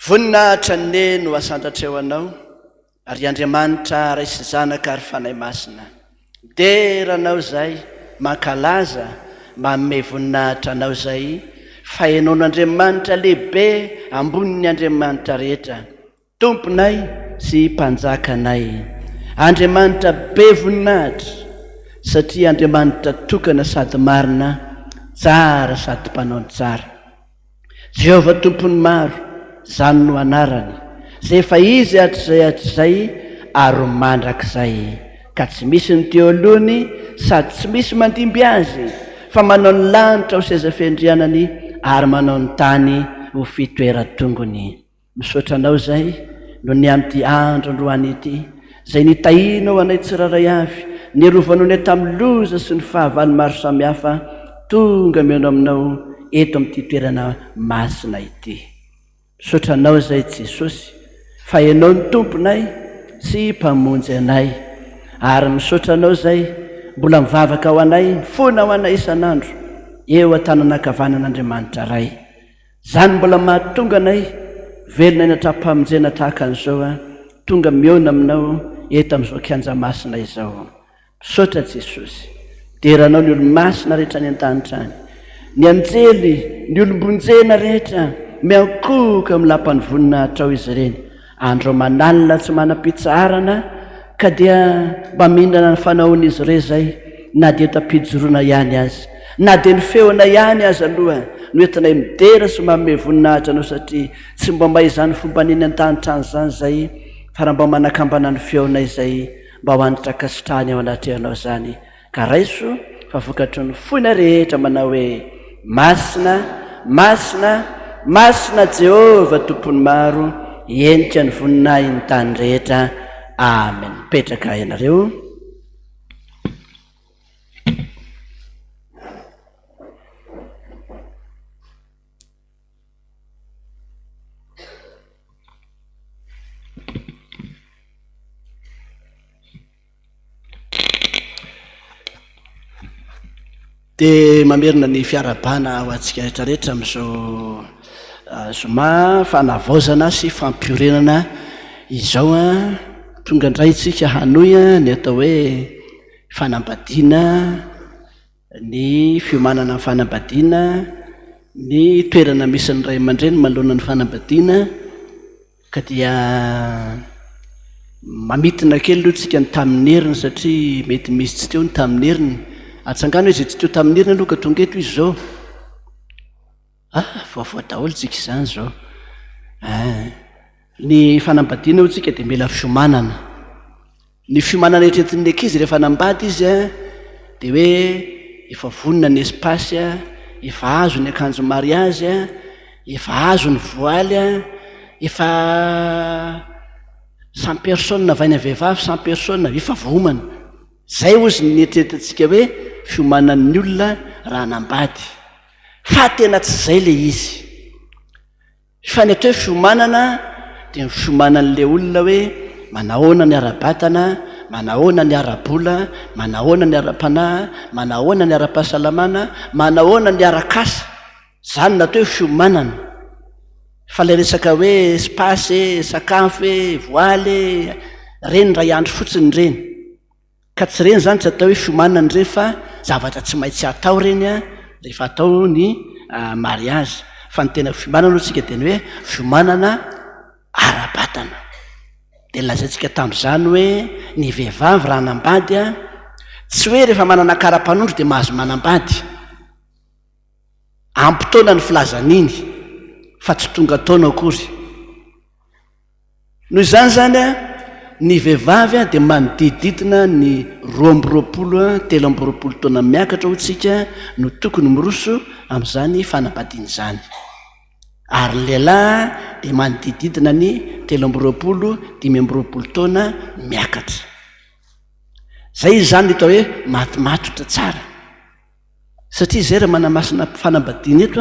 voninahitra ne no asantatreo anao ary Andriamanitra raisy zanaka ary fanahy masina deranao zay mankalaza manome voninahitra anao zay fa hainon'Andriamanitra lehibe ambonin'ny Andriamanitra rehetra, tomponay sy mpanjakanay. Andriamanitra be voninahitra satria Andriamanitra tokana sady marina, tsara sady mpanao tsara. Jehova tompony maro zany no anarany, zay efa izy hatrizay ary mandrakizay, ka tsy misy ny teo alohany sady tsy misy mandimby azy, fa manao ny lanitra ho seza fiandrianany ary manao ny tany ho fitoeran-tongony. Misaotra anao zay no ny amin'ity andro androany ity, zay nitahinao anay tsiraray avy, nirovanao ny tamin'ny loza sy ny fahavalo maro samihafa, tonga meno aminao eto amin'ity toerana masina ity. Misaotra anao zay Jesosy fa ianao ny tomponay sy mpamonjy anay, ary misaotra anao zay mbola mivavaka ho anay, fona ho anay isan'andro eo an-tananankavanan'Andriamanitra ray. Zany mbola mahatonga anay velona eny atrapamonjena tahaka an'izao, tonga miona aminao eto amin'izao kianja masina izao. Misaotra Jesosy, deranao ny olo-masina rehetra ny an-tanitra any, ny anjely, ny olombonjena rehetra miankoka amin'ny lapan'ny voninahitra ao izy ireny. Andro manalina tsy manam-pitsarana ka dia mba mihinana ny fanaon'izy ireny zay, na dia tapijoroana ihany azy, na dia ny feona ihany azy aloha no entinay midera sy manome voninahitra anao, satria tsy mba mba izany fomba niny an-tanitra any zany zay, fa raha mba manakambana ny feona izay mba ho anitra kasitrahany ao anatrehanao zany. Ka raiso fa vokatry ny foina rehetra manao hoe masina, masina, masina Jehova tompony maro, enitra ny voninay ny tany rehetra. Amen. Petraka ianareo. Dia mamerina ny fiarabana ho antsika rehetrarehetra amin'izao zoma fanavaozana sy fampiorenana izao a tonga indray tsika hanoy ny atao hoe fanambadiana, ny fiomanana ny fanambadiana, ny toerana misy ny ray aman-dreny manoloana ny fanambadiana, ka dia mamitina kely aloha tsika ny tamin'ny heriny satria mety misy tsy teo ny tamin'ny heriny. Atsangano izy tsy teo tamin'ny heriny aloha ka tonga eto izy zao voavoa daholo tsika izany zao. Ny fanambadiana ho tsika dia mila fiomanana. Ny fiomanana etretin'ny ankizy rehefa nambady izy dia hoe efa vonona ny espasy efa azo ny akanjo mariazy efa azo ny voaly efa 100 personnes vaina vehivavy 100 personnes efa voamana. Zay ozy ny etretintsika hoe fiomanan'ny olona raha nambady. Fa tena tsy zay le izy. Fa ny atao hoe fiomanana dia ny fiomanan'le olona hoe manahoana ny ara-batana, manahoana ny ara-bola, manahoana ny ara-panahy, manahoana ny ara-pahasalamana, manahoana ny ara-kasa. Zany natao hoe fiomanana. Fa le resaka hoe spasy, sakafo, voaly, reny ray andro fotsiny reny. Ka tsy reny zany tsy atao hoe fiomanana reny fa zavatra tsy maintsy atao reny rehefa atao ny mariazy. Fa ny tena fiomanana aloha tsika dia ny hoe fiomanana ara-batana. Dia lazaintsika tamin'izany hoe ny vehivavy raha nambady tsy hoe rehefa manana kara-panondro dia mahazo manambady. Ampitaona ny filazan'iny fa tsy tonga taona akory. Noho izany zany ny vehivavy dia manodididina ny 23 taona miakatra ho tsika no tokony miroso amin'izany fanambadiana izany. Ary lehilahy dia manodididina ny 23 taona miakatra. Zay izany atao hoe matimatotra tsara. Satria zay raha manamasina fanambadiana eto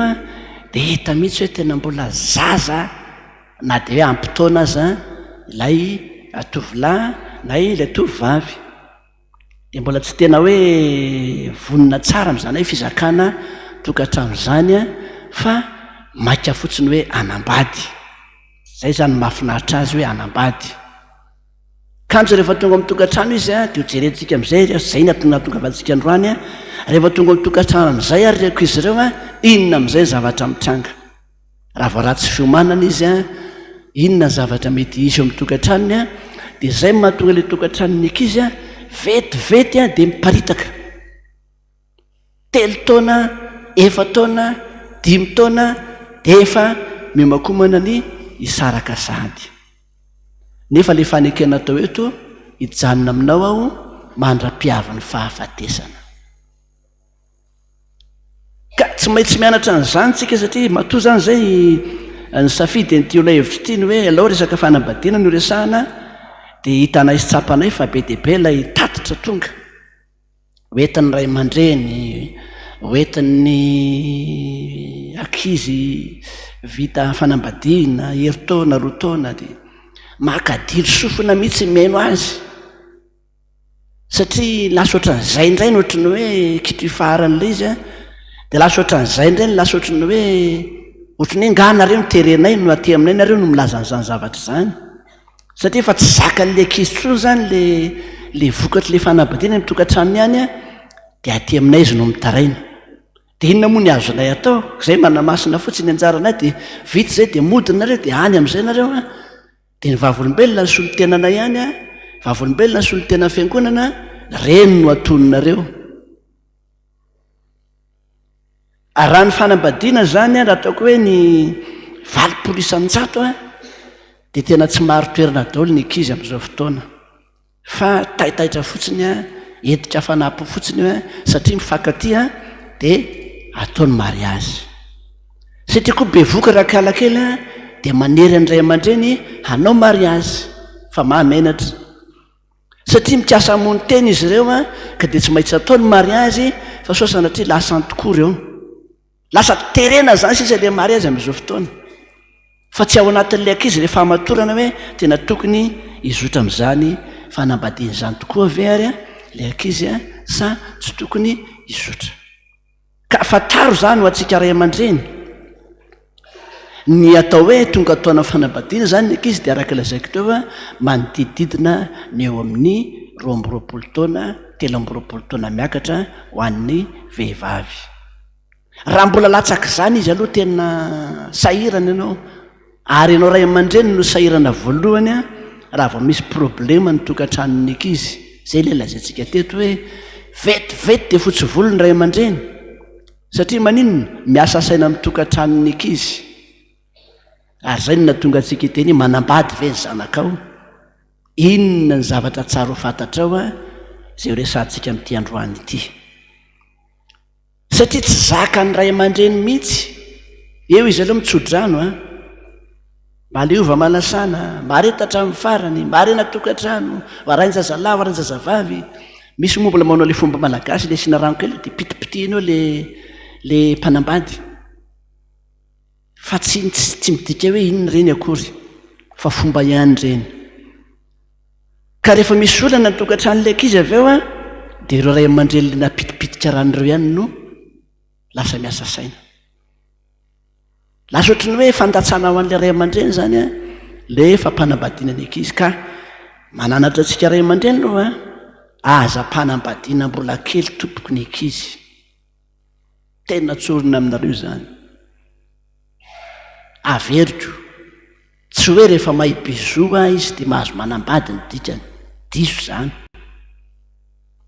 dia hita mihitsy hoe tena mbola zaza na dia hoe ampitaona aza ilay tovolahy na ilay tovovavy. Dia mbola tsy tena hoe vonona tsara amin'izany hoe fizakana tokantrano izany fa maika fotsiny hoe anambady. Zay zany mahafinaritra azy hoe anambady. Kanjo rehefa tonga amin'ny tokantrano izy dia hojerentsika amin'izay zay nahatongavantsika androany rehefa tonga amin'ny tokantrano amin'izay ary reko izy ireo inona amin'izay zavatra mitranga. Raha vao ratsy fiomanana izy inona zavatra mety hisy eo amin'ny tokantranony dia zay mahatonga ilay tokantranony ankizy vetivety dia miparitaka. 3 taona, 4 taona, 5 taona dia efa mihomakomana ny hisaraka sady. Nefa ilay fanekena atao eto hijanona aminao aho mandra-piavin'ny fahafatesana. Ka tsy maintsy mianatra an'izany tsika satria matoa zany zay ny safidy n'ity olona hevitra ity ny hoe alao resaka fanambadiana no resahana dia hitanay sy tsapanay fa be dia be ilay tatitra tonga hoentin'ny ray aman-dreny, hoentin'ny ankizy vita fanambadiana heritaona 2 taona dia makadilo sofina mihitsy meno azy satria lasa ohatran'izay indray ny ohatrany hoe kitryfaharan'ilay izy dia lasa ohatran'izay indray ny lasa ohatrany hoe ohatrany nga nareo miterenay no aty aminay nareo no milaza n'izany zavatra izany satria efa tsy zakan'ilay ankizy tsony zany le vokatryilay fanambadiana mitokantranony ihany dia aty aminay izy no mitaraina. Dia inona moa ny azonay atao? Izay manamasina fotsiny anjaranay dia vita izay dia modinareo dia any amin'izay nareo dia ny vavolombelona ny solon-tenana ihany vavolombelona ny solon-tena fiangonana reny no atononareo. Raha ny fanambadiana zany raha ataoko hoe ny 20 isan-jato dia tena tsy maro toerana daholo ny ankizy amin'izao fotoana fa tahitaitra fotsiny entitra fanapo fotsiny satria mifankaty dia ataony mariazy. Satria koa bevoka raha kalakely dia manery andray aman-dreny hanao mariazy fa mahamenatra satria mikasa amony teny izy ireo ka dia tsy maintsy ataony mariazy fa sosanatria lasa tokoa reo lasa terena zany sisa le mariazy amin'izao fotoana fa tsy ao anatin'le ankizy le fahamatorana hoe tena tokony izotra amin'izany fanambadian'izany tokoa ve ary le ankizy sa tsy tokony izotra ka fataro zany ho antsika ray aman-dreny ny atao hoe tonga taona fanambadiana zany ny ankizy dia araka lazaiko teo manodidididina ny eo amin'ny 12 taona 13 taona miakatra ho an'ny vehivavy raha mbola latsaka zany izy aloha tena sahirana ianao ary ianao ray aman-dreny no sahirana voalohany raha vao misy problema ny tokantranony ankizy zay le lazaintsika teto hoe vetivety dia fotsy volony ray aman-dreny satria maninona miasa saina amin'ny tokantranony ankizy ary zay no natonga antsika teny manambady ve ny zanakao inona ny zavatra tsara ho fantatrao zay ho resantsika amin'ity androany ity satria tsy zaka ny ray aman-dreny mihitsy eo izy aloha mitsodrano maleova manasana maretatra amin'ny farany marena tokantrano varainjazalahy varainjazavavy misy mombola manao le fomba malagasy le sina rano kely dia pitipitianao le mpanambady fa tsy midika hoe inona reny akory fa fomba ihany reny ka rehefa misy olana ny tokantrano le ankizy avy eo dia ireo ray aman-dreny le napitipitika ran'ireo ihany no lasa miasa saina lasa ohatrany hoe fandatsana ho an'le ray aman-dreny zany le fampanambadiana ny ankizy ka mananatra antsika ray aman-dreny aloha aza mpanambadiana mbola kely tompoko ny ankizy tena tsorina aminareo zany averiko tsy hoe rehefa mahibizoa izy dia mahazo manambady ny dikany diso zany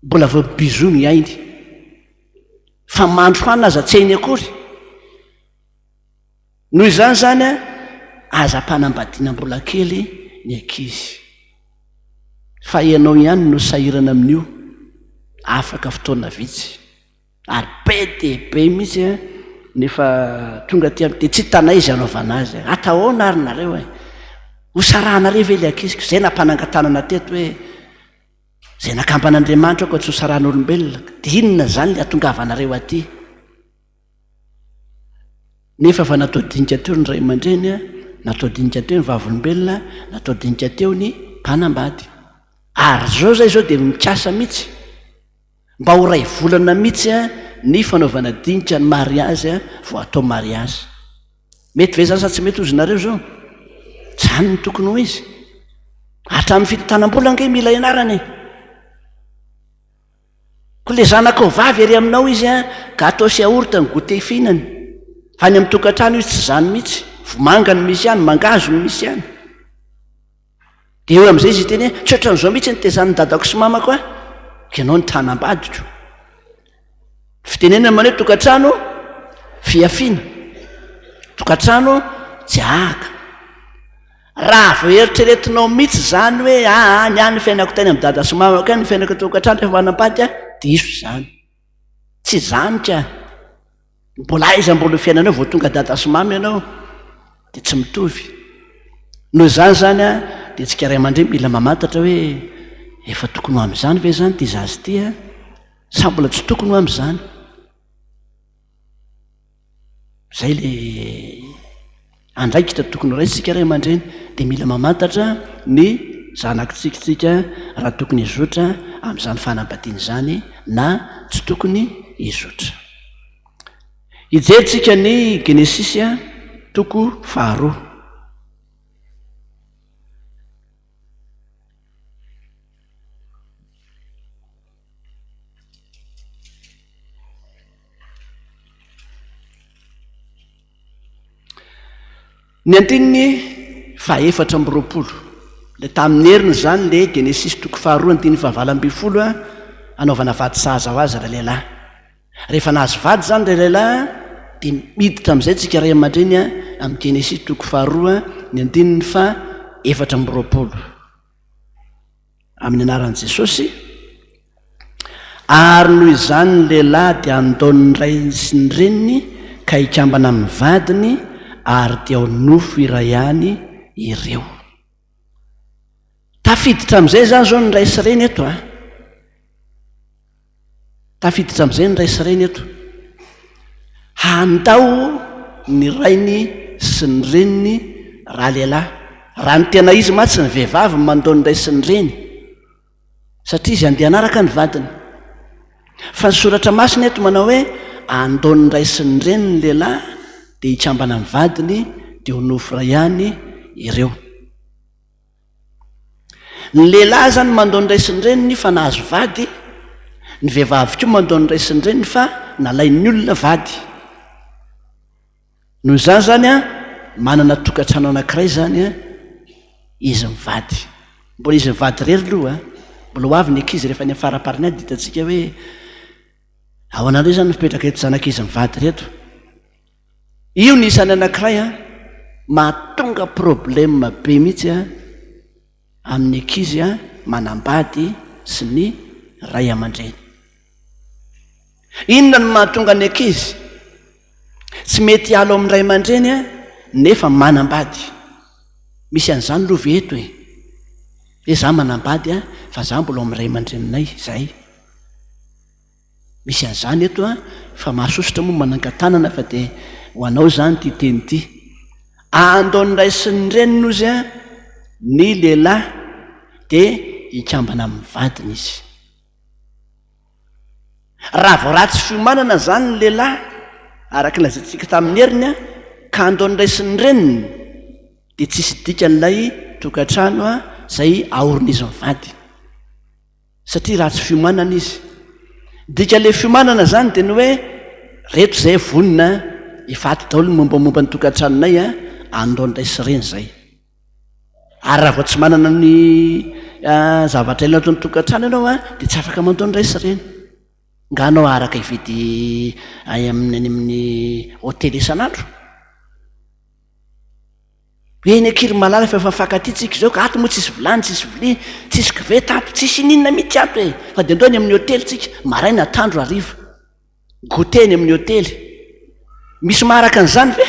mbola vao bizo ny ainy fa mandro hoanina aza tseny akory noho izany zany aza mpanambadiana mbola kely ny ankizy fa ianao ihany no sahirana amin'io afaka fotoana vitsy ary be dia be mihitsy nefa tonga ty dia tsy tana izy anaovana azy atahoana ary nareo hosarahanareo ve le ankiziko zay nampanangatanana teto hoe zay nakamban'Andriamanitra ko tsy hosarahan'olombelona dia inona zany le atongavanareo aty nefa fa natao dinika teo ny ray aman-dreny natao dinika teo ny vavolombelona natao dinika teo ny mpanambady ary zao dia mikasa mihitsy mba ho ray volana mihitsy ny fanaovana dinika ny mariazy vao atao mariazy mety ve zany sa tsy mety ozinareo zao zany ny tokony ho izy hatramin'ny fitantanam-bola nge mila ianarany ko le zanakao vavy ery aminao izy ka atao sy ahorita ny gote fihinany fa ny amin'ny tokantrano izy tsy zany mihitsy vomanga ny misy ihany mangazo ny misy ihany dia eo amin'izay izy teny tsy ohatran'izao mihitsy ny tezan'ny dadako sy mamako ianao ny tanambadiko fitenenana manao tokantrano fiafiana tokantrano jiaka raha vao eritreretinao mihitsy zany hoe ny any fiainako teny amin'ny dada sy mamako ny fiainako tokantrano rehefa manambady diso zany tsy zanyka mbola aiza mbola fiainanao vao tonga dada sy mamy ianao dia tsy mitovy noho zany zany dia tsika ray aman-dreny mila mamantatra hoe efa tokony ho amin'izany ve zany ty zazy ty sa mbola tsy tokony ho amin'izany zay le andraikitra tokony ho raisitsika ray aman-dreny dia mila mamantatra ny zanakitsikitsika raha tokony izotra amin'izany fanambadiana zany na tsy tokony izotra hijeritsika ny Genesisy toko 2 ny antininy 420 le tamin'ny heriny zany le Genesisy toko 2 antiny 7 anaovana vady sahaza ho azy ra lehilahy rehefa nahazo vady zany ra lehilahy dia miditra amin'izay tsika ray aman-dreny amin'ny Genesisy toko 2 ny andininy 420 amin'ny anaran'i Jesosy ary noho izany ny lehilahy dia andaon'ny ray sy ny reniny ka hikambana amin'ny vadiny ary dia ho nofo iray ihany ireo tafiditra amin'izay zany zao ny ray sy reny eto a. Tafiditra amin'izay ny ray sy reny eto, handao ny rainy sy ny reniny raha lehilahy. Raha ny tena izy matsy ny vehivavy mandao ny ray sy ny reny, satria izy andeha anaraka ny vadiny. Fa ny soratra masina eto manao hoe andao ny ray sy ny reny ny lehilahy dia hitsambana ny vadiny dia ho nofo ray ihany ireo. Ny lehilahy zany mandao ny ray sy ny reniny fa nahazo vady, ny vehivavy koa mandao ny ray sy ny reniny fa nalain'ny olona vady. Noho izany zany a manana tokantrano anankiray zany a izy mivady. Mbola izy mivady rery aloha a, mbola ho avy ny ankizy rehefa ny afarapariny a ditantsika hoe ao anareo zany mipetraka eto zanak'izy mivady reto. Io ny isany anankiray a mahatonga problème be mihitsy a amin'ny ankizy a manambady sy ny ray aman-dreny. Inona no mahatonga ny ankizy tsy mety halo amin'ny ray aman-dreny a nefa manambady? Misy an'izany lova eto e, hoe za manambady a fa za mbola amin'ny ray aman-dreninay zay. Misy an'izany eto a, fa mahasosotra moa manangan-tanana fa dia ho anao zany ty teny ty. Andao ny ray sy ny reniny ozy a ny lehilahy dia hikambana amin'ny vadiny izy. Raha vao ratsy fiomanana zany ny lehilahy araka lazaintsika tamin'ny heriny a ka andao ny ray sy ny reniny dia tsisy dikan'ilay tokantrano a zay aorin'izy mivady, satria ratsy fiomanana izy. Dikan'ilay fiomanana zany dia ny hoe reto zay vonina ifaty daholo ny mombamomba ny tokantranonay a andao ny ray sy reny zay. Ary raha vao tsy manana ny zavatra ilaina atao ny tokantrano ianao a dia tsy afaka mandao ny ray sy reny. Nga anao araka hividy amin'ny hôtely isan'andro, hoe ny ankiry malala fa efa mifankatia tsika izao ka ato moa tsisy vilany, tsisy vilia, tsisy koveta ato, tsisy ininona mihitsy ato e, fa dia andao ny amin'ny hôtely tsika maraina atandro hariva, goûter ny amin'ny hôtely. Misy maharaka an'izany ve?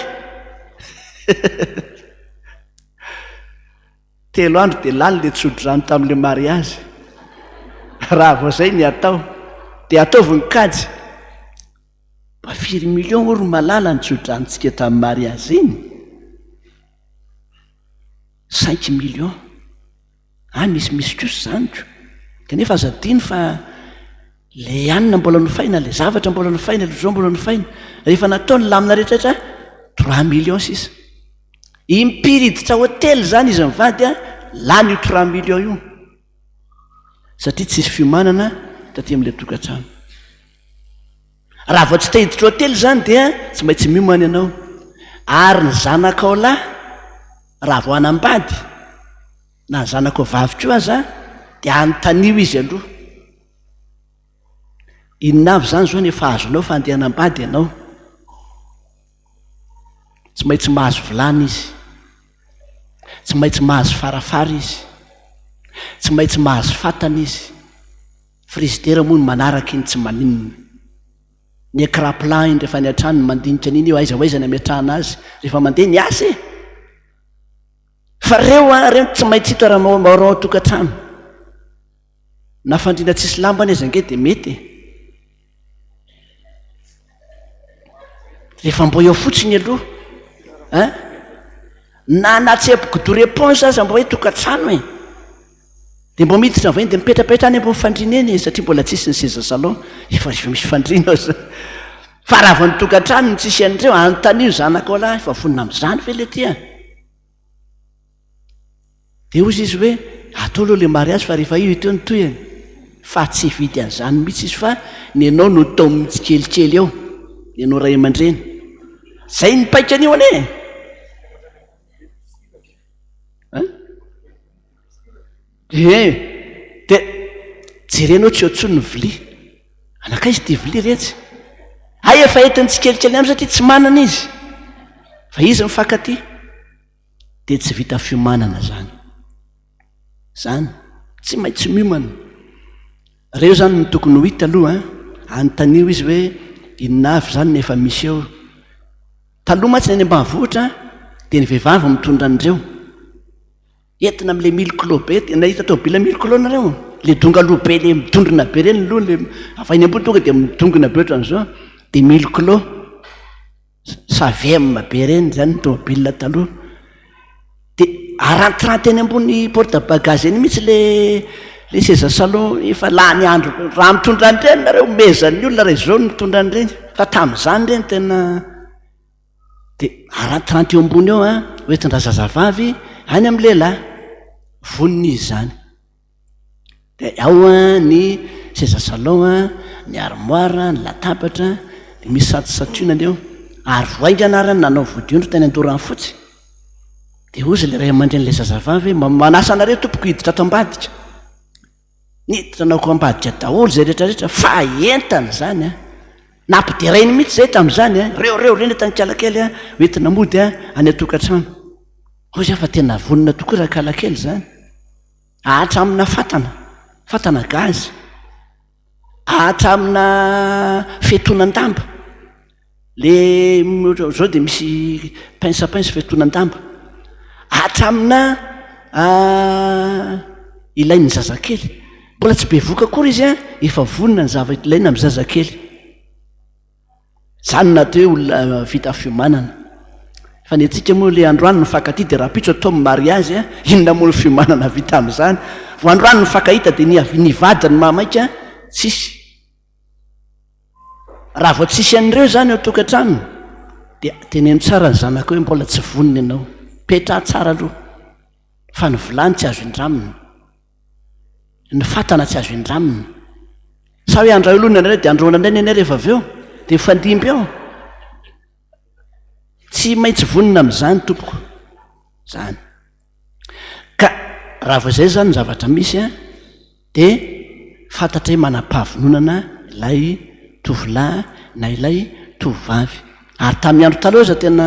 Telo andro dia lany le tsodro-drano tamin'ilay mariazy. Raha vao zay ny atao dia ataovy ny kajy. 4 million oro malala ny tsodro-dranontsika tamin'ny mariazy iny. 5 million. Misy kosa zany ko. Kanefa aza diny fa le anina mbola nofaina, le zavatra mbola nofaina, le zao mbola nofaina. Rehefa natao ny lamina rehetrarehetra 3 million sisa. Impiriditra hôtely zany izy mivady a, lany io 3 million io, satria tsisy fiomanana taty amin'ilay tokantrano. Raha vao tsy tahiditra hôtely zany dia tsy maintsy miomana ianao. Ary ny zanakao lahy raha vao anambady na ny zanakao vavy koa aza dia anontanio izy aloha. Inona avy zany zao ny efa azonao fa andeha anambady ianao? Tsy maintsy mahazo vilany izy, tsy maintsy mahazo farafara izy, tsy maintsy mahazo fatana izy. Frizidera moa ny manaraka iny tsy maninona. Ny écran plat iny rehefa ny an-trano mandinitra an'iny io aiza ho aiza ny ametrahana azy rehefa mandeha ny asa e. Fa reo tsy maintsy hita raha maorao tokantrano. Na fandriana tsisy lambany aza ange dia mety. Rehefa mbo eo fotsiny aloha na anatsepoko réponse aza mbo hoe tokantrano e, dia mbo miditra vahiny dia mipetrapetra any mbo mifandrina eny satria mbola tsisy ny seza salon efa misy fandrina aza. Fa raha vao ny tokantrano ny tsisy an'ireo anontanio zanakao lahy efa vonina amin'izany ve le tia. Dia ozy izy hoe atao aloha le mariazy fa rehefa io teo ny toyany, fa tsy vidy an'izany mihitsy izy fa ny anao no tao mitsikelikely eo, ny anao ray aman-dreny zay ny paika an'io anie. Dia jerenao tsy eo ntsony ny vilia, anakaizy ty vilia retsy, ay efa entiny tsikelikely amin'ny satria tsy manana izy, fa izy mifankatia, dia tsy vita fiomanana zany. Zany tsy maintsy miomana. Reo zany ny tokony ho hita aloha anontanio izy hoe inona avy zany nefa misy eo. Taloha mantsy ny any ambanivohitra dia ny vehivavy mitondra an'ireo, entina am'le 1000 kilô be nahita tômobila 1000 kilô nareo le donga loha be le midondrina be reny aloha le afainy ambony tonga de midongina be ohatran'izao de 1000 kilô savema be reny zany ny tômobila taloha de arantiranty eny ambony porte bagage eny mihitsy le seza salon efa lany andro raha mitondra an'ireny nareo mezan'ny olona raha izao mitondra an'ireny fa tam'izany reny tena de arantiranty eo ambony eo hoentin-dra zazavavy any amin'ny lehilahy voniny izy zany de ao ny seza salon ny armoire ny latabatra de misy satosatrinany eo ary voainga anarany nanao vodiondro teny andorany fotsy de ozy le ray aman-dreny le zazavavy manasa anareo tompoko hiditra ato ambadika niditra anao ko ambadika daholo zay rehetrarehetra fa entana zany nampiderainy mihitsy zay tam'izany reo reny etany kalakely hoentina mody any atokantrano ozy fa tena vonina tokoa raha kalakely zany ahatra amina fatana gazy ahatra amina fetonan-damba le zao de misy pince fetonan-damba ahatra amina ilain'ny zazakely mbola tsy be voka kory izy efa vonina ny zava ilaina amin'ny zazakely zany natao hoe olona vita fiomanana fa ny antsika moa le androany nyfakaty de raha pitso atao mariazy inona moa ny fiomanana vita amin'izany vo androany nyfakahita de nivadiny mahamaika tsisy raha vao tsisy an'ireo zany eo tokantrano de teneno tsara ny zanaka hoe mbola tsy voniny ianao petra tsara aloha fa ny vilany tsy azo indramina ny fatana tsy azo indramina sa hoe andra olona anareo de androana andrany anay rehefa avy eo de fandimby ao tsy maintsy vonina amin'izany tompoko zany ka raha vao izay zany ny zavatra misy de fantatra hoe manam-pahavononana ilay tovolahy na ilay tovovavy ary tamin'ny andro taloha za tena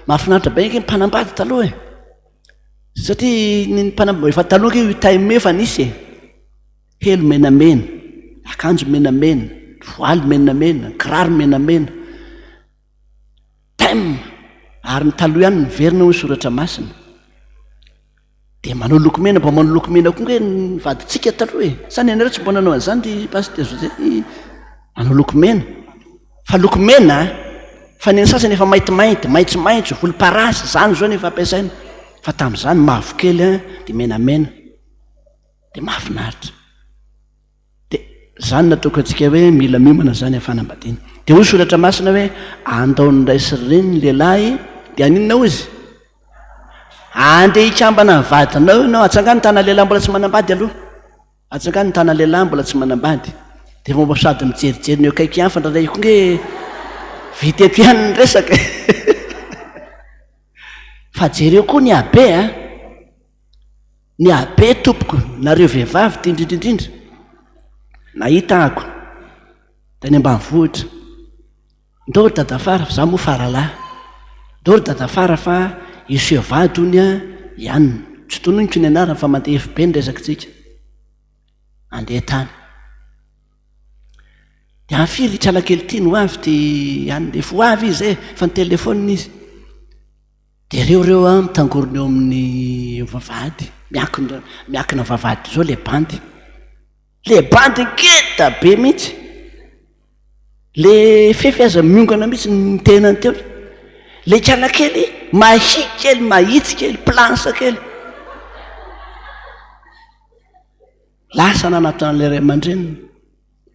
mahafinaritra be ny mpanambady taloha satria ny efa taloha taime efa nisy helo menamena akanjo menamena voaly menamena kiraro menamena tem ary ny taloha ihany nyverina hoe soratra masina de manao lokomena mba manao lokomena koa hoe nivaditsika taloha sany anareo tsy mbo nanao an'izany ry paster zay manao lokomena fa lokomena fa ny sasany efa maintimainty maitsomaitso volomparasy zany zao nefa ampiasaina fa tam'izany mavokely de menamena de mahafinaritra de zany nataoko antsika hoe mila miomana zany afanambadiana de hoy soratra masina hoe andaon'ndraisy reny ny lehilahy de aninona ozy andeha hikambana ny vadinao ianao atsangany tana lehilahy mbola tsy manambady aloha atsangany tana lehilahy mbola tsy manambady de momba sady mijerijery ny eo kaiky ihany fa ndraindray koa hoe vita eto ihany ny resaka fa jereo koa ny abe ny abe tompoko nareo vehivavy ty indrindrindrindra nahita ako tany ambanivohitra ndory dadafara za moa faralahy ndory dadafara fa iseo vady ony ihany tsy tononiko ny anarany fa mandeha FB ny resakitsika andeha tany de afiry itsalakely ty ny hoavy ty ihany de fo avy izy fa ny telefônina izy de reo mitangorona eo amin'ny vavady miakina vavady zao le bandy ngeda be mihitsy le fefy aza miongana mihitsy ny tenany teo le kalakely mahi kely mahitsy kely plansa kely lasa nanatona ray aman-dreny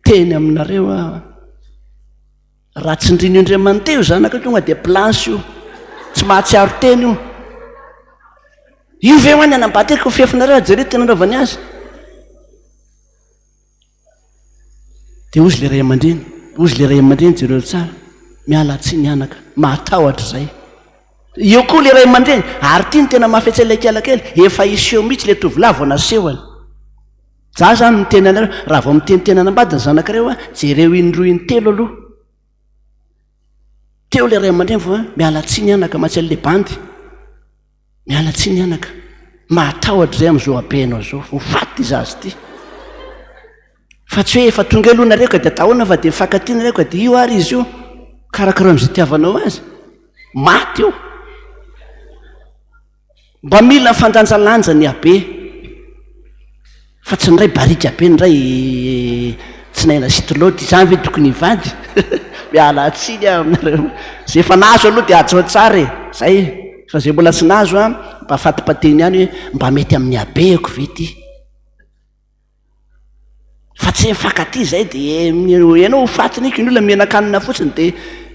teny aminareo raha tsy ndriny indray manteo zanaka tonga de planse io tsy mahatsiaro teny io ve hoany anambateryko fefinareo ajare tena anaovany azy de ozy le ray aman-dreny jereo tsara miala tsy nianaka mahatahotra zay eo koa le ray aman-dreny ary ty ny tena mahafiatsy la kely efa iseho mihitsy le tovolahy vao nasehoany za zany miteny anareo raha vao miteniteny anambady ny zanakareo jereo indroa intelo aloha teo le ray aman-dreny vo miala tsy nianaka mahatsy le bandy miala tsy nianaka mahatahotra zay am'izao abenao zao ho faty izazy ty fa tsy hoe efa tonga aloha nareo ka de atahoana fa de mifakaty nareo ka de io ary izy io karakara am'izay tiavanao azy maty io mba mila fandanjalanja ny abe fa tsy nyray barika be nyray tsy naina sitlody zany ve tokony ivady miala atsiny aminareo zay efa nazo aloha de ajo tsara e zay fa zay mbola tsy nazo a mba fatipateny ihany hoe mba mety amin'ny abeko ve ty fa tsy mifankaty zay de ianao fatiny ny olona mianakanina fotsiny de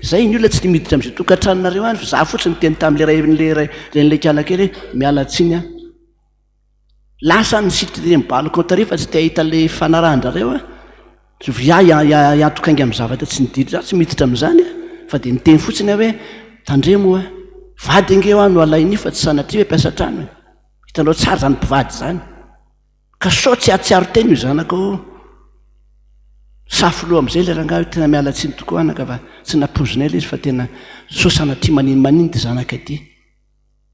zay ny olona tsy de miditra am'zay tokantranonareo any fa za fotsiny teny tam'le ren'le kalakely miala tsiny a lasa ny sitry mibalokotary fa tsy te ahita le fanarahandrareo a sovia iantokaingy amin'ny zavatra tsy nididra tsy miditra amin'izany a fa de niteny fotsiny hoe tandremo a vady angeo a no alainy fa tsy sanatria hoe mpiasa trano hitanao tsara zany mpivady zany ka so tsy atsiaro teny io zanako safoloha am'izay le rangahy tena miala tsiny tokoa anaka fa tsy napozina ela izy fa tena so sanatria maninmaniny ty zanaka ty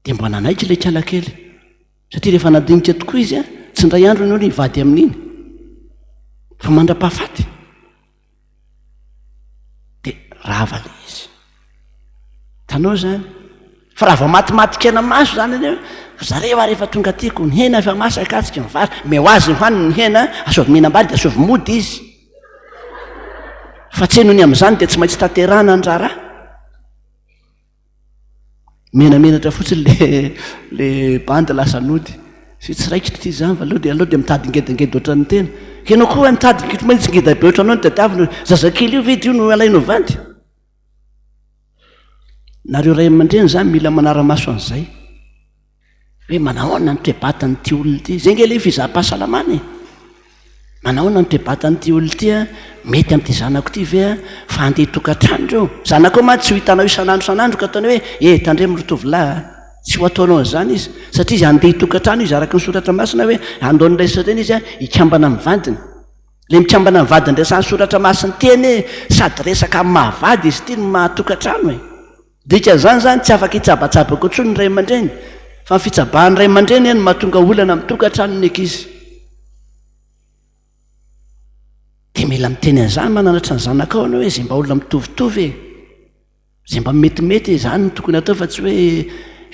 de mba nanaiky le kalakely satria rehefa nadinika tokoa izy a tsy ndray andro ny olo ivady amin'iny fa mandra-pahafaty de rava le izy tanao zany fa raha vao matimatikena maso zany any zareo a rehefa tonga tiako ny hena efa masaka atsika mivary meo azy hoany ny hena asovy mihinam-bary de asovy mody izy fa tsy enony am'izany de tsy maintsy tanterana ny raharaha menamenatra fotsiny le bandy lasa nody sy tsy raikitry ty zany va aloha de mitady ngedangeda ohatrany tena kenao koa mitady maintsy ngeda be ohatranao ny tadiavina zazakely io vedy io no alaino vandy nareo ray aman-dreny zany mila manara-maso an'izay hoe manahoana ny toebatany ty olona ty zay nge le fizaham-pahasalamana e manahoana ny toebatany ty olona ty a mety am'ty zanako ty ve a fa andeha tokantrano reo zanako ma tsy ho hitanao isan'andro san'andro ka ataony hoe tandre mirotovilahy tsy ho ataonao an'izany izy satria izy andeha tokantrano izy araka ny soratra masina hoe andonondraisareny izy a ikambana amin'ny vadiny le mikambana amin'ny vadiny resany soratra masiny teny sady resaka amin'ny mahavady izy ty ny mahatokantrano e dika zany tsy afaka hitsabatsabako ntsony ny ray aman-dreny fa ny fitsabahan'ny ray aman-dreny any mahatonga olana mitokantrano ny ankizy de mila miteny an'izany mananatra ny zanakao anao hoe zay mba olona mitovitovy e zay mba metimety zany no tokony atao fa tsy hoe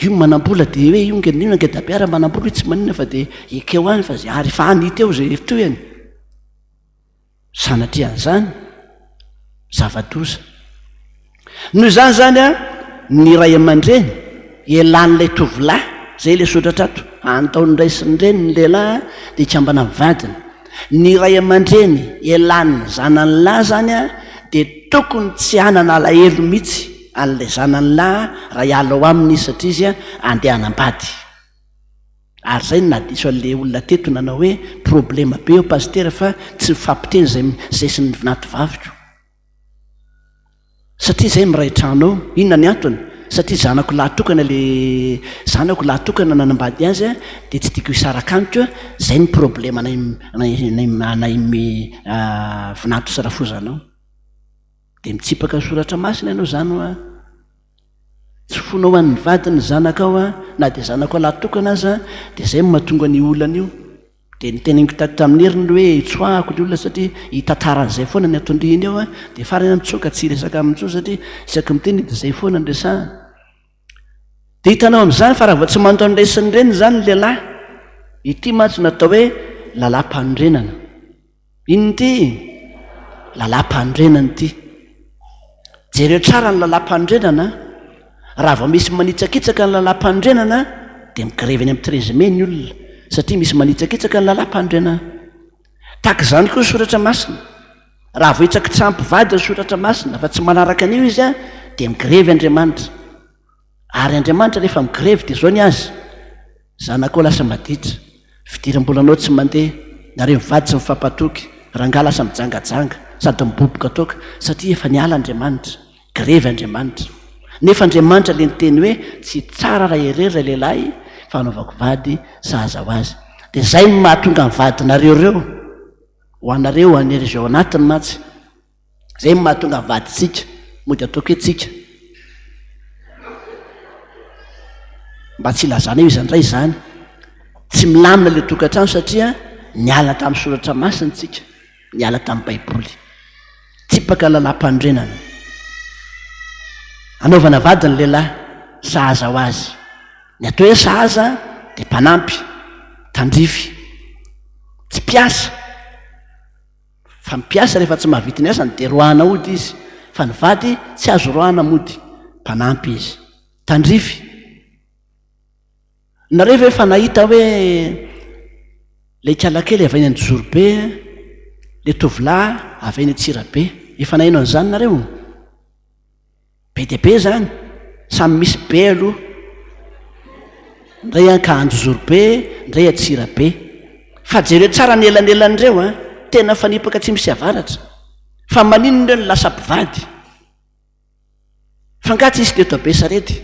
io manam-bola de hoe io ngenina ngedabiara manam-bola io tsy manina fa de ekeo any fa zay ary fa anyteo zay toyany sanatria an'izany zava-doza noho izany zany a ny ray aman-dreny elan'ilay tovilahy zay le sotratra ato antaon'ndraisiny reny ny lehilahy de ikambana amin'ny vadiny ny ray aman-dreny elan'ny zanany lahy zany a de tokony tsy anana alahelo mihitsy an'lay zanany lahy raha hiala ao aminy izy satria izy a andeha hanambady ary zay na diso an'le olona teto nanao hoe problema be eo pastera fa tsy mifampiteny zay sy ny natovaviko satria zay miray tranao inona ny antony satria zanako lahatokana le zanako lahatokana nanambady azy a de tsy tiako hisaraka amiko zay ny problema naimy vinato sarafozanao de mitsipaka soratra masina ianao zany a tsy fonao an'ny vadiny zanakao a na de zanako lahatokana azy a de zay mahatonga ny olana io de niteneniko tamin'ny heriny hoe tsoahako ny olona satria hitantaran'izay foana ny atondriny eo a de farany mitsoka tsy resaka amin'ntso satria isaky miteny de zay foana ndresahana de hitanao am'izany fa raha vao tsy mandao ndraisiny reny zany lehilahy ity matsy natao hoe lalam-pandrenana ino ty lalam-pandrenana ity jereo tsara ny lalam-pandrenana raha vao misy manitsakitsaka ny lalam-pandrenana de migrevy any amin'ny trezime ny olona satria misy manitsakitsaka ny lalam-pandrenana taka zany koa soratra masina raha vao hitsaky tsampivady ny soratra masina fa tsy manaraka an'io izy a de migrevy andriamanitra ary andriamanitra rehefa migrevy de zao ny azy zanakao lasa maditra fidiram-bolanao tsy mandeha nareo mivady sy mifampatoky rangahy lasa mijangajanga sady miboboka toka satria efa niala andriamanitra grevy andriamanitra nefa andriamanitra le nyteny hoe tsy tsara raha herery ray lehilahy fanaovako vady sahaza ho azy de zay ny mahatonga nyvadinareo reo ho anareo anery ao anatiny matsy zay ny mahatonga nyvaditsika mody ataoko hoe tsika mba tsy ilazana io izandray zany tsy milamina le tokantrano satria niala tamin'ny soratra masiny tsika niala tamin'ny baiboly tsipaka lalam-pandrenana anaovana vadiny lehilahy sahaza ho azy ny atao hoe sahaza dia mpanampy tandrify tsy mpiasa fa mipiasa rehefa tsy mahavita ny asany dia roana ody izy fa ny vady tsy azo roana mody mpanampy izy tandrify. Nareo ve efa nahita hoe le kalakely avainy Anjorobe le tovolahy avainy Antsirabe efa nahino an'izany nareo? Be dia be zany samy misy be aloha ndray anka Anjorobe ndray Antsirabe fa jereo tsara ny elanelan'ireo tena fanipaka tsy misy avaratra fa manino ireo ny lasa mpivady fa nga tsy isy teto be sarety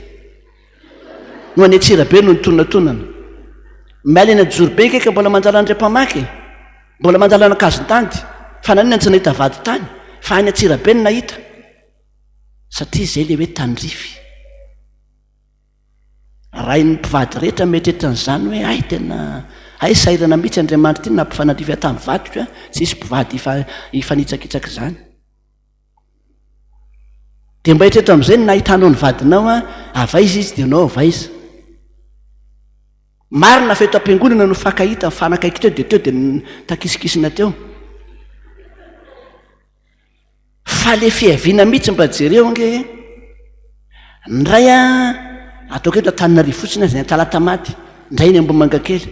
no any Antsirabe no nitonanatonana miala eny Anjorobe keka mbola manjala an'ireo mpamaky mbola manjala an'akazon-tany fa nanina tsy nahita vady tany fa any Antsirabe no nahita satria zay le hoe tandrify. Raha ny mpivady rehetra mieritreritranyizany hoe ay tena ay sairana mihitsy Andriamanitra ty nampifanandrify tamin'ny vadiko tsy isy mpivady hifanitsakitsaka izany. Dia mba eritrereto amin'izay nahitanao ny vadinao avaiza izy dia anao avaiza. Marina fa eto am-piangonana no fakahita fanakaiky teo dia takisikisina teo. Fa le fiaviana mihitsy mba jereo nge ndray ataoko eto Antananarivo fotsiny azy ny Talatamaty ndray ny Ambohimangakely.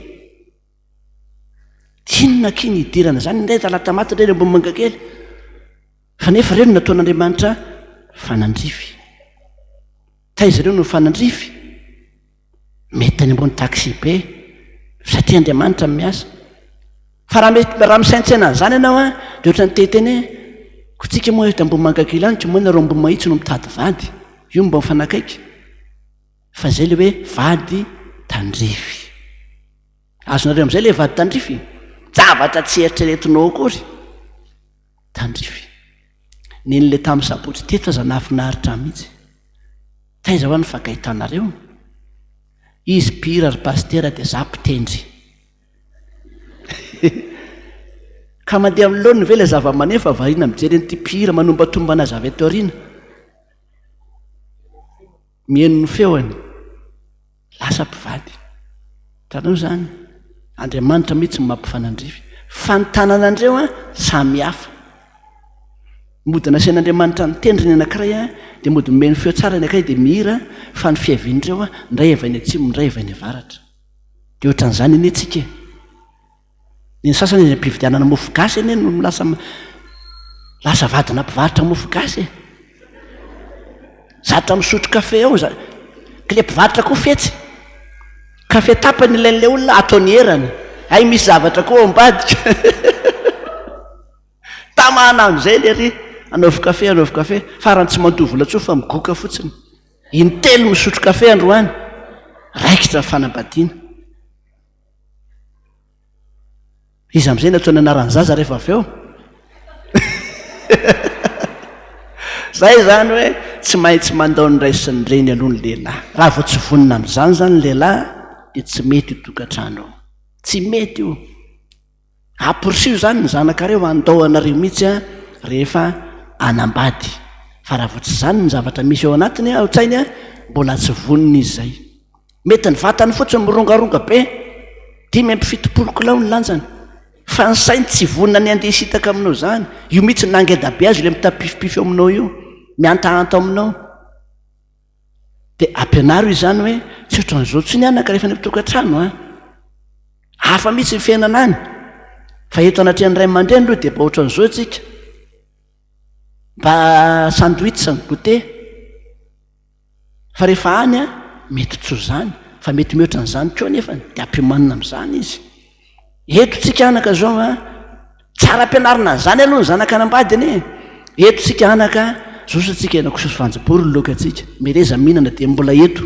Tinona kiny hidirana zany ndray Talatamaty ndray ny Ambohimangakely fa nefa ireo no nataon'Andriamanitra fanandrify. Taiza ireo no fanandrify mety any ambony taxi be satria Andriamanitra miasa. Fa raha misaintsena an'izany ianao dia ohatra ny teteny ko tsika moa eto Ambohimangakely any tsy moa nareo Ambohimahitsy no mitady vady io mba mifanakaiky fa zay le hoe vady tandrify. Azonareo amin'izay le vady tandrify zavatra tsy eritreretinao akory tandrify. Ninyle tamin'ny sabotsy teto aza nahafinaritra mihitsy taiza ho any fakahitanareo izy mpihira ry pastera dia za mpitendry ka mandeha amin'ny laoniny ve ilay zava-manefa variana mijery an'ity mpihira manombatomba anazy avy ato aoriana mihaino ny feoany lasa mpivady. Hitanao zany Andriamanitra mihitsy ny mampifanandrify fa ny tananandreo samy hafa. Mody nasen'Andriamanitra ny tendriny anankiray dia mody miheno feo tsara ny ankiray dia mihira fa ny fiavian'ireo ndray avainy atsimo ndray avainy avaratra. Dia ohatran'izany iny antsika ny sasany ny mpividianana mofo gasy eny no lasa vadina mpivaritra mofo gasy zatra misotro kafe ao ka le mpivaritra koa fetsy kafe tapany ilain'ilay olona ataony herana ay misy zavatra koa ao ambadika tamana amin'izay le ry anaovy kafe farany tsy mandovola tsoa fa migoka fotsiny intelo misotro kafe androany raikitra fanambadiana. Izy amin'izay nataony anaran'ny zaza rehefa avy eo zay zany hoe tsy maintsy mandao ny ray sy ny reny aloha ny lehilahy. Raha vao tsy vonina amin'izany zany lehilahy dia tsy mety io tokantrano tsy mety io. Aporisio zany ny zanakareo andao anareo mihitsy rehefa anambady fa raha vao tsy zany ny zavatra misy ao anatiny ao tsainy mbola tsy vonina izy zay. Mety ny vatany fotsiny mirongaronga be 5-7 kilao ny lanjany fa ny sainy tsy vonina ny andeha hisitaka aminao zany io mihitsy nangeda be azy le mitapifipify aminao io miantahanto aminao dia ampianaro izy zany hoe tsy ohatran'izao tsy ny anaka rehefa ny tokantrano hafa mihitsy ny fiainana any fa eto anatrehan'ny ray aman-dreny aloha dia mba ohatran'izao tsika mba sandwich ny goûter fa rehefa any mety tso zany fa mety mihoatran'izany koa nefa dia ampimanina amin'izany izy. Eto tsika anaka zao tsara ampianarina zany aloha ny zanaka anambady anie. Eto tsika anaka zosatsika enakososo fanjabory ny lokantsika mereza mihinana dia mbola eto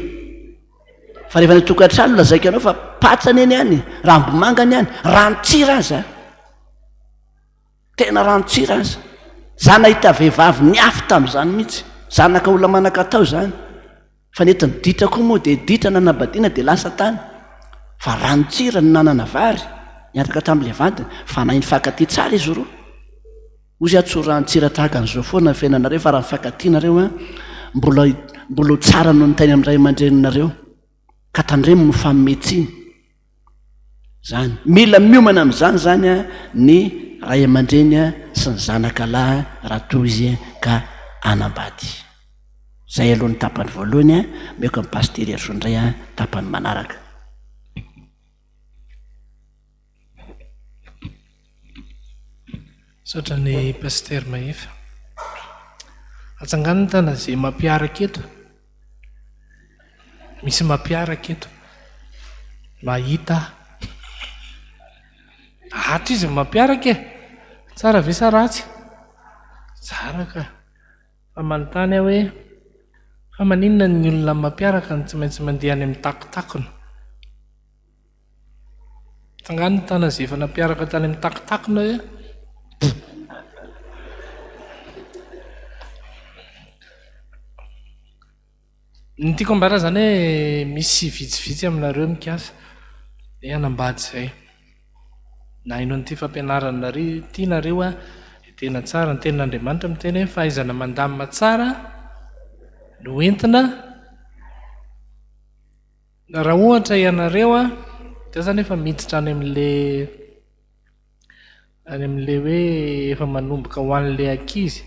fa rehefa ny tokantrano lazaika anao fa patsany eny any rambomangany any ranotsira azy tena ranotsira azy. Za nahita vehivavy ny afy tamin'izany mihitsy zanaka olona manakatao zany fa nety ny ditra koa moa dia ditra nanambadiana dia lasa tany fa ranotsira ny nanana vary niaraka tamin'ilay vadiny fa nahy ny fankatia tsara izy roa. Ozy atsorantsira tahaka an'izao foana ny fiainanareo fa raha nifankatianareo mbola tsara no ny tainy amin'ny ray aman-dreninareo ka tandremo no fanometsiny zany mila miomana amin'izany zany a ny ray aman-dreny a sy ny zanakalahy raha toy izy ka anambady. Zay aloha ny tapany voalohany a meko amin'ny pastery Azondray a tapany manaraka. Saotra ny paster Mahefa atsangano tana zay mampiaraka eto, misy mampiaraka eto mahita hatra izy mampiaraka tsara ve sa ratsy? Tsara ka fa manontany aho hoe fa maninona ny olona mampiaraka ny tsy maintsy mandeha any amin'ny takotakony. Tsangano tana zay efa nampiaraka tany amin'ny takotakona hoe ny tiako ambara zany hoe misy vitsivitsy aminareo mikasa e anambady zay na ino an'ity fampianarana ity nareo a tena tsara ny tenin'Andriamanitra miteny hoe fahaizana mandamina tsara no entina raha ohatra ianareo a dia zany efa miditra any amin'le hoe efa manomboka ho an'le ankizy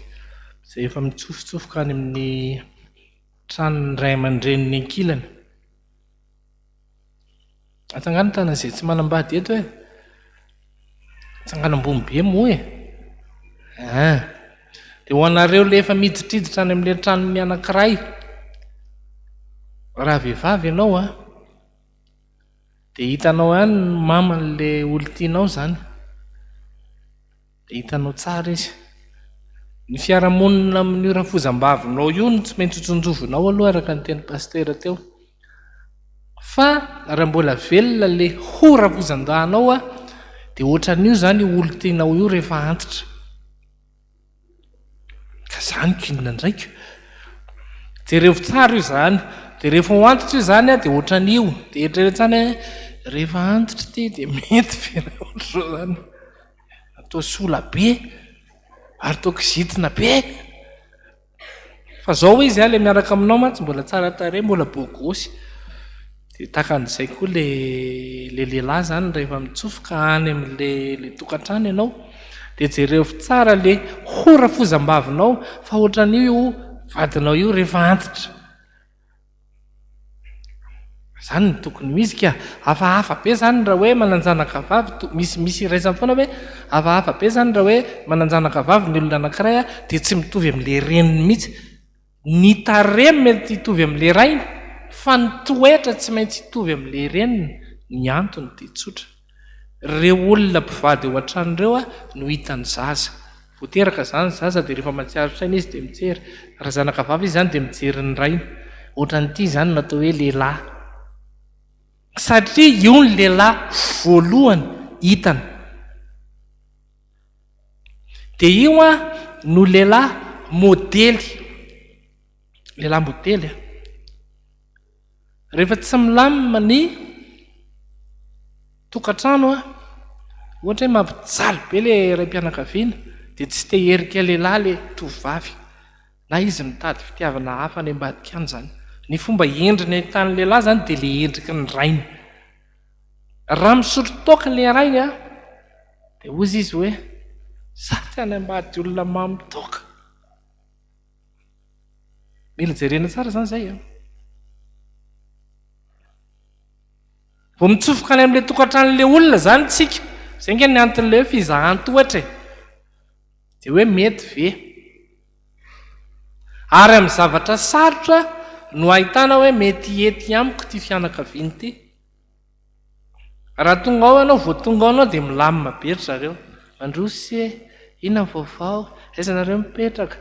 zay efa mitsofotsofoka any amin'ny tranony ray aman-dreny ny ankilany. Atsangano tana zay tsy manambady eto hoe atsangano ambony be moa dia ho anareo le efa miditriditra any amin'le tranony anankiray, raha vehivavy ianao a dia hitanao ihany maman'le olo-tianao zany, dia hitanao tsara izy. Ny fiarahamonina amin'ny ora fozam-bavinao io no tsy maintsy tsonjovinao aloha araka ny teny pastera teo, fa raha mbola velona le hora fozan-dahanao a dia ohatran'io zany olo-tianao io rehefa antitra. Ka zany kinona ndraiky jereo tsara io zany, dia rehefa ho antitra io zany a dia ohatran'io dia eritreretsany rehefa antitra ty dia mety venaotrao zany atao sola be ary taoko zitina be, fa zao izy le miaraka aminao mantsy mbola tsara tare, mbola bogosy. Dia takan'izay koa le lehilahy zany rehefa mitsofoka any amin'le tokantrano ianao dia jereo tsara le hora fozam-bavinao fa ohatran'io vadinao io rehefa antitra. Zany ny tokony misy ka hafahafa be zany raha hoe mananjanaka vavy, misy raisany foana hoe hafahafa be zany raha hoe mananjanaka vavy ny olona anankiray a dia tsy mitovy amin'le reniny mihitsy. Ny tarehy mety hitovy amin'le rainy fa ny toetra tsy maintsy hitovy amin'le reniny. Ny antony dia tsotra, reo olona mpivady eo an-tranon'ireo a no hitany zaza, voateraka zany zaza dia rehefa matsiaro saina izy dia mijery, raha zanaka vavy izy zany dia mijery ny rainy. Ohatran'ity zany natao hoe lehilahy, satria io ny lehilahy voalohany hitany, dia io a no lehilahy modely, lehilahy modely a. Rehefa tsy milamina ny tokantrano a, ohatra hoe mampijaly be le raim-pianakaviana dia tsy teherika lehilahy le tovovavy, na izy mitady fitiavana hafa any ambadika any zany. Ny fomba endriny ahitany lehilahy zany dia le endriky ny rainy. Raha misotro toaka le rainy a dia ozy izy hoe za ty any ambady olona mamy toaka. Mila jerena tsara zany zay a. Vao mitsofoka any amin'le tokantranon'le olona zany tsika, zay nge ny anton'le hoe fizahan-to ohatra dia hoe mety ve, ary amin'ny zavatra sarotra no ahitana hoe mety ety amiko ty fianakaviany ty. Raha tonga ao ianao, vao tonga ao ianao dia milamina be ry zareo, mandrosy inona vaovao, aiza nareo mipetraka,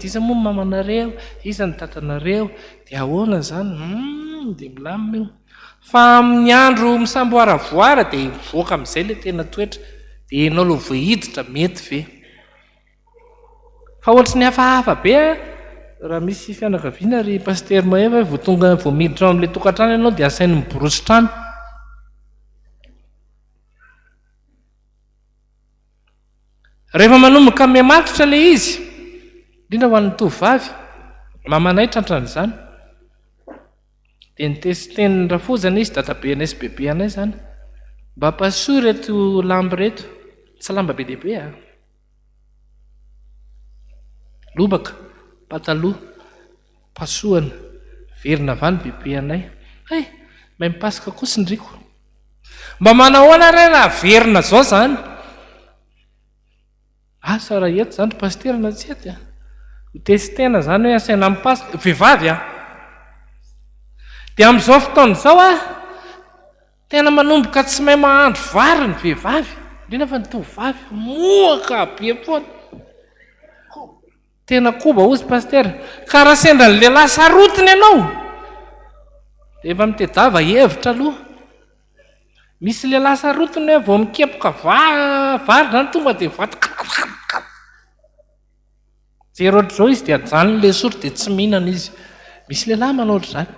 iza moa ny mamanareo, iza ny tatanareo, dia ahoana zany, dia milamina io. Fa amin'ny andro misamboaravoara dia mivoaka amin'izay le tena toetra, dia ianao lo voahiditra mety ve. Fa ohatry ny hafahafa be raha misy fianakaviana ry paster Mahefa vao tonga vao miditra ao amin'le tokantrano ianao dia asainy miborosy trano. Rehefa manomboka mihamatotra le izy, indrindra ho an'ny tovovavy, mamanay trantran'izany, dia nitesiteniny rafozana izy dadabe anay sy bebe anay zany, mba pasoa reto lamba reto tsy lamba be dehibe a lobaka pataloha pasoana verina avany bebe anay hay mahay mipasika kosindriko mba manahoana rena verina zao zany asa raha eto zany pasterina tsy ety a hotestena zany hoe asaina mipasika vehivavy a dia amin'izao fotaona izao a tena manomboka tsy mahay mahandro vary ny vehivavy indrindra fa ny tovovavy moaka be foana tena koba ozy paster ka raha sendra ny lehilahy sarotiny ianao dia efa mitedava hevitra aloha misy lehilahy sarotiny hoe vao mikepoka vary zany tonga dia vaty jery ohatr'izao izy dia ajanony le sotro dia tsy mihinana izy misy lehilahy manao ohatr'izany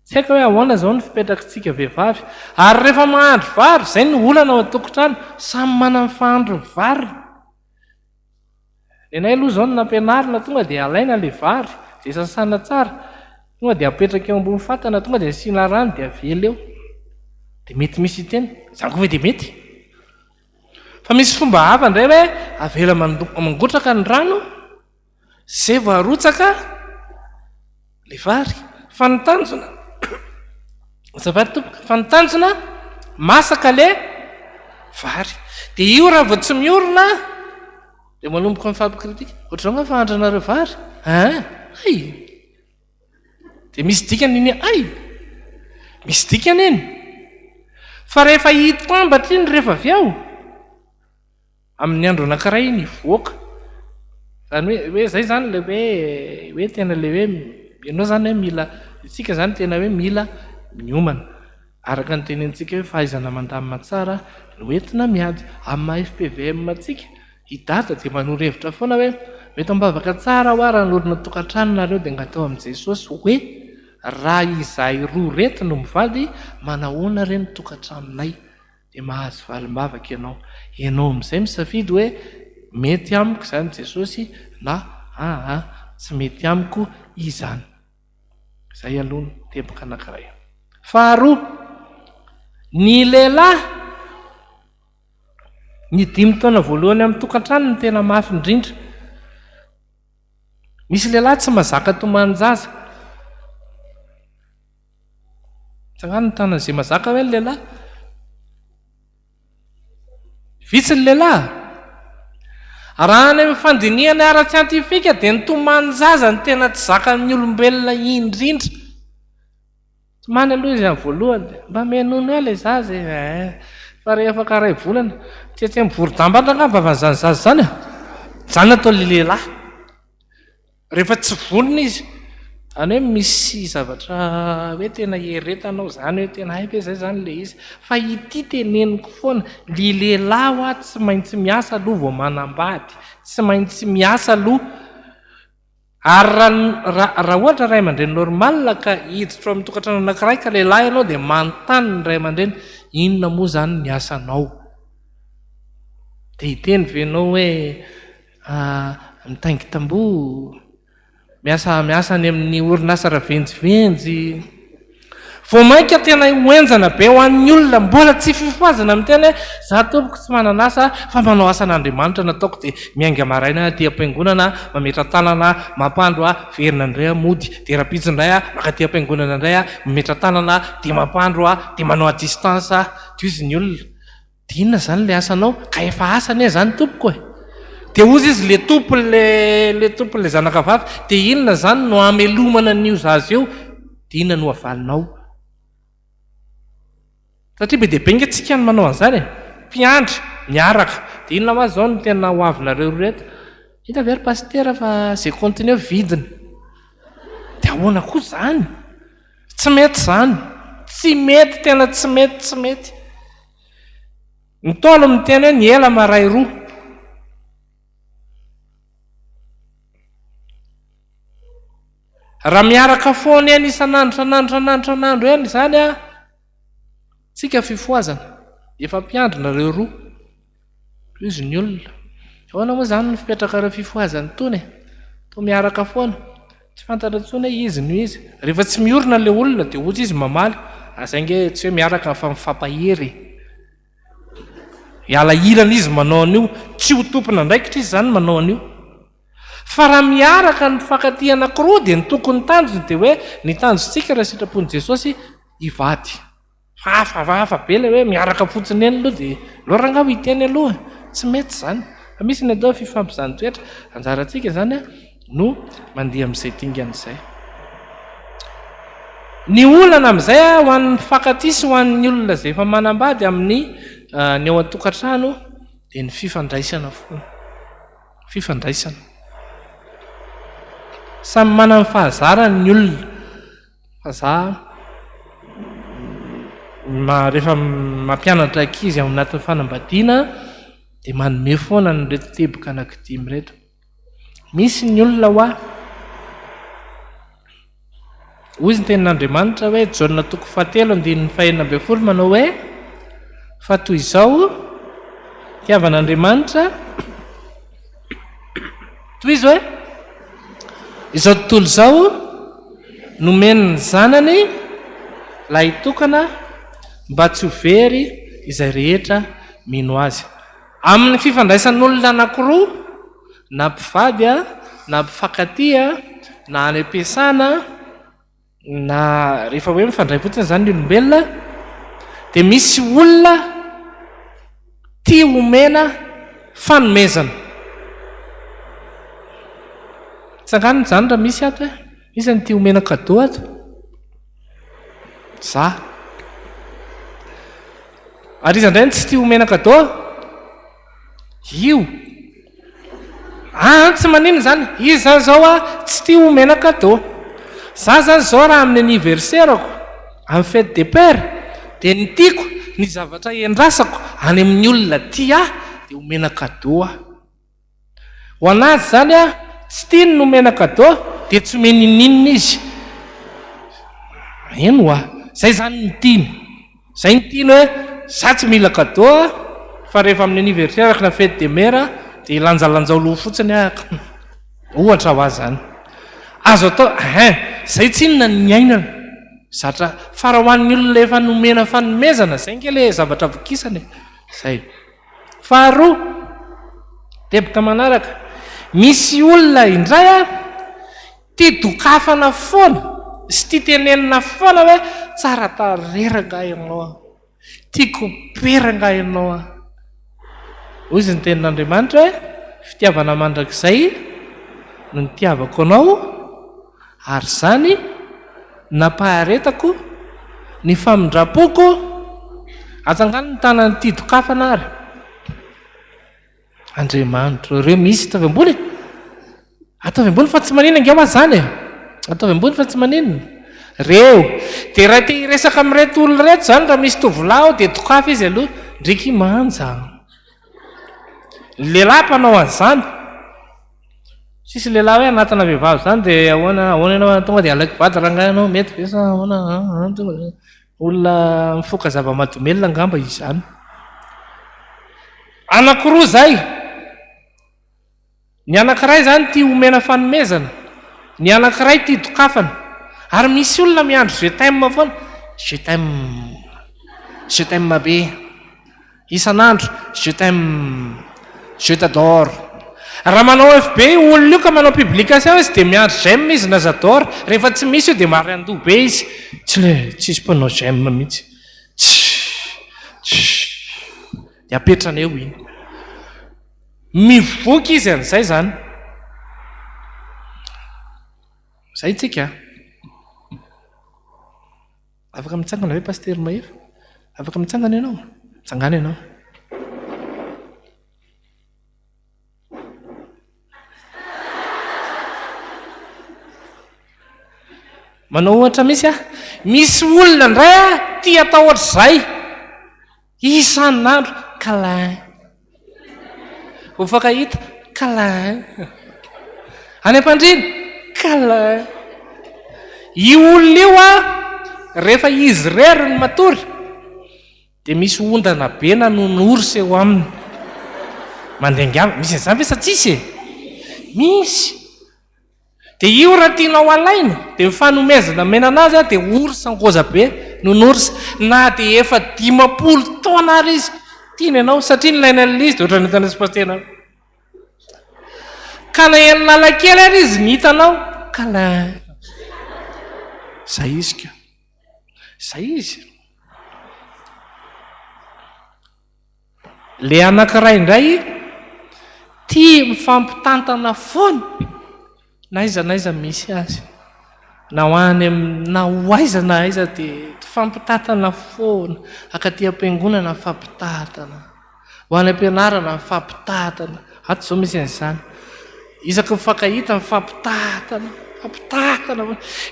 tsy haiko hoe ahoana zao ny fipetrakantsika vehivavy ary rehefa mahandro vary izay ny olana ao an-tokotrano samy manana ny fahandro ny vary enay aloha zao no nampianarina tonga dia alaina le vary izay sasana tsara tonga dia apetraka eo ambony fatana tonga dia asiana rano dia avela eo dia mety misy iteny izany koa ve dia mety fa misy fomba hafa indray hoe avela mangotraka ny rano zay vao arotsaka le vary fanotanjona azafady tompoka fanotanjona masaka le vary dia io raha vao tsy miorona dia manomboka mifampikritika ohatr'izao nga fahandranareo vary ay dia misy dikany iny ay misy dikany iny fa rehefa hitambatra iny rehefa avy ao amin'ny andro anankiray iny voaka zany hoe zay zany le hoe tena le hoe ianao zany hoe mila itsika zany tena hoe mila miomana araka ny tenentsika hoe fahaizana mandamina tsara no entina miady amin'ny maha FPVM tsika hidata dia manoro hevitra foana hoe mety ambavaka tsara ho ary anorina tokantranonareo dia ngatao amin'i Jesosy hoe raha izahay roa reto no mivady manahoana reny tokantranonay dia mahazo valim-bavaka ianao amin'izay misafidy hoe mety amiko izany Jesosy na tsy mety amiko izany izay aloha ny teboka anankiray faharoa ny lehilahy ny 5 taona voalohany amin'ny tokantrano ny tena mafy indrindra misy lehilahy tsy mazaka tomanjaza tsangano ny tanan'izay mazaka hoe ny lehilahy vitsy ny lehilahy raha any amin'ny fandinihana ara-tsiantifika dia ny tomanjaza ny tena tsy zakan'ny olombelona indrindra tsy many aloha izy amin'ny voalohany dia mba menono ela izaza fa rehefa karay volana tsy mivory-dambatra angamba avan'izany zaza zany a zany atao lehilahy rehefa tsy vonona izy any hoe misy zavatra hoe tena heretanao zany hoe tena haiko hoe zay zany le izy fa ity teneniko foana ny lehilahy ho tsy maintsy miasa aloha vao manambady tsy maintsy miasa aloha ary raha ohatra ray aman-dreny normal ka hiditra amin'ny tokantrano anankiray ka lehilahy ianao dia manontany ny ray aman-dreny inona moa zany ny asanao dia hiteny venao hoe mitaingy tamboho miasa any amin'ny orinasa ravenjivenjy vao mainka tena hoenjana be ho an'ny olona mbola tsy fifoazana amin'ny tena hoe za tompoko tsy mananasa fa manao asan'Andriamanitra nataoko dia miainga maraina dia am-piangonana mametra tanana mampandro verina indray mody dia rapitsy indray maka ty am-piangonana indray mametra tanana dia mampandro dia manao a distance dia izy ny olona dia inona zany le asanao ka efa asany zany tompoko dia ozy izy le tompon'le zanakavavy dia inona zany no amelomana n'io zaza eo dia inona no avalinao satria be dia be ntsika ny manao an'izany mpiandry miaraka dia inona ma zao no tena ho avinareo reto hita very pastera fa zay continue vidina dia ahoana koa zany tsy mety zany tsy mety tena tsy mety ny taolo miteny hoe ny ela maray roa raha miaraka foana eny isan'andro eny zany tsika fifoazana efa mpiandry nareo roa izy ny olona ahoana moa zany ny fipetraka reo fifoazany tony to miaraka foana tsy fantatra tsony hoe izy no izy rehefa tsy miorina le olona dia ozy izy mamaly azainge tsy hoe miaraka fa mifampahery alahirana izy manao an'io tsy ho tompona ndraikitra izy zany manao an'io fa raha miaraka ny mifankaty anankiroa dia ny tokony tanjony dia hoe ny tanjontsika raha sitrapon'i Jesosy hivady fa hafa be ilay hoe miaraka fotsiny eny aloha dia loranga ho hiteny aloha tsy mety zany fa misy ny atao fifampizany toetra anjarantsika zany no mandeha amin'izay dingan'izay ny olana amin'izay ho an'ny mifankaty sy ho an'ny olona izay efa manambady amin'ny ny ao an-tokantrano dia ny fifandraisana foana fifandraisana samy manana ny fahazarany ny olona fa za rehefa mampianatra ankizy ao anatin'ny fanambadiana dia manome foana ny reto teboka anankidimy reto misy ny olona ho aho hoy ny tenin'Andriamanitra hoe Jaona 4:9 manao hoe fa toy izao tiavan'Andriamanitra toy izy hoe izao tontolo izao nomeny ny zanany lahy tokana mba tsy ho very izay rehetra mino azy amin'ny fifandraisan'olona anankiroa na mpivady na mpifankaty na any am-piasana na rehefa hoe mifandray fotsiny zany ny olombelona dia misy olona tia omena fanomezana tsanganiny zany raha misy ato hoe misy ny tia omena cadeau ato za ary izy indray ny tsy tia omena cadeau io tsy manino zany izy zany zao tsy tia omena cadeau za zany zao raha amin'ny anniversairako amin'ny fête des pères dia ny tiako ny zavatra endrasako any amin'ny olona tia dia omena cadeau ho anazy zany tsy tia ny nomena cadeau dia tsy meninninina izy eno zay zany ny tiany zay ny tiany hoe za tsy mila cadeau fa rehefa amin'ny anniversaire na fête des mères dia lanjalanjao loha fotsiny ohatra ho azy zany azo atao zay tsy inona ny ainana zatra fa raha ho an'ny olona efa nomena fanomezana zay nge le zavatra vokisany zay faharoa teboka manaraka misy olona indray tia dokafana foana sy tia tenenina foana hoe tsara tareranga ianao tiako peranga ianao hoy izy ny tenin'Andriamanitra hoe fitiavana mandrakizay no nitiavako anao ary zany nampaharetako ny famindrapoko atsangano ny tanany tia dokafana ary Andriamanitra ireo misy ataovy ambony fa tsy maninona angao zany ataovy ambony fa tsy maninona reo dia raha tia hiresaka amin'reto olona reto zany raha misy tovolahy dia dokafa izy aloha ndriky manja lehilahy mpanao an'izany sisy lehilahy hoe anatina vehivavy zany dia ahoana ianao tonga dia alaiky vady rangahy ianao mety ve sa olona mifoka zava-mahadomelona angamba izany anankiroa zay ny anankiray zany tia omena fanomezana ny anankiray tia dokafana ary misy olona miandro je t'aime foana je t'aime be isan'andro je t'aime je t'adore raha manao FB olona io ka manao publication izy dia miandro j'aime izy na j'adore rehefa tsy misy io dia mary andoha be izy tsisy mpanao j'aime mihitsy dia apetrana eo iny mivoky izy an'izay zany zay tsika afaka mitsangana hoe paster Mahefa afaka mitsangana ianao tsangana ianao manao ohatra misy olona indray tia atao ohatr'izay isan'andro câlin ho fakahita câlin any am-pandriny câlin io olona io rehefa izy rery ny matory dia misy ondana be nanonorsy eo aminy mandeangava misy an'izany ve sa tsisy misy dia io raha tianao alaina dia mifanomezana mena anazy dia orsa angoza be nonory na dia efa 50 taona ary izy tiany ianao satria nylaina izy dia ohatra nytana sy pastena ka na eny lalakely ary izy ny hitanao ka la zay izy ka zay izy le anankiray indray tia mifampitantana foana na iza misy azy na ho any na ho aiza na aiza dia fampitantana foana akaty am-piangonana fampitantana ho any am-pianarana fampitantana ato zao misy an'izany isaky mifankahita fampitantana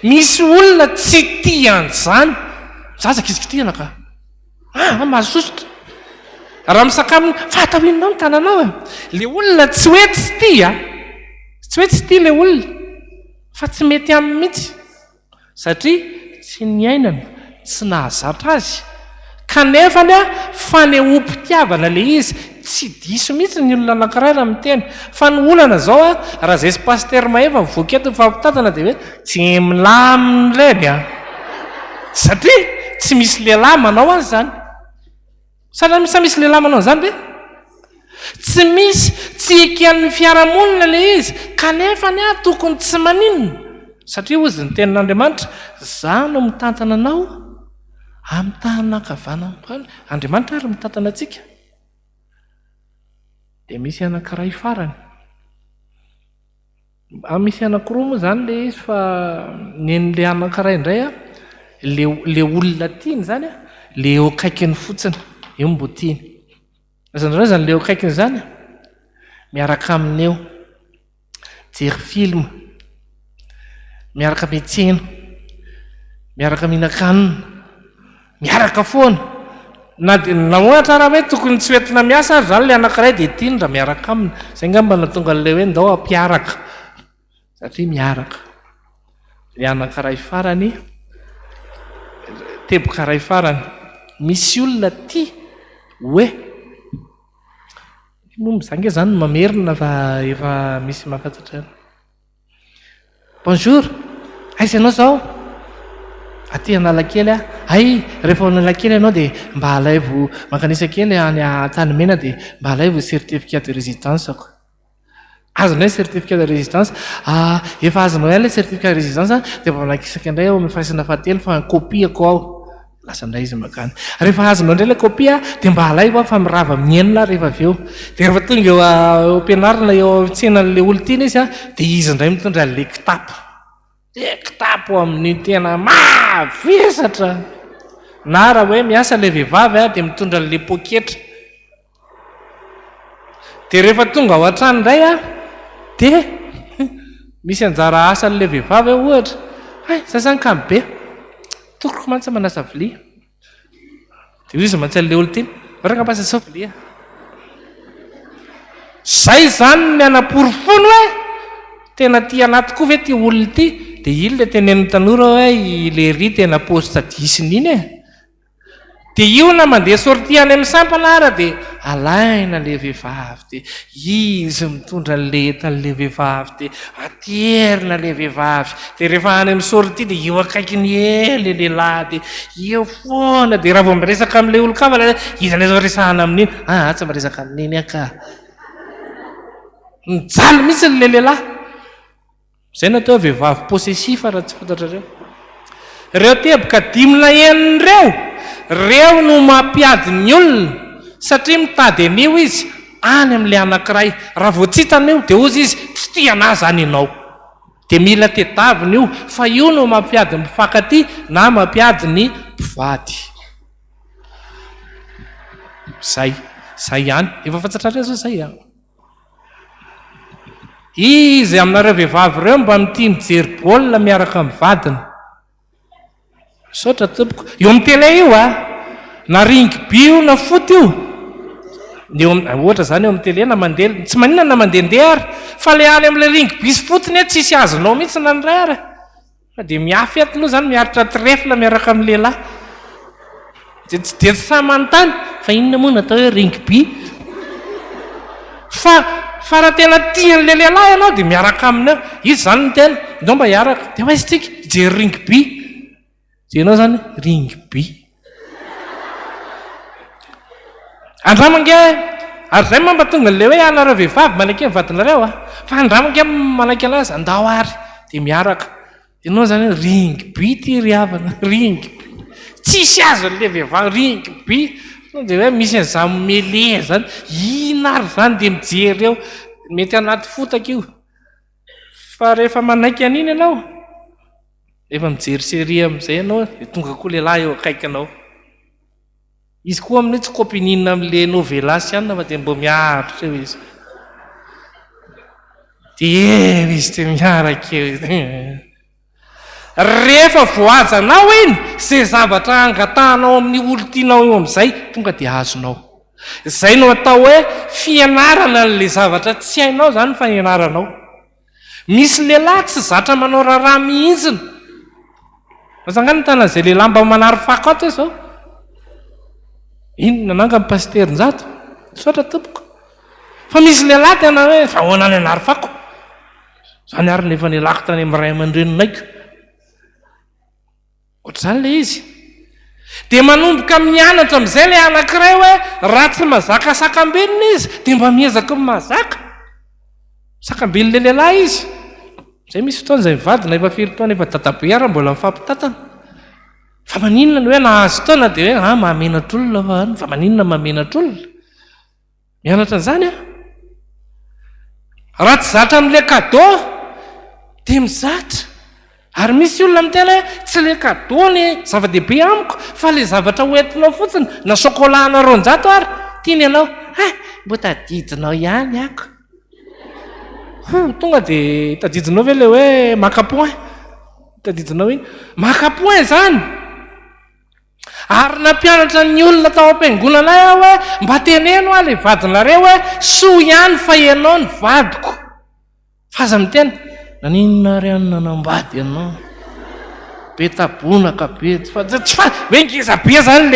misy olona tsy tia an'izany zazaka izy kitihana ka mazosotra raha misakafony fahatahoinao ny tananao le olona tsy hoe tsy tia le olona fa tsy mety aminy mihitsy satria tsy niainana tsy nahazatra azy kanefany fanehoam-pitiavana le izy tsy diso mihitsy ny olona anankiray raha miteny fa ny olana zao raha zay sy paster mahefa mivoaketo fampitantana dia hoe tsy milaminy reny satria tsy misy lehilahy manao azy zany sa misy lehilahy manao zany be tsy misy tsy eken'ny fiarahamonina le izy kanefany tokony tsy maninona satria ozy ny tenin'Andriamanitra za no mitantana anao amin'ny tahanakavana Andriamanitra ary mitantana antsika dia misy anankiray farany misy anankiroa moa zany le izy fa nen'le anankiray indray le olona tiany zany le eo akaikiny fotsiny eo mbo tiany azanareo zany le eo akaikiny zany miaraka aminy eo jery film miaraka miantsena miaraka mihinan-kanina miaraka foana na ohatra raha hoe tokony tsy hoentina miasa ary zany le anankiray dia tiany raha miaraka aminy zay ngamba na tonga le hoe ndao ampiaraka satria miaraka le anankiray farany teboka ray farany misy olona tia hoe momba zange zany mamerina fa efa misy mahafantatra bonjour aiza ianao zao aty analakely ay rehefa analakely ianao dia mba alaivo mankanisa kely any Tanimena dia mba alaivo certificat de résidence ako azonao certificat de résidence efa azonao ihany le certificat de résidence dia mba manakisaka indray ao amin'ny faraisana fahatelo fa kopiako ao lasa indray izy makany rehefa azonao indray le kopia dia mba alaivo fa mirava mienina rehefa avy eo dia rehefa tonga eo ampianarana eo tsenan'le olo tiana izy dia izy indray mitondra le kitapo dia kitapo amin'ny tena mavesatra na raha hoe miasa le vehivavy dia mitondra le poketra dia rehefa tonga ao an-trano indray dia misy anjara asa le vehivavy ohatra sasany-kamy be tokoko mantsy manasa vilia dia izy mantsy an'le olo tiany raka mpasa sao vilia zay zany ny anam-porofono hoe tena tia anaty koa ve ty olona ity dia iny le tenen'ny tanora hoe le ry tena posta disiny iny dia io na mandeha sorti any amin'ny sampana ara dia alaina le vehivavy dia izy mitondra letan'le vehivavy dia aterina le vehivavy dia rehefa any amin'ny sorti dia eo akaiky ny ely lehilahy dia eo foana dia raha vao miresaka amin'le olo kava izy an'izao resahana amin'iny tsy miresaka amin'iny aka mijaly mihitsy le lehilahy zay natao vehivavy possessif raha tsy fantatrareo reo teboka dimina enireo no mampiady ny olona satria mitady an'io izy any amin'le anankiray raha vao tsy hitan'io dia ozy izy tsy tia anahy zany ianao dia mila tetavina io fa io no mampiady ny mpifankaty na mampiady ny mpivady zay ihany efa fantatrareo zao zay izy aminareo vehivavy ireo mba mity mijery baolina miaraka amin'ny vadina saotra tompoko eo amin'ny tele io na rugby io na foot io ohatra zany eo amin'ny tele na mandeha tsy maninona na mandehandeha ary fa le any amin'le rugby sy foot tsisy azonao mihitsy na ny ray ary dia miafy eto aloha zany miaritra trefla miaraka amin'ny lehilahy dia tsy samy manontany fa inona moa natao hoe rugby fa raha tena tian'le lehilahy ianao dia miaraka aminao izy zany ny tena ndao mba hiaraka dia ho aizy tsika jery rugby jenao zany ringby andramange ary zay mamba tonga le hoe anareo vehivavy manaiky mivadinareo fa andramange manaiky anazy andao ary de miaraka jenao zany ringby ty ryavana ringby tsisy azo le vehivavy ringby de hoe misy an'za mele zany ina ary zany de mijery eo mety anaty fotaka io fa rehefa manaiky an'iny ianao efa mijery série am'izay ianao de tonga koa lehilahy eo akaiky anao izy koa amin'io tsy copinina am'le novelasy ihany fa de mbo miaritra eo izy de izy te miaraka eo rehefa voajanao iny zay zavatra angatanao amin'ny olo tianao eo am'izay tonga de azonao zay no atao hoe fianarana le zavatra tsy hainao zany fa ianaranao misy lehilahy tsy zatra manao raharaha mihitsiny mazangany tanan'izay lehilahy mba manary fako ato zao inona nanga ny pasterin-jato sotra tompoko fa misy lehilahy tena hoe fa hoana ny anary fako zany ary nefa nilako tany amin'ny ray aman-drenonaiko ohatr'izany le izy de manomboka mianatra am'izay le anankiray hoe raha tsy mazaka sakambelona izy de mba miezaka mahazaka sakambely le lehilahy izy zay misy fotoana zay mivadina efa firy taona efa dadabe ara mbola mifampitatana fa maninona ny hoe nahazo taona de hoe mahamenatr'olona fa maninona mahamenatr'olona mianatra an'izany raha tsy zatra am'le cadeau de mizatra ary misy olona amitena hoe tsy le cadeau ny zava-dehibe amiko fa le zavatra hoentinao fotsiny na chocolat na ronjato ary tiany ianao mbo tadidinao ihany ako tonga de tadidinao ve le hoe makapoin tadidinao iny makapoin zany ary nampianatra ny olona tao am-piangonanay aho hoe mba teneno a le vadinareo hoe soa ihany fa ianao ny vadiko fa aza mitena naninona ry any nanambady ianao be tabonaka be tsy fa hoe ngezabe zany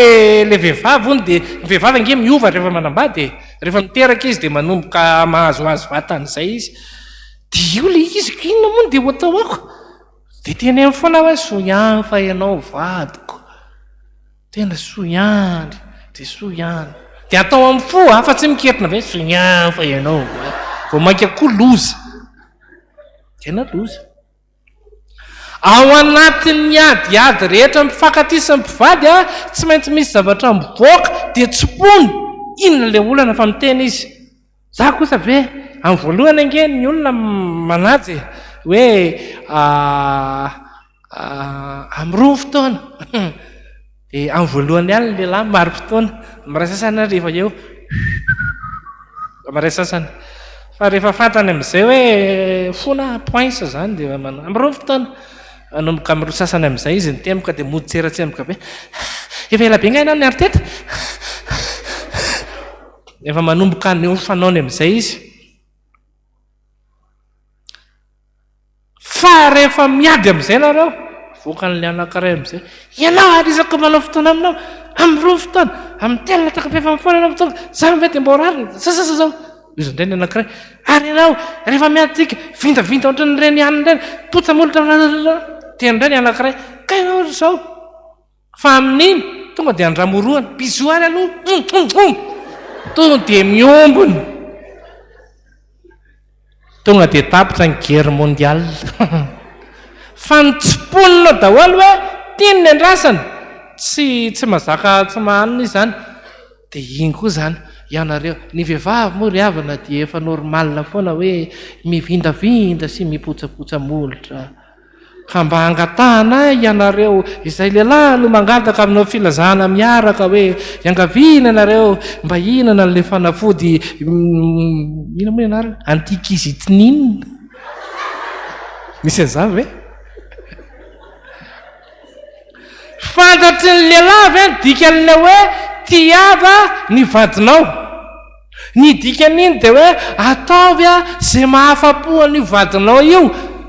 le vehivavy ony de ny vehivavy ange miova rehefa manambady rehefa miteraka izy de manomboka mahazoazo vatan'izay izy de io le izy inona moa de ho atao ako de teny amin'ny foana hoe soa ihany fa ianao vadiko tena soa ihany de soa ihany de atao amin'ny fo fa tsy miketina ve soa ihany fa ianao vao mainka koa loza tena loza ao anatin'ny adiady rehetra mifankatisy mpivady tsy maintsy misy zavatra mivoaka de tsipony inona le olana fa mitena izy za kosa ve amin'ny voalohany ange ny olona manajy hoe am'roa fotoana de amin'ny voalohany ihany lehilahy maro fotoana maray sasana rehefa eo maray sasana fa rehefa fantany am'izay hoe fona poinsa zany de am'roa fotoana anomboka am'roa sasany am'izay izy ny temboka de mody tseratsemboka be efa ela be ngaina ny ariteta efa manomboka ny fanaony am'izay izy fa rehefa miady am'izay nareo voaka n'le anankiray am'izay ianao ary isako manao fotoana aminao am'roa fotoana amin'ny telona takapefa mifona anao fotoana za mve de mbo rariny sasasa zao izy indray ny anankiray ary ianao rehefa miadytsika vindavinda ohatra ny reny aniny reny potsamolotra teny indray ny anankiray ka ianao ohatra zao fa amin'iny tonga de andramoroany bizo ary aloha tonga de miombony tonga de tapitra ny guerre mondiale fa nitsiponina daholo hoe tiany ny andrasany tsy mazaka tsy mahanina izy zany de iny koa zany ianareo ny vehivavy moa ry havana de efa normalina foana hoe mivindavinda sy mipotsapotsa molotra ka mba angatahana ianareo izay lehilahy no mangataka aminao filazana miaraka hoe iangaviana anareo mba inana n'le fanafody ina moa ianareo antikizitinina misy an'izany ve fantatry ny lehilahy ve nidikan'le hoe tiava ny vadinao ny dikan'iny de hoe ataovy zay mahafapoa ny vadinao io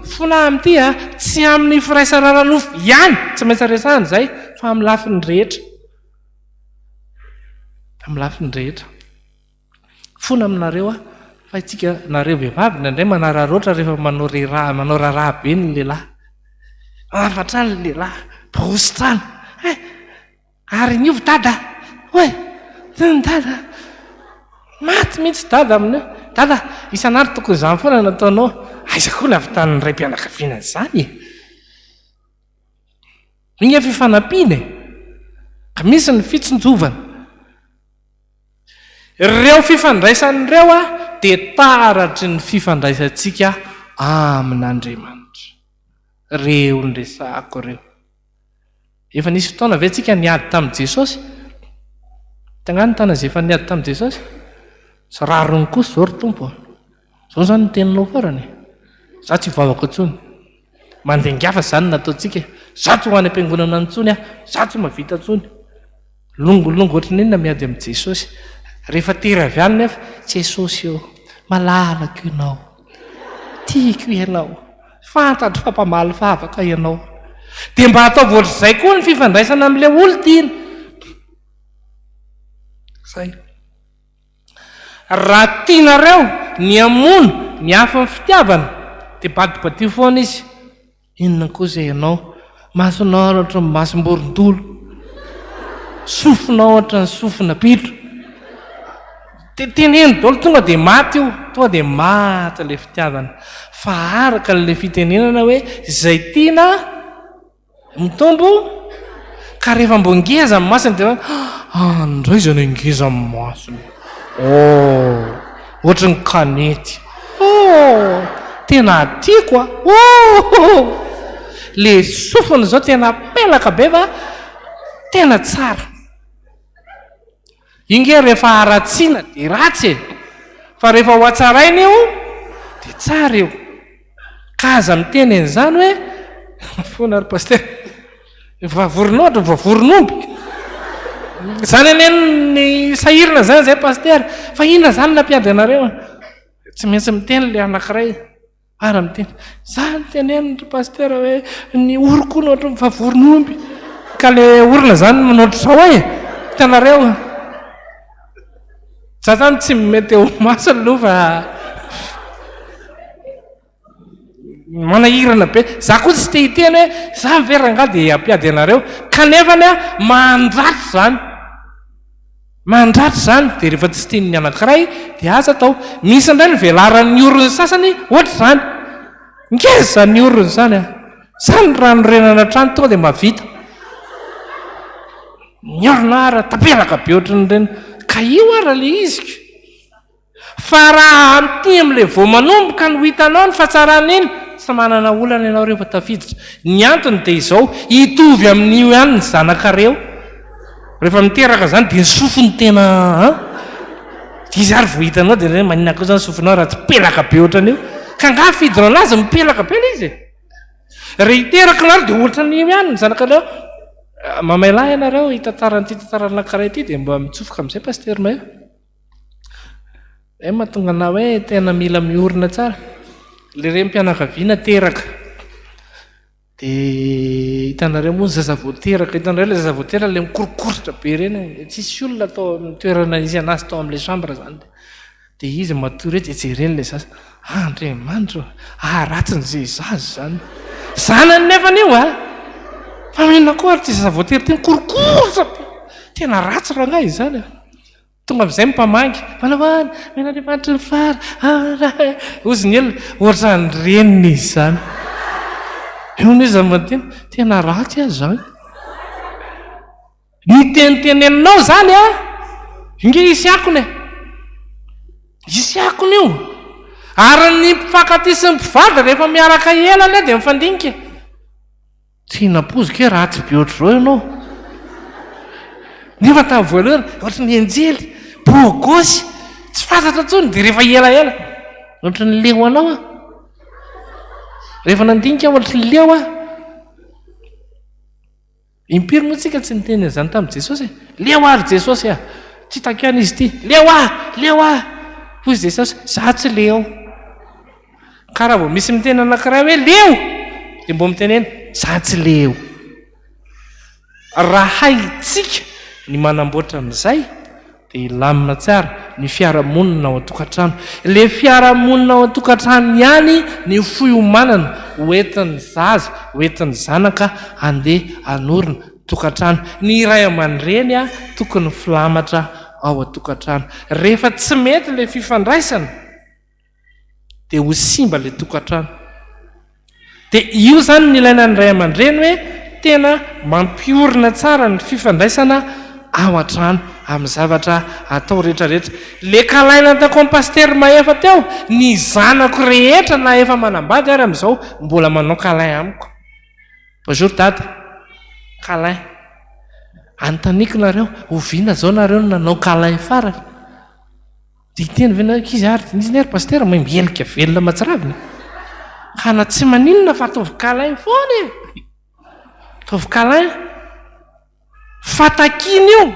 fona am'ty tsy amin'ny firaisanaranofo ihany tsy maintsy resahany zay fa amin'ny lafiny rehetra amin'ny lafiny rehetra fona aminareo fa itsika nareo vehivavy nandray manararoatra rehefa manao raharaha be ny lehilahy afatra ny lehilahy bositrano ary niovy dada hoe dada maty mihitsy dada amin'io dada isan'andro tokony izany foana nataonao aizakoa la avitan'ny ray mpianakaviana zany inga fifanampiana ka misy ny fitsonjovana ireo fifandraisan'ireo dia taratry ny fifandraisantsika amin'Andriamanitra reo nresako reo efa nisy fotoana ve tsika niady tamin'i Jesosy tangany tana zay efa niady tamin'i Jesosy sy rarony kosa zao ry tompo zao zany ny teninao farany za tsy hivavaka intsony mandengafa zany nataontsika za tsy ho any am-piangonana intsony za tsy mavita intsony longolongo ohatry ninona miady amin'i Jesosy rehefa teravy any nefa Jesosy eo malalaka ianao tiako ianao fantatro fampamaly favaka ianao dia mba ataovy ohatr'izay koa ny fifandraisana amin'ilay olo tiana zay raha tianareo ny amono ny hafa ny fitiavana dia badibady foana izy inona koa izay ianao masonao ohatra ny masom-borondolo sofinao ohatra ny sofina pitro teneny dolo tonga dia maty io tonga dia maty ilay fitiavana fa araka n'ilay fitenenana hoe izay tiana mitombo ka rehefa mbo ngeza amin'ny masina dia andray zany angeza amin'ny masina ohatra ny kanety tena tiako le sofina zao tena pelaka be fa tena tsara inge rehefa aratsiana dia ratsy fa rehefa ho atsaraina io dia tsara io ka aza miteny an'izany hoe foana ry paster vavorinao ohatra vavorinomby zany aneny sahirina zany zay paster fa inona zany nampiady anareo tsy maintsy miteny le anankiray ara miteny zany teneny ry paster hoe ny oroko no ohatra vavorinomby ka le orona zany manoatra sao hoe hitanareo za zany tsy mety eo masina aloha fa manahirana be za koa tsy te hiteny hoe za miveranga dia ampiady anareo kanefany mandratra zany dia rehefa tsy tian'ny anankiray dia aza atao misy indray ny velaran'ny orony sasany ohatra zany ngeza zany orony zany zany raha norenana trano tonga dia mavita ny orona ara tapelaka be ohatra nyreny ka io ara le iziko fa raha amty amin'ilay vo manomboka no hitanao ny fahatsarana iny tsy manana olana ianao rehefa tafiditra ny antony dia izao hitovy amin'io ihany ny zanakareo rehefa miteraka zany dia ny sofiny tena izy ary vo hitanao dia manina koa zany sofinao raha tsy pelaka be ohatran'io ka nga fidinao anazy mipelaka be le izy re hiteraka naro dia ohatra n'io ihany ny zanakareo mamailay ianareo hitantaran'ity tantara anankiray ity dia mba mitsofoka amin'izay paster maio mahatonga na hoe tena mila miorina tsara le rempianakaviana teraka dia hitanareo moa ny zazavoateraka hitanareo le zazavoateraka le mikorokorotra be reny tsisy olona atao mitoerana izy anazy tao amin'ilay chambre zany dia izy matory hoe dia jereny le zaza Andriamanitra ratsiny zay zazy zany zanany nefany io fa mena koa ary ty zazavoatery tena mikorokorotra be tena ratsy raha nga izy zany tonga amin'izay mipamangy manavany men'Andriamanitra ny fara ozy ny elona ohatra ny reniny izy zany eo ny izy amatena tena ratsy azy zany ny teniteneninao zany inge isy akony isy akony io ary ny mpifankaty sy ny mpivady rehefa miaraka elana dia mifandinika tianapozika hoe ratsy be ohatra zao ianao nefa tamin'ny voalohany ohatra ny enjely bogosy tsy fantatra ntsony dia rehefa elaela ohatra ny leo anao rehefa nandinika ohatra ny leo impiry moa tsika tsy niteny an'izany tamin'i Jesosy leo ary Jesosy tsy takiana izy ity leo hoy Jesosy za tsy leo ka raha vao misy miteny anankiray hoe leo dia mbo mitenena za tsy leo raha haitsika ny manamboatra an'izay dia ilamina tsara ny fiarahamonina ao an-tokantrano le fiarahamonina ao an-tokantrano ihany ny fiomanana hoentin'ny zaza hoentin'ny zanaka andeha anorina tokantrano. Ny ray aman-dreny a tokony filamatra ao a-tokantrano. Rehefa tsy mety le fifandraisana dia ho simba le tokantrano. Dia io zany ny ilaina ny ray aman-dreny hoe tena mampiorina tsara ny fifandraisana ao an-trano amin'ny zavatra atao rehetrarehetra. Le kalaina tako amin'ny paster mahefa teo, ny zanako rehetra na efa manambady ary amin'izao mbola manao kalay amiko. Bonjour dada, kalay. Anontaniko nareo, oviana zao nareo nanao kalay farany. Dia teny vena kizy ary nisy ny ary paster mielika velona matsiravina. Kana tsy maninona fa ataovy kalay foana e. Ataovy kalay. Fatakiny io.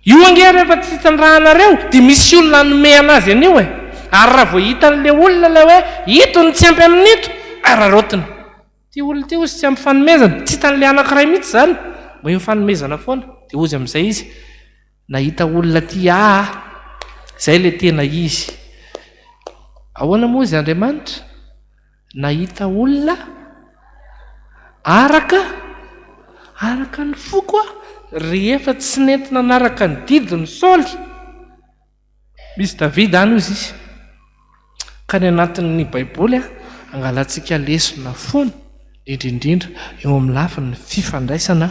Io ange rehefa tsy hitandrahanareo dia misy olona nome anazy anio e. Ary raha vao hitan'le olona le hoe hitony tsy ampy amin'ito, ararotiny. Ty olona ty ozy tsy ampy fanomezana, tsy hitan'le anankiray mihitsy zany. Mba io fanomezana foana. Dia ozy amin'izay izy. Nahita olona ty izay le tena izy. Ahoana moa izy Andriamanitra? Nahita olona araka ny foko rehefa tsy nentina naraka ny didiny Saoly. Misy Davida any izy izy. Ka ny anatin'ny Baiboly angalantsika lesona foana indrindra eo amin'ny lafin'ny fifandraisana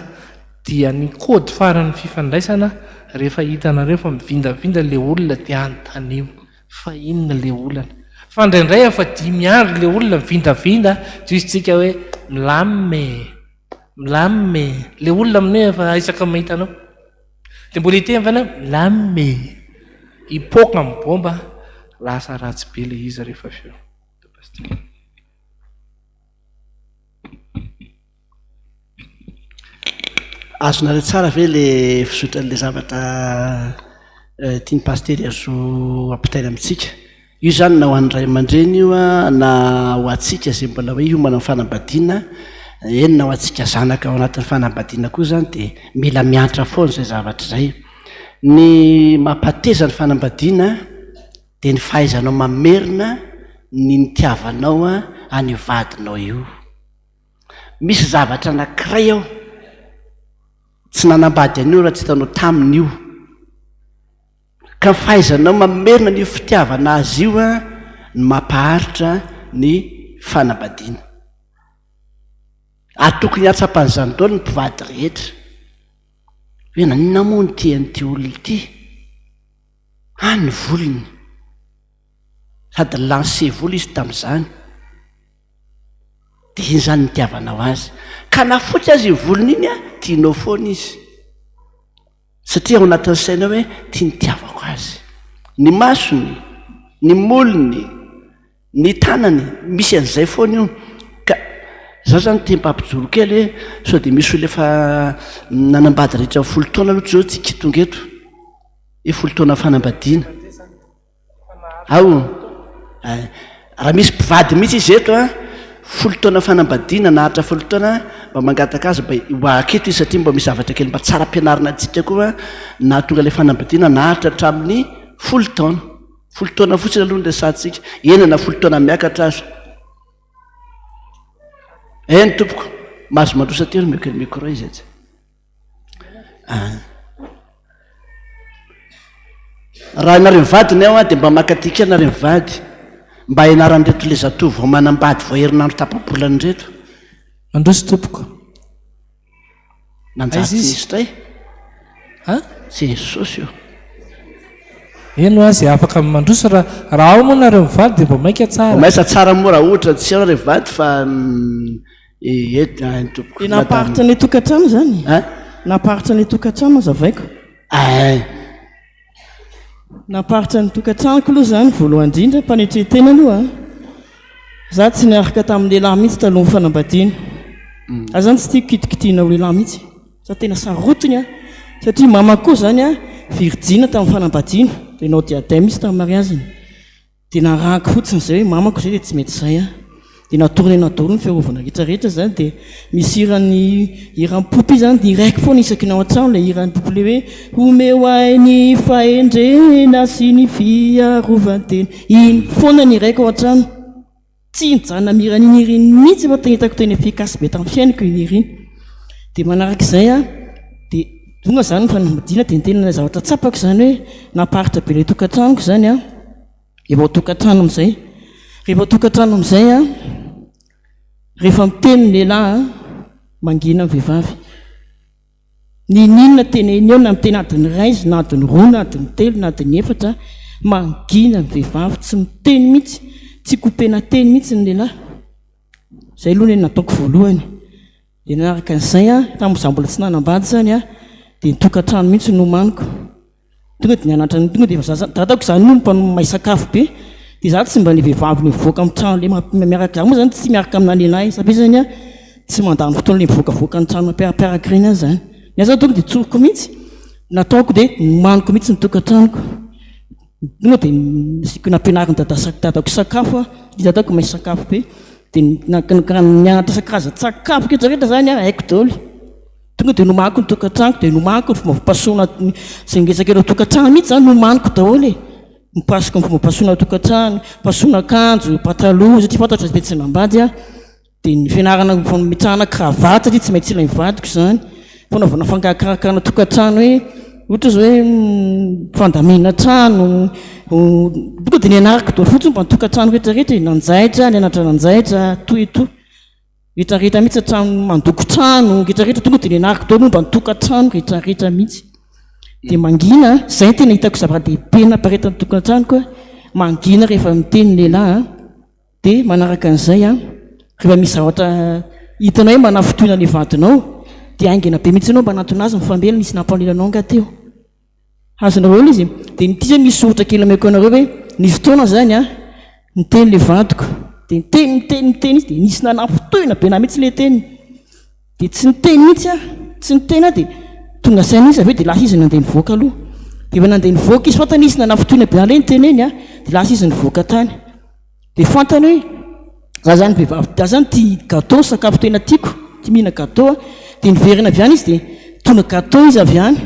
dia ny kody faran'ny fifandraisana rehefa hitanareo fa mivindavinda le olona dia anontania fa inona le olana. Fa indraindray efa 5 andro le olona mivindavinda tsy isytsika hoe milame le olona amin'io efa isaka mahita anao dia mbola hiteny fanao milame hipoka amin'ny bomba lasa ratsy be le izy rehefa feo. Azonareo tsara ve le fisotran'le zavatra tiany pastery azo ampitaina amintsika. Io zany na ho an'ny ray aman-dreny io na ho atsika izay mbola hoe io manao fanambadiana, eny na ho atsika zanaka ao anatin'ny fanambadiana koa zany dia mila miantra foana izay zavatra izay. Ny mampateza ny fanambadiana dia ny fahaizanao mamerina ny nitiavanao any vadinao io. Misy zavatra anankiray ao tsy nanambady an'io raha tsy hitanao taminy io, ka fahaizanao mamerina ny fitiavana azy io ny mampaharitra ny fanambadiana. Ary tokony hatsapan'izany daholo ny mpivady rehetra hoe nanina moa ny tian'ity olona ity, ny volony sady lancé vola izy tamin'izany dia iny zany nitiavanao azy, ka nafotsy azy iny volony iny tianao foana izy satria ao anatin'ny sainao hoe tia nitiavako azy. Ny masony, ny molony, ny tanany, misy an'izay foana io. Ka zao zany tem-pampijoro kely hoe sao dia misy olona efa nanambady rehetra 10 taona aloha zao tsy kitonga eto hoe 10 taona fanambadiana. Raha misy mpivady mihitsy izy eto 10 taona fanambadiana naharitra 10 taona mba mangataka azy mba hoaketo izy satria mba misy zavatra kely mba tsara ampianarina antsika koa na tonga ilay fanambadiana naharitra hatramin'ny 10 taona. 10 taona fotsiny aloha ny resantsika, enana 10 taona miakatra azy. Eny tompoko mahazo mandrosa telo micro izy atsy. Raha nareo mivadiny ao dia mba makatika nareo mivady mba hianaran'ireto le zatovo vao manambady vao herinandro tapabolany reto. Mandroso tompoko. Manjary tsy nisy tray. Tsy Jesosy io. Eno azy afaka mandroso raha ao moa nareo mivady dia vao maika tsara. Maisa tsara moa raha ohatra tsy ao nareo mivady fa tompoko. Naparitra ny tokantrano zany. Naparitra ny tokantrano zavaiko. Naparitra ny tokantranoko aloha zany voalohany indrindra mpanetretena aloha za tsy niaraka tamin'ny lehilahy mihitsy talohan'ny fanambadiana. Azany tsy tiako kitikitiana ho lehilahy mihitsy sa tena sarotiny satria mamako koa zany virjina tamin'ny fanambadiana dia nao diadème misy tamin'ny mariaziny dia narahako fotsiny izay hoe mamako izay dia tsy mety izay dia natorana daholo ny fiarovana rehetrarehetra zany dia misy iran'ny popy zany dia iraiko foana isaky ny ao an-trano ilay iran'ny popy le hoe omeo ainy fahendrena sy ny fiarovantena iny foana ny iraiko ao an-trano. tsy nijanona miran'iniriny mihitsy fa tena hitako tena efikasy be tamin'ny fiainako iniriny. Dia manaraka izay dia donga izany ny fanambadiana dia nitenana zavatra tsapako izany hoe naparitra be ilay tokantranoko izany efa ao tokantrano amin'izay. Rehefa ao tokantrano amin'izay rehefa miteny ny lehilahy mangina amin'ny vehivavy. Ninona teneny eo na miteny adiny ray izy na adiny roa na adiny telo na adiny efatra mangina amin'ny vehivavy tsy miteny mihitsy, tsy kopena teny mihitsy ny lehilahy. Izay aloha ny nataoko voalohany. Dia nanaraka an'izay tamin'izaho mbola tsy nanambady izany dia nitokantrano mihitsy nomaniko. Tonga dia nianatra tonga dia dataoko izany no mpanomay sakafo be. Dia izaho tsy mba ny vehivavy ny mivoaka amin'ny trano ilay miaraka moa izany tsy miaraka amina lehilahy satria izany tsy mandany fotoana ilay mivoakavoaka ny trano mampiaraka ireny izany. Ny aza tonga dia tsoroko mihitsy nataoko dia nomaniko mihitsy ny tokantranoko. Tonga dia nisiko nampianariny dadako sakafo dadako may sakafo be. Dia nianatra karazan-tsakafo rehetrarehetra izany haiko daholo. Tonga dia nomaniko ny tokantranoko dia nomaniko ny fomba fipasohana izay ngesakely tokantrano mihitsy izany nomaniko daholo. Mipasoko ny fomba pasohana tokantrano, pasohana akanjo, pataloha satria fantatra dia tsy nambady dia ny fianarana mitrahana kravaty satria tsy maintsy ilay mivadiko izany. Fanaovana fangarakarakana tokantrano hoe ohatra zao hoe fandamina trano. Tonga dia nianarako daholo fotsiny mba ny tokantrano rehetrarehetra nanjaitra, nianatra nanjaitra toeto rehetrarehetra mihitsy trano mandoko trano rehetrarehetra. Tonga dia nianarako daholo mba ny tokantrano rehetrarehetra mihitsy. Dia mangina izay tena hitako zava-dehibe namparetany tokantranoko mangina rehefa miteny lehilahy. Dia manaraka an'izay rehefa misy zavatra hitanao hoe manafotoana ilay vadinao dia aingana be mihitsy anao mba nanatona azy mifambela nisy nampanilanao nga teo azonareo izy. Dia nity zay misy soratra kely ameko anareo hoe nisy fotoana zany niteny ilay vadiko dia miteny izy dia nisy nanafotoana be na mihitsy ilay teny dia tsy niteny mihitsy tsy niteny dia tonga saina izy avy dia lasa izy nandeha nivoaka aloha. Dia efa nandeha nivoaka izy fantany nisy nanafotoana be nale niteny eny dia lasa izy nivoaka tany. Dia fantany hoe za zany vehivavy da zany tia gâteau sakafo tena tiako tia mihina gâteau dia niverina avy any izy dia tona gâteau izy avy any.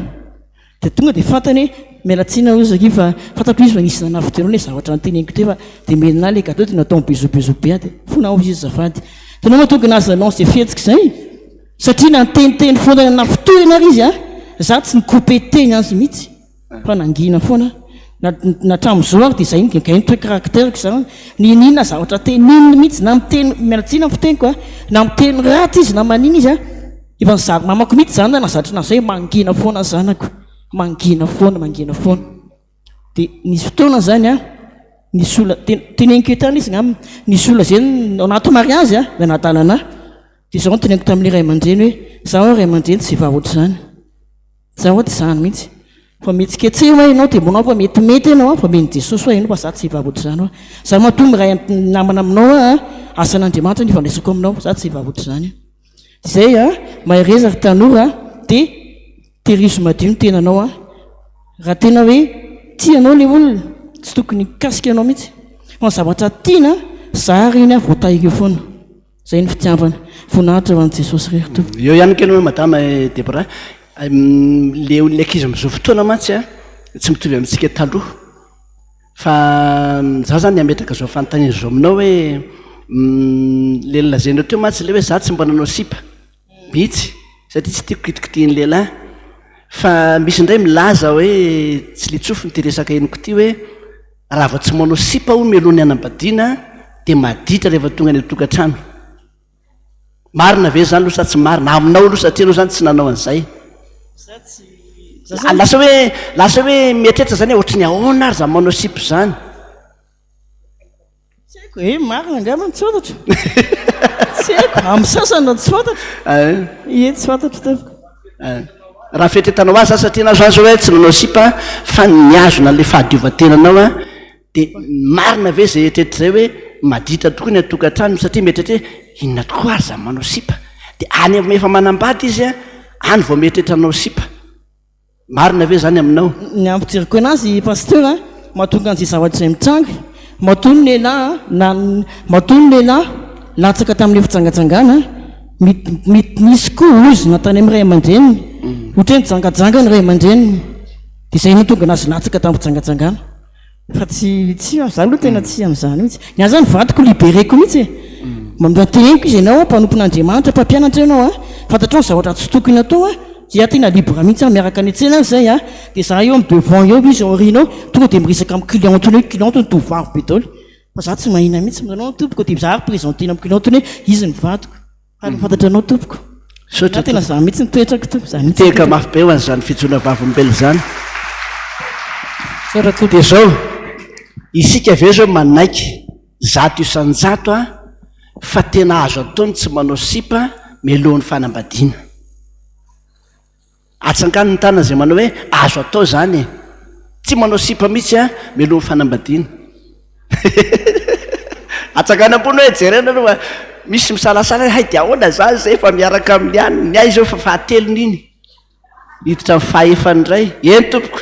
Dia tonga dia fantany hoe mialatsina izy fa fantako izy fa nisy nanafotoana hoe zavatra niteneniko teo dia menina ilay gâteau dia natao bezobezo be dia fonao izy zafady. Dia nao mahatonga nazy annonce dia fihetsika izay satria nanteniteny foana nafotoana ary izy za tsy nikope teny azy mihitsy fa nangina foana natramin'izao ary dia izay gainy toe karakteriko izany ninina zavatra tenininy mihitsy na miteny mialatsina ny fiteniko na miteny raty izy na manina izy efa nizary mamako mihitsy izany nazatra nazay mangina foana zanako mangina foana. Dia nisy fotoana zany nisy olona teneniko etana izy nisy olona zay anaty mariazy dia nahatanana dia izao noteneniko tamin'ilay ray aman-dreny hoe zaho ray aman-dreny tsy efa ohatr'izany zaho ohatry izany mihitsy fa mety ketsehina ianao dia mbonao fa metimety ianao fa meny Jesosy hoe ianao fa za tsy efa ohatr'izany za mahatonga ray namana aminao asan'Andriamanitra ny fandraisako aminao za tsy efa ohatr'izany. Izay mahay rezaka tanora dia teriso madio ny tenanao raha tena hoe tianao ilay olona tsy tokony kasika anao mihitsy fa ny zavatra tiana zary iny voatahiry eo foana. Izay ny fitiavana voninahitra ho an'i Jesosy rehetra. Eo ihany kely hoe madama Debora le olona ankizy amin'izao fotoana mantsy tsy mitovy amintsika taloha fa za zany ametraka zao fanontaniana zao aminao hoe le lazainao teo mantsy le hoe za tsy mba nanao sipa mihitsy satria tsy tiako kitikitiny lehilahy fa misy indray milaza hoe tsy le tsofy ny teresaka eniko ty hoe raha vao tsy manao sipa ho melohany anambadiana dia maditra rehefa tonga ny tokantrano. Marina ve zany loha sa tsy marina aminao aloha satria anao zany tsy nanao an'izay lasa hoe mieritreritra zany ohatry ny ahoana ary za manao sipa zany tsy haiko marina angambany tsy fantatra tsy haiko amin'ny sasany tsy fantatra tsy fantatra taviko raha fieritretanao azy za satria nazo azy hoe tsy nanao sipa fa niazona le fahadiovan-tenanao dia marina ve zay eritreritry zay hoe maditra tokoa ny atokantrano satria mieritreritra hoe inona tokoa ary za manao sipa dia any amin'ny efa manambady izy any vao mieritreritra nanao sipa marina ve zany aminao. Ny ampidiriko anazy pasteur mahatonga an'izay zavatra izay mitrangy matono ny lehilahy latsaka tamin'ilay fitsangatsangana misy koa ozy natany amin'ny ray aman-dreniny ohatra hoe nijangajanga ny ray aman-dreniny dia izay no tonga anazy latsaka tamin'ny fitsangatsangana fa tsy za aloha tena tsy amin'izany mihitsy ny azy zany vadiko libéreko mihitsy manteneniko izy ianao mpanompon'andriamanitra mpampianatra ianao fantatrao ny zavatra tsy tokony atao dia tena libre mihitsy miaraka ny atsena zay dia za eo amin'ny devant eo izy aorianao tonga dia miresaka amin'ny clientony hoe clientony tovavy be daholo fa za tsy mahina mihitsy manao tompoko dia mizaha présenté-na amin'ny clientony hoe izy ny vadiko ary fantatra anao tompoko sotra tena za mihitsy nitoetrako to za mihitsy teka mafy be ho an'izany fijona vavolombelo zany sotra dia zao isika aveo zao manaiky zato isan-jato fa tena azo ataony tsy manao sipa melohan'ny fanambadiana atsangano ny tana zay manao hoe azo atao zany tsy manao sipa mihitsy melohan'ny fanambadiana atsangano ambony hoe jerena aloha misy misalasala hay dia ahoana zany zay efa miaraka amin'ny any ny ay zao fa fahatelony iny hiditra amin'ny fahefany ray eny tompoko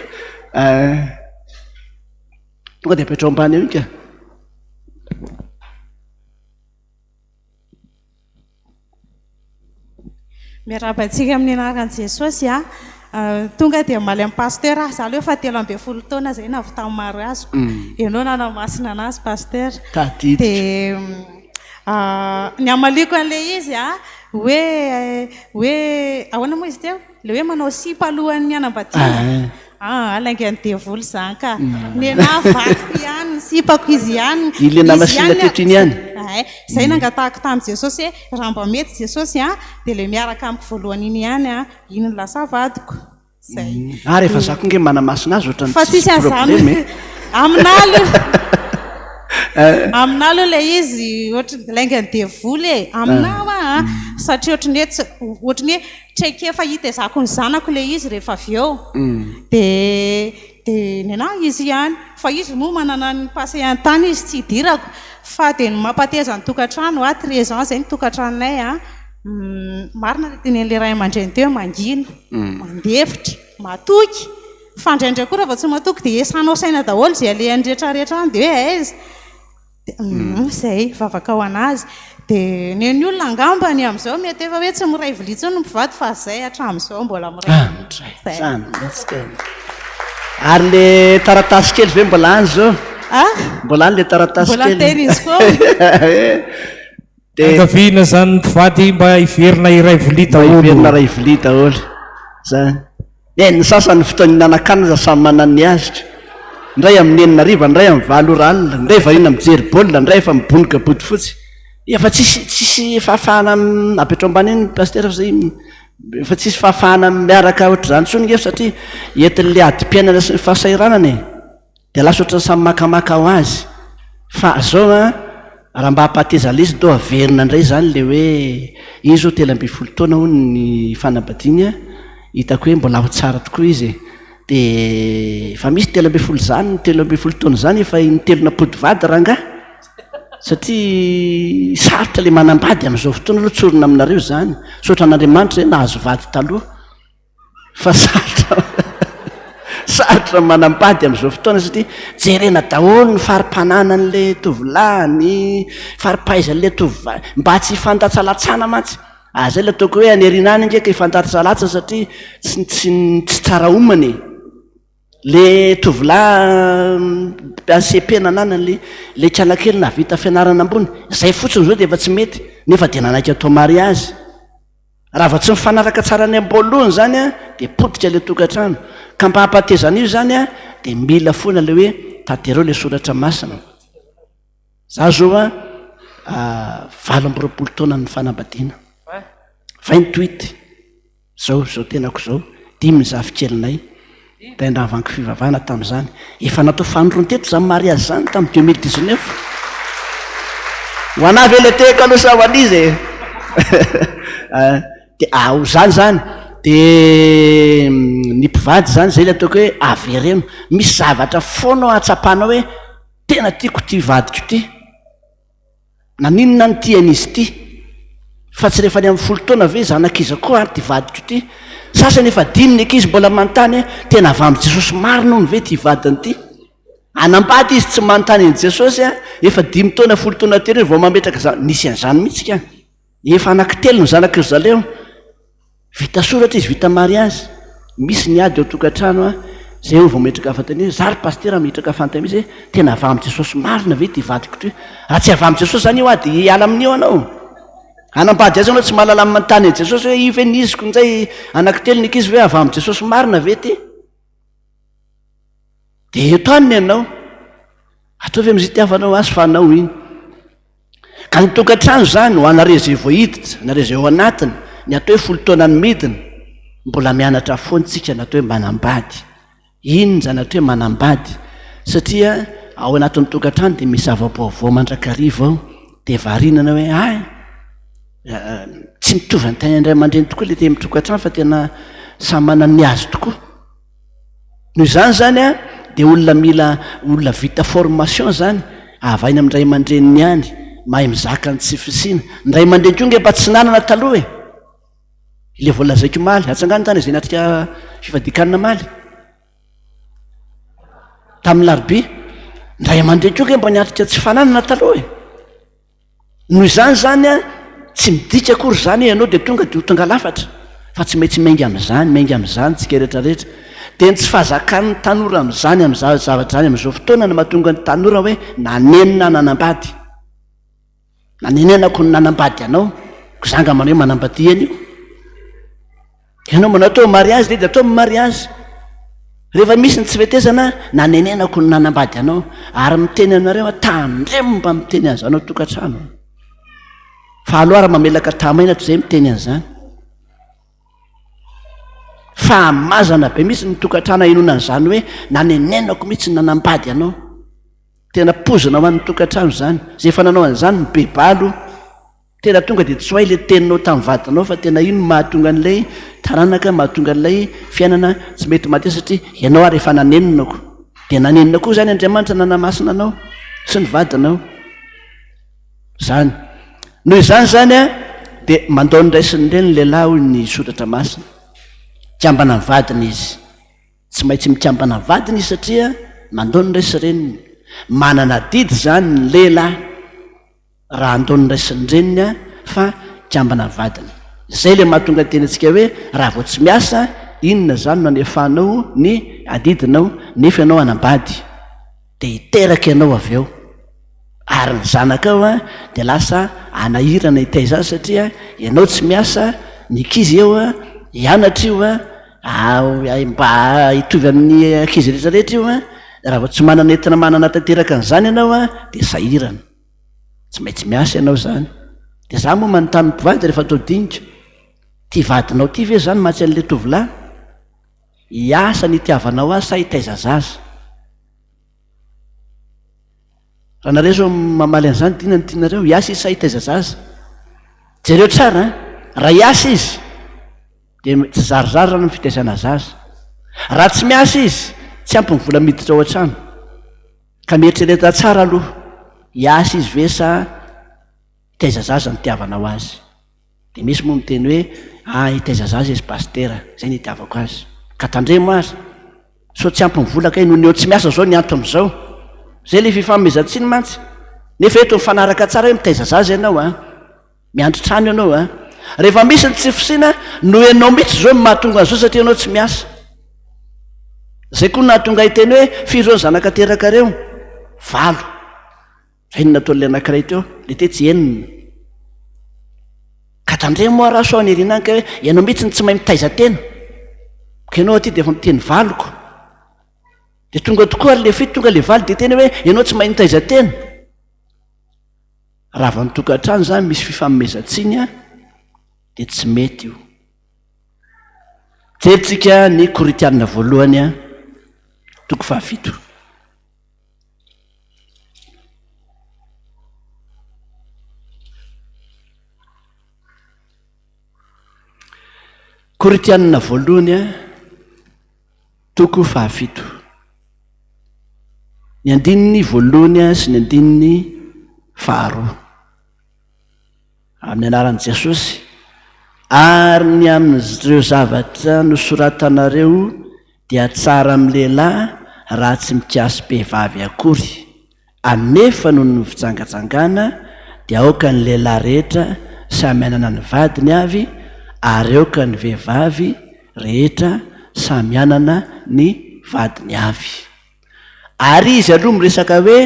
tonga dia apetrao ambany eo ika miarabantsika amin'ny anaran'i Jesosy tonga dia maly amin'ny pasteur za leo fa 13 taona zay navy tamin'ny mariaziko ianao nanamasina anazy pasteur dia ny amaliko an'ilay izy hoe ahoana moa izy teo le hoe manao sipa alohan'ny mianambadiana alaingany devoly zany ka ny ana vatiko ihany ny sipako izy ihany ilena masina tetiny ihany zay nangatahako tamin'i Jesosy hoe raha mba mety Jesosy dia le miaraka amiko voalohany iny ihany iny no lasa vadiko zay ary efa zako nge manamasina azy ohatrany fa tsisy an'izany aminah aloha ilay izy ohatry laingany devoly aminah satria ohatrany hoe traiky efa hita zako ny zanako ilay izy rehefa avy eo dia ny anahy izy ihany fa izy moa manana ny passé an-tany izy tsy hidirako fa dia ny mampateza ny tokantrano 13 ans zay ny tokantranonay marina le tenen'le ray aman-dreny teo mangina mandefitra matoky fa indraindray koa raha va tsy matoky dia esanao saina daholo zay alehan'ny rehetrarehetra any dia hoe aiza zay vavaka ao anazy dia ny olona angambany amin'izao mety efa hoe tsy miray vilitsy no mivady fa zay hatramin'izao mbola miray ary le taratasy kely ve mbola any zao mbola any le taratasy kely mbola teny izy koa angavina zany mpivady mba hiverina iray vili daholo hiverina ray vili daholo zany ny sasany fotoany nanakana samy manany azitra ndray amin'ny enina riva ndray amin'ny valo ralina ndray varina mijery baolina ndray efa mibonika body fotsy efa tsisy fahafahana apetrao ambany iny pasteur zay efa tsisy fahafahana miaraka ohatr'izany tsony ngefa satria entin'le adi-piainana sy ny fahasairanana dia lasa ohatrany samy makamaka ho azy fa zao raha mba hampateza le izy do averina indray zany le hoe izy zao 13 taona ho ny fanambadiana hitako hoe mbola ho tsara tokoa izy dia fa misy 13 zany 13 taona zany efa nitelona pody vady ranga satria sarotra le manambady amin'izao fotoana aloha tsorona aminareo zany sotra an'Andriamanitra hoe nahazo vady taloha fa sarotra manambady amin'izao fotoana satria jerena daholo ny farim-panana n'le tovolahy ny faripaizan'le tovolahy mba tsy hifandatsalatsana mantsy zay le ataoko hoe anerinany ndraika hifandatsalatsana satria tsy tsara omany le tovolahy mpiasepena nanany le tranakely na vita fianarana ambony zay fotsiny zao dia efa tsy mety nefa dia nanaiky atao mariazy raha va tsy mifanaraka tsara ny ambolohany zany dia potika le tokantrano ka mba hampatezana io zany dia mila foana le hoe tatereo le soratra masina za zao 20 taona ny fanambadiana 28 zao tenako zao 10 zafikyelinay taindravanko fivavahana tamin'izany efa natao fanoroanteto zany mariazy zany tamin'ny 2019 ho anavy ele teka aloha sa ho an'izy dia zany dia ny mpivady zany zay le ataoko hoe avereno misy zavatra foanao atsapanao hoe tena tiako ty vadiko ty naninona ny tian'izy ty fa tsy rehefa ny amin'ny 10 taona ve zanak'iza koa ary ty vadiko ty sasany efa 10 ny ankizy mbola manontany tena avy amin'i Jesosy marina hono ve ty vadiny ty anambady izy tsy manontany an'i Jesosy efa 10 taona 10 taona tery vao mametraka nisy an'izany mihitsy ka efa anankitelo ny zanak'izy zaleo vita soratra izy vita mariazy misy ny ady ao tokantrano zay ho vao metraka fantany zary pastera metraka fantany mihitsy tena avy amin'ny Jesosy marina ve ty vadiko ty raha tsy avy amin'ny Jesosy zany io a de hiala amin'io anao anambady azy anao tsy mahalala amin'ny tany Jesosy hoe ifeniziko nzay anankitelo ny ankizy hoe avy amin'ny Jesosy marina ve ty de eto aniny ianao ataovy am'izay tiavanao azy fa anao iny ka ny tokantrano zany ho anareo zay voahiditra nareo zay ao anatiny ny atao hoe folo taona ny midina mbola mianatra foantsika natao hoe manambady iny zany atao hoe manambady satria ao anatin'ny tokantrano de misy avabaovao mandrakariva ao de varinana hoe tsy mitovy ny tany andray aman-dreny tokoa le te mitokantrano fa tena samy manany azy tokoa noho izany zany a de olona vita formation zany avainy amin'ndray aman-dreniny any mahay mizaka ny tsy fisina ndray aman-dreny ko nge mba tsy nanana taloha e ile voalazaiko maly atsangany tany zay natrika fifadikanina maly tamin'ny larobia ndray aman-dreny ko nge mba niatrika tsy fananana taloha e noho izany zany a tsy midika akory zany ianao de tonga de ho tonga lafatra fa tsy maintsy maingy am'zany tsika rehetrarehetra de ny tsy fahazakan'ny tanora am'zany am'zavatra zany am'izao fotoana no mahatonga ny tanora hoe nanenina nanambady nanenenako ny nanambady anao ko zanga manao hoe manambady eny io ianao manao atao mariazy de atao mariazy rehefa misy ny tsy fetezana nanenenako ny nanambady anao ary miteny anareo tandremo mba miteny an'zanao tokantrano fa aloha raha mamelaka tamaina toy zay miteny an'zany fa mazana be misy ny tokantrano inonan'zany hoe nanenenako mihitsy ny nanambady anao tena pozina ho an'ny tokantrano zany zay efa nanao an'izany mibebalo tena tonga de tsy hoay le teninao tamin'ny vadinao fa tena ino mahatonga an'ilay taranaka mahatonga an'ilay fiainana tsy mety maty satria ianao ary efa naneninako de nanenina koa zany Andriamanitra nanamasina anao sy ny vadinao zany noho izany zany a de mandao ny raisiny reny lehilahy hoy ny soratra masina kiambana ny vadiny izy tsy maintsy mikiambana ny vadiny izy satria mandao ny raisy reniny manana didy zany ny lehilahy raha andao ny raisiny reniny a fa kiambana ny vadiny zay le mahatonga teny antsika hoe raha vao tsy miasa inona zany nanefanao ny adidinao nefa ianao anambady de hiteraka ianao avy eo ary ny zanaka ao a de lasa anahirana hitaiza azy satria ianao tsy miasa ny ankizy eo a hianatra io a mba hitovy amin'ny ankizy rehetrarehetra io a raha vao tsy manana entina manana tanteraka an'izany ianao a de sahirana tsy maintsy miasa ianao zany de za moa manontany mpivady rehefa atao dinika ty vadinao ty ve zany mahatsy an'le tovolahy hiasa ny itiavanao azy sa hitaiza zaza raha nareo zao mamaly an'izany dina ny tianareo hiasa izy sa hitaiza zaza jereo tsara raha hiasa izy de tsy zarizary rano ny fitaizana zaza raha tsy miasa izy tsy ampy ny vola miditra ao an-trano ka mieritreretra tsara aloha hiasa izy ve sa hitaiza zaza nitiavanao azy de misy moa miteny hoe hitaiza zaza izy pastera zay nitiavako azy ka tandremo azy so tsy ampy ny vola ka noho ny eo tsy miasa zao ny anto am'izao zay le fifamezantsiny mantsy nefa eto mifanaraka tsara hoe mitaiza zaza ianao a miandro trano ianao a rehefa misy ny tsy fisina no ianao mihitsy zao ny mahatonga an'izao satria ianao tsy miasa zay koa nahatonga hiteny hoe firy zao ny zanaka teraka reo 8 zay ny nataon'le anankiray teo le te tsy enina ka tandremo moa raha so ny erinanka hoe ianao mihitsy ny tsy mahay mitaiza tena ka ianao aty de efa miteny valoko de tonga tokoa ary le fito tonga le valy de teny hoe ianao tsy mahay mitaiza tena raha va nitokantrano zany misy fifamezantsiny a de tsy mety io jeritsika ny Koritianina voalohany a 7 Koritianina voalohany a 7 ny andininy voalohany a sy ny andininy 2 amin'ny anaran'i Jesosy ary ny amin'ireo zavatra nosoratanareo dia tsara amin'ny lehilahy raha tsy mikasy mpehivavy akory anefa noho ny fitsangatsangana dia aoka ny lehilahy rehetra samy anana ny vadiny avy ary aoka ny vehivavy rehetra samy anana ny vadiny avy. Ary izy aloha miresaka hoe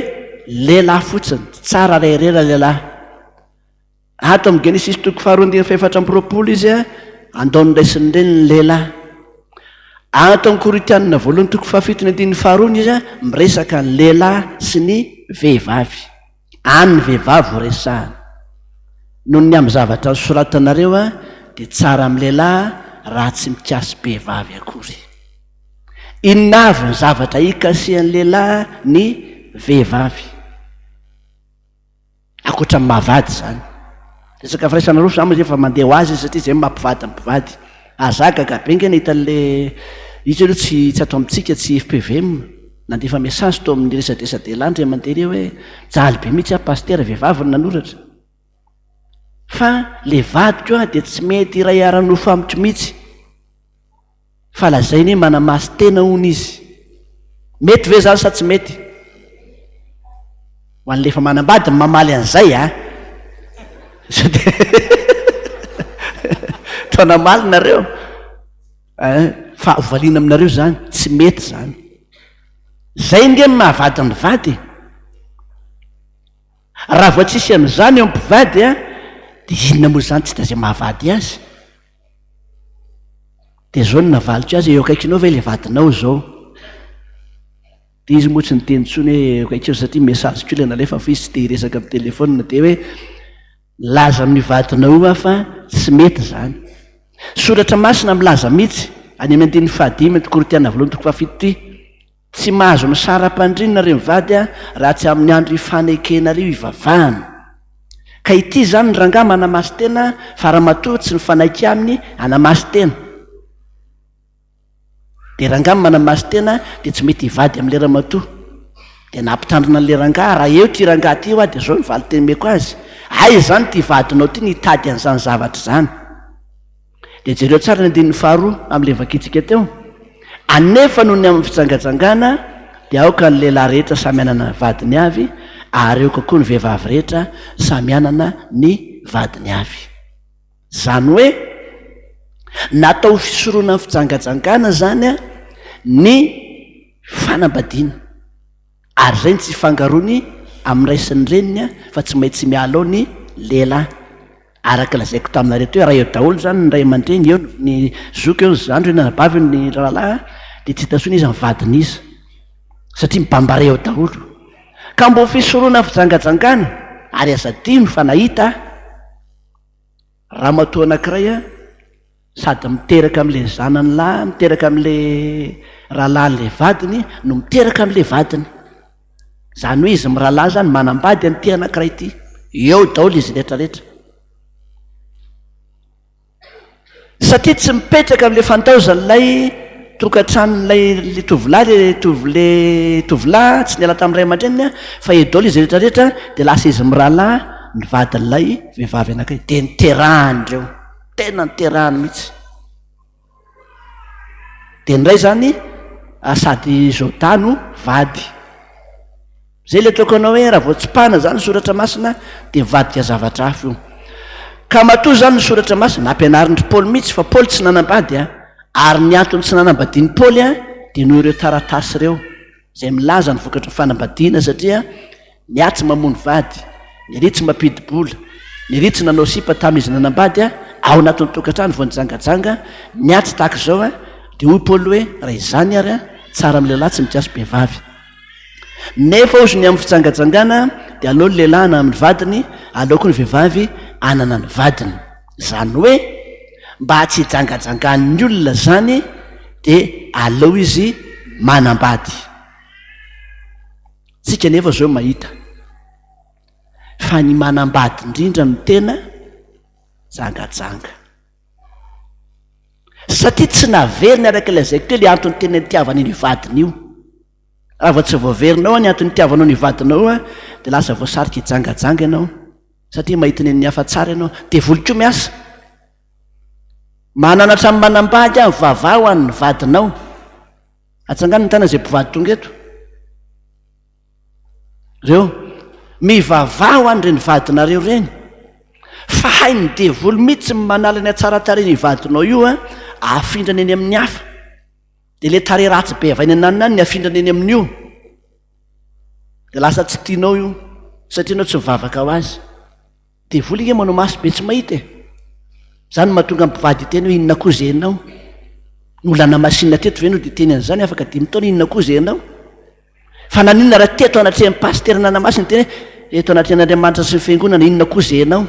lehilahy fotsiny, tsara rerera lehilahy. Ato amin'ny Genesis 4:4 izy andao niraisiny ireny ny lehilahy. Ato amin'ny Korintianina 2:7-2 izy miresaka ny lehilahy sy ny vehivavy. Any ny vehivavy ho resahana. Noho ny amin'ny zavatra soratanareo dia tsara amin'ny lehilahy raha tsy mikasy vehivavy akory. Inona avy ny zavatra ikasihan'ny lehilahy ny vehivavy? Akoatra ny mahavady zany. Resaka firaisana roso zany efa mandeha ho azy satria izay mampivady mpivady. Azaka benga nahita an'ilay izy aloha tsy ato amintsika tsy FPVM nandefa message tao amin'ny resadresa delandry mandeha hoe jaly be mihitsy pasteur vehivavy nanoratra. Fa le vadiko dia tsy mety iray ara-nofo amiko mihitsy. Fa lazainy hoe manamasy tena hono izy. Mety ve zany sa tsy mety? Ho an'lefa manambady mamaly an'izay taonamaly nareo fa hovaliana aminareo zany tsy mety zany. Zay nge mahavady ny vady. Raha vao tsisy an'izany eo mpivady dia inona moa zany tsy tazay mahavady azy? Dia zao no navaliko azy eo akaikinao ve le vadinao zao? Dia izy moa tsy niteny tsony hoe eo akaikeo satria message ko le nalefa fa izy tsy te hiresaka amin'ny telefona dia hoe laza amin'ny vadinao fa tsy mety zany. Soratra masina milaza mihitsy any amin'ny 5 Korintianina 7:7 tsy mahazo ny sara-pandrinina reo mivady raha tsy amin'ny andro ifanekena reo ivavahana. Ka ity zany ny rangahy manamasy tena fa raha matoa tsy ny fanaiky aminy anamasy tena. Dia rangahy manamasy tena dia tsy mety hivady amin'le ramatoa. Dia nampitandrina an'le rangahy raha eo ty rangahy ty dia zao ny valy tenemeko azy. Ay zany ty vadinao ty nitady an'izany zavatra zany. Dia jereo tsara ny 2 amin'le vakitsika teo. Anefa noho ny amin'ny fitsangajangana dia aoka ny lehilahy rehetra samy anana vadiny avy ary eo kokoa ny vehivavy rehetra samy anana ny vadiny avy. Zany hoe natao fisoroana ny fitsangajangana zany ny fanambadiana. Ary zay tsy fangarony amin'ny raisiny reniny fa tsy maintsy miala ao ny lehilahy. Araka lazaiko taminareo teo raha eo daholo zany ny ray aman-dreny eo ny zoky eo ny zandry eo nanabavy ny rahalahy dia tsy hitasony izy mivadiny izy satria mibambara eo daholo. Ka mbo fisoroana fijangajangana ary azadino fa nahita ramatoa anankiray sady miteraka amin'le zanany lahy miteraka amin'le rahalahy le vadiny no miteraka amin'le vadiny. Zany hoe izy mirahalahy zany manambady an'ity anankiray ity. Eo daholo izy rehetrarehetra. Satria tsy mipetraka amin'le fantaozan'ilay tokantranon'ilay tovolahy tovolahy tsy niala tamin'ny ray aman-dreniny fa eo daholo izy rehetrarehetra dia lasa izy mirahalahy ny vadin'ilay vehivavy anankiray dia niterahany ireo. Tena niterahany mihitsy. Dia ndray zany sady zotano vady. Zay le tokanao hoe raha vao tsipahana zany soratra masina dia mivadika zavatra hafa io. Ka matoa zany ny soratra masina nampianarin'ry Paoly mihitsy fa Paoly tsy nanambady ary ny antony tsy nanambadiany Paoly dia noho ireo taratasy ireo izay milaza ny vokatra ny fanambadiana satria ny ahy tsy mamono vady, ny ry tsy mampidi-bola, ny ry tsy nanao sipa tamin'izy nanambady ao anatin'ny tokantrano vao nijangajanga ny ahy tsy tahaka izao dia hoy Paoly hoe raha izany ary tsara amin'ny lehilahy tsy mikasy behivavy. Nefa ozy ny amin'ny fitsangajangana dia aleo ny lehilahy na amin'ny vadiny, aleo koa ny vehivavy anana ny vadiny. Zany hoe mba tsy hijangajangan'ny olona zany dia aleo izy manambady. Tsika nefa zao mahita fa ny manambady indrindra no tena jangajanga. Satria tsy naveriny araka lazaiko teo le antony tena nitiavana ny vadiny io. Raha vao tsy voaverinao ny antony nitiavanao ny vadinao dia lasa voasarika hijangajanga ianao satria mahita ny ny hafa tsara ianao dia voliko miasa. Mananatra amin'ny manambady vavao an'ny vadinao. Atsangano ny tana izay mpivady tonga eto. Reo mivavao an'ireny vadinareo reny. Fa hainy devoly mihitsy manala ny atsaratareny vadinao io afindrany eny amin'ny hafa. dia le tare ratsy be avainy ananina any ny afindrana eny amin'io dia lasa tsy tianao io satria anao tsy mivavaka ho azy dia vola ige manao maso be tsy mahita zany mahatonga mpivady teny hoe inona koa zay anao nolana masinina teto ve no dia teny an'izany afaka dimy taona inona koa zay anao fa naninona raha teto anatrehan'ny pastera nanamasina teny hoe eto anatrehan'Andriamanitra sy ny fiangonana inona koa zay anao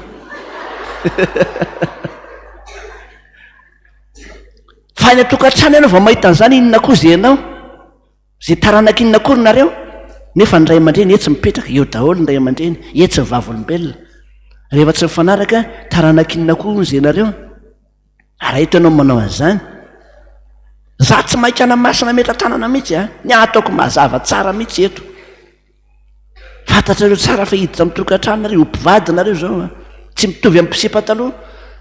fa ny atokantrano ianao vao mahita an'izany inona koa zay anao zay taranaka inona koa nareo nefa ny ray aman-dreny etsy mipetraka eo daholo ny ray aman-dreny etsy ny vavolombelona rehefa tsy mifanaraka taranaka inona koa zay nareo ara eto ianao manao an'izany za tsy mahikana masina metratanana mihitsy ny ataoko mazava tsara mihitsy eto fantatrareo tsara fa hiditra mitokantrano nareo ompivady nareo zao tsy mitovy amin'ny mpisepataloha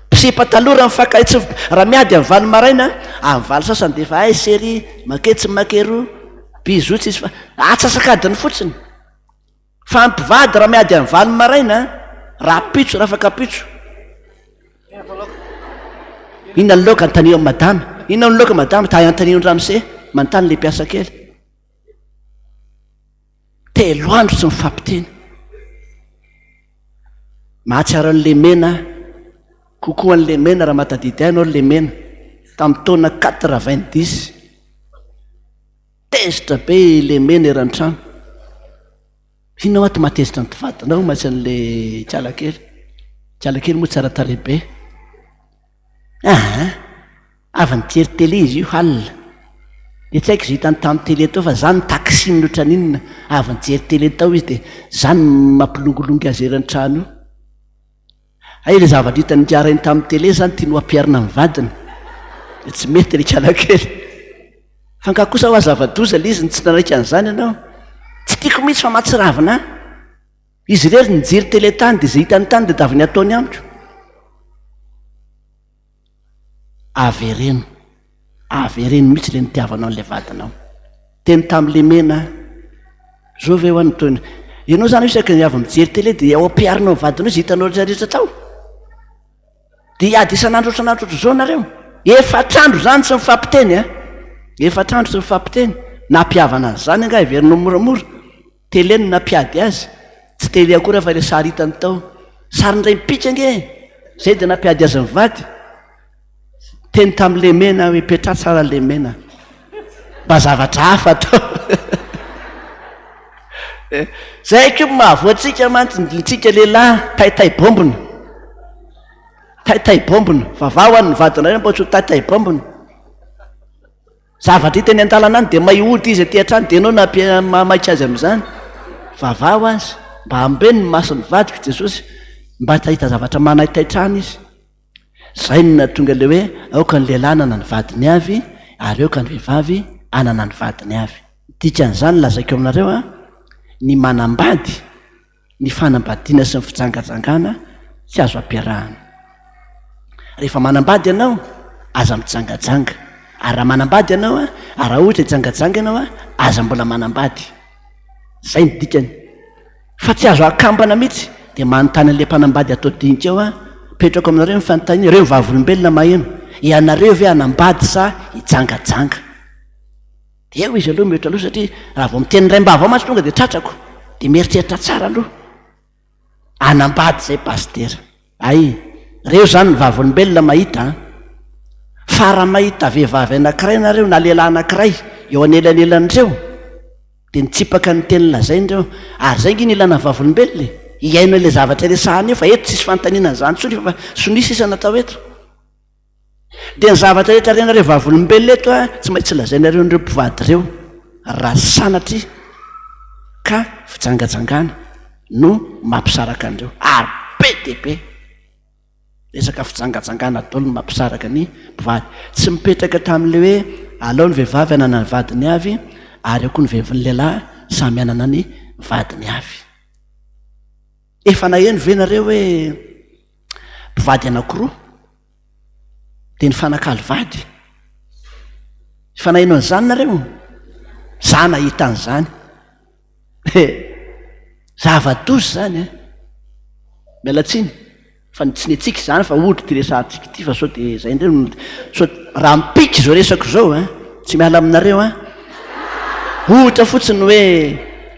mpisepataloha raha mifakaitsy raha miady amin'ny valo maraina amin'ny valo sasany dia efa ay sery maketsy makero bizotsy izy fa atsasakadiny fotsiny fa mpivady raha miady amin'ny valo maraina raha pitso raha afaka pitso inona ny loka antania amin'ny madama inona ny loka madama ta antania n-dramose manontany le mpiasa kely telo andro tsy mifampiteny mahatsiaro an'le mena kokoa an'le mena raha matadidy anao le mena tamin'ny taona 90 tezitra be le mena eran-trano inao ato matezitra ny mpivadinao matsy an'le tsialakely moa tsara tarehibe avy nijery tele izy io halina dia tsy haiko izy hitany tamin'ny tele tao fa zany taksiny nohatra ninona avy nijery tele tao izy dia zany mampilongolongy azy eran-trano io ay le zavatra hitany niarainy tamin'ny tele zany tia no ampiarina ny vadiny dia tsy mety le tsialakely fanka kosa ho azava-doza le izy ny tsy naraika an'izany ianao tsy tiako mihitsy fa mahatsiravina izy rery nijery tele tany dia zay hitany tany dia davy ny ataony amiko avereno mihitsy le nitiavanao n'le vadinao teny tamin'le mena zao ve ho any toina ianao zany isaky ny avy mijery tele dia ao ampiarinao vadinao izy hitanao rehetrarehetra tao dia iady isan'andro ohatranandro ohatro zao nareo efatrandro zany tsy mifampiteny efatrandro tsy mifampiteny nampiavana an'izany anga iverinao moramora tele no nampiady azy tsy tele akory fa le sary hitany tao sarindray mipika nge zay dia nampiady azy mivady teny tamin'le mena hoe petra tsara le mena mba zavatra hafa tao zay ko mahavoatsika mantsy nitsika lehilahy taitaibombona taitaibombona vavahoany ny vadinareo mba tsy ho taitaibombona zavatra hitany an-dalana any dia mahiody izy aty an-trano dia anao namaika azy amin'izany vavaho azy mba ambeny ny masony vadiko jesosy mba tahita zavatra manaitaitrano izy zay no natonga le hoe aoka ny lehilahy anana ny vadiny avy ary eoka ny vehivavy anana ny vadiny avy dikan'izany lazaiko aminareo ny manambady ny fanambadiana sy ny fijangajangana tsy azo ampiarahana rehefa manambady ianao aza mijangajanga ary raha manambady ianao ary raha ohatra hijangajanga ianao aza mbola manambady zay ny dikany fa tsy azo akambana mihitsy dia manontany an'le mpanambady atao dinika ao petrako aminareo mifanontany reo vavolombelona maheno ianareo ve anambady sa hijangajanga dia eo izy aloha mihatra aloha satria raha vao miteny ray mbava ao mantsy tonga dia tratrako dia mieritreritra tsara aloha anambady zay pastera ay reo zany ny vavolombelona mahita fa raha mahita vehivavy anankiray nareo na lehilahy anankiray eo anelanelan'ireo dia nitsipaka ny teny lazain'ireo ary zay ngy ny ilana vavolombelona iaino ilay zavatra resahany eo fa eto tsisy fanontaniana n'izany tsony fa sonisy isa natao eto dia ny zavatra rehetra renareo vavolombelona eto tsy maintsy lazainareo n'ireo mpivady ireo raha sanatry ka fijangajangana no mampisaraka an'ireo ary be dia be resaka fijangajangana daholo no mampisaraka ny mpivady tsy mipetraka tamin'le hoe alao ny vehivavy anana ny vadiny avy ary ao koa ny vehivavy ny lehilahy samy anana ny vadiny avy efa naheno ve nareo hoe mpivady anankiroa dia ny fanakalo vady efa naheno an'izany nareo za nahita an'izany zava-dozy zany mialatsiny fa tsy ny atsika izany fa ohatra ty resantsika ity fa sao dia zay indreo sao raha mipiky zao resako zao tsy miala aminareo a ohatra fotsiny hoe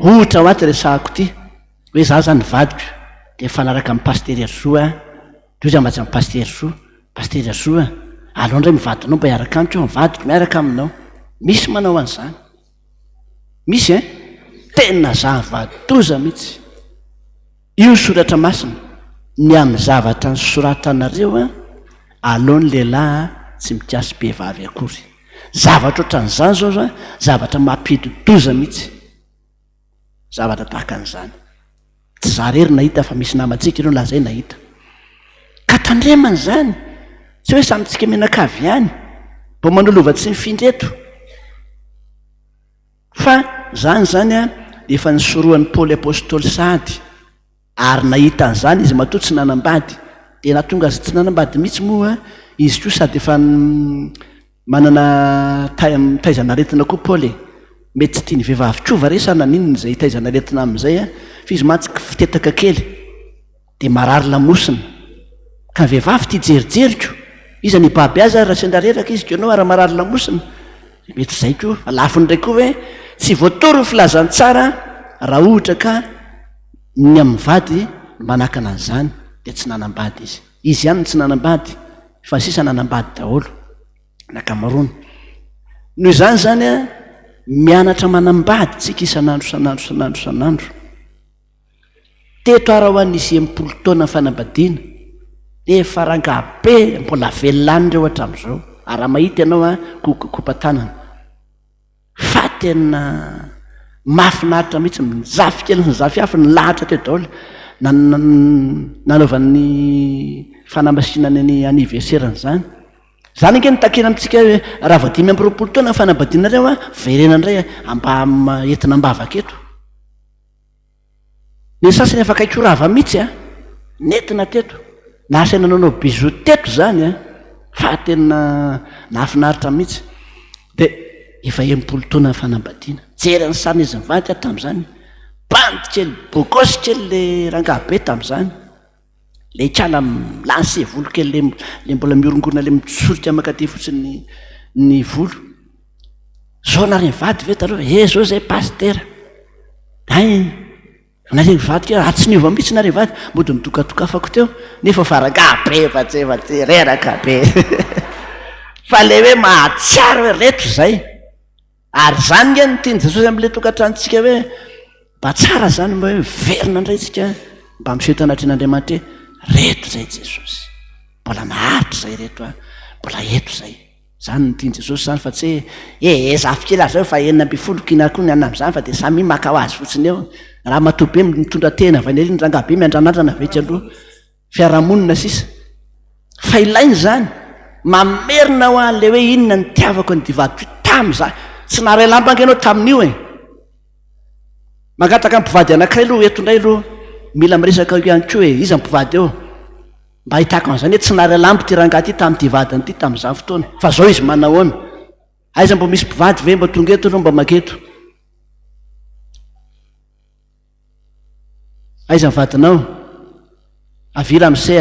ohatra ho aty resahako ity hoe za zany vadiko de fanaraka amin'ny pastery Erzoa io za matsy amin'ny pastery Erzoa alao indray mivadinao mba hiaraka amiko eo mivadiko miaraka aminao misy manao an'izany misy tena zava-doza mihitsy io soratra masina ny amin'ny zavatra ny soratanareo alohan'ny lehilahy tsy mikasy be vavy akory zavatra ohatran'izany zao zavatra mampidodoza mihitsy zavatra tahaka an'izany tsy za rery nahita fa misy namantsika ireo lazay nahita ka tandremana zany tsy hoe samyntsika menakavy ihany mbo manolova tsy mifindreto fa zany efa nisorohan'ny Paoly apôstôly sady ary nahita an'izany izy matoa tsy nanambady de natonga azy tsy nanambady mihitsy moa izy koa sady efa manana taizanaretina koa Paoly mety tsy tia ny vehivavy kova re sana ninony zay taizanaretina amin'izay fa izy mantsy fitetaka kely de marary lamosina ka ny vehivavy tia jerijeriko izy ny baby azy raha sendrareraka izy kenao ary marary lamosina mety zay koa alafony ndray koa hoe tsy voatory ny filazany tsara raha ohatra ka ny amin'ny vady manakana an'izany de tsy nanambady izy ihany tsy nanambady fa sisa nanambady daholo nakamarony noho izany zany mianatra manambady tsika isanandro teto ara ho an'izy 80 taona ny fanambadiana de farangabe mbola velany reo hatramin'izao araha mahita ianao kopatanana fa tena mafinaritra mihitsy mizafy kely ny zafy afy ny lahatra teo daholo nanaovan'ny fanamasinany ny anniversairany zany nge nitakena amitsika hoe raha vao 5 taona ny fanambadianareo verena indray amba entina mbavaka eto ny sasany afaka ikorava mihitsy nentina teto nasaina nanao bizo teto zany fa tena nafinaritra mihitsy de efa 80 taona ny fanambadiana jery ny sany izy mivady tam'izany bandy kely bokosy kely le rangabe tam'izany le itrana lansy volo kely le mbola miorongorona le mitsorika makaty fotsiny ny volo zao nare mivady ve tareo zao zay pastera ay nare mivady ke atsy niova mihitsy nare mivady mody mitokatokafako teo nefa farangabe efatsy reraka be fa le hoe mahatsiaro hoe reto zay ary zany nge nytiany Jesosy am'le tokatrantsika hoe mba tsara zany mba hoe verina indray tsika mba misetanatren'Andriamanitra reto zay Jesosy mbola maharitra zay reto mbola eto zay zany nytiany Jesosy zany fa tsy zafy kely azy fa 9 kinako ny ana am'izany fa de samy maka ho azy fotsiny eo raha matobe mitondra tena vanely ny rangabe miandranandrana vetsy aloha fiarahamonina sisa fa ilainy zany mamerina ho an'le hoe inona ny tiavako ny divadiko tam'zany tsy naray lampange anao tamin'io mangataka mpivady anankiray aloha eto indray aloha mila miresaka ihany ko iza mpivady eo mba hitako an'izany hoe tsy naray lampo ty rangahy ty tamin'ity vadiny ity tamin'izany fotoana fa zao izy manahoana aiza mbo misy mpivady ve mba tonga eto aloha mba maketo aiza mivadinao avy ramose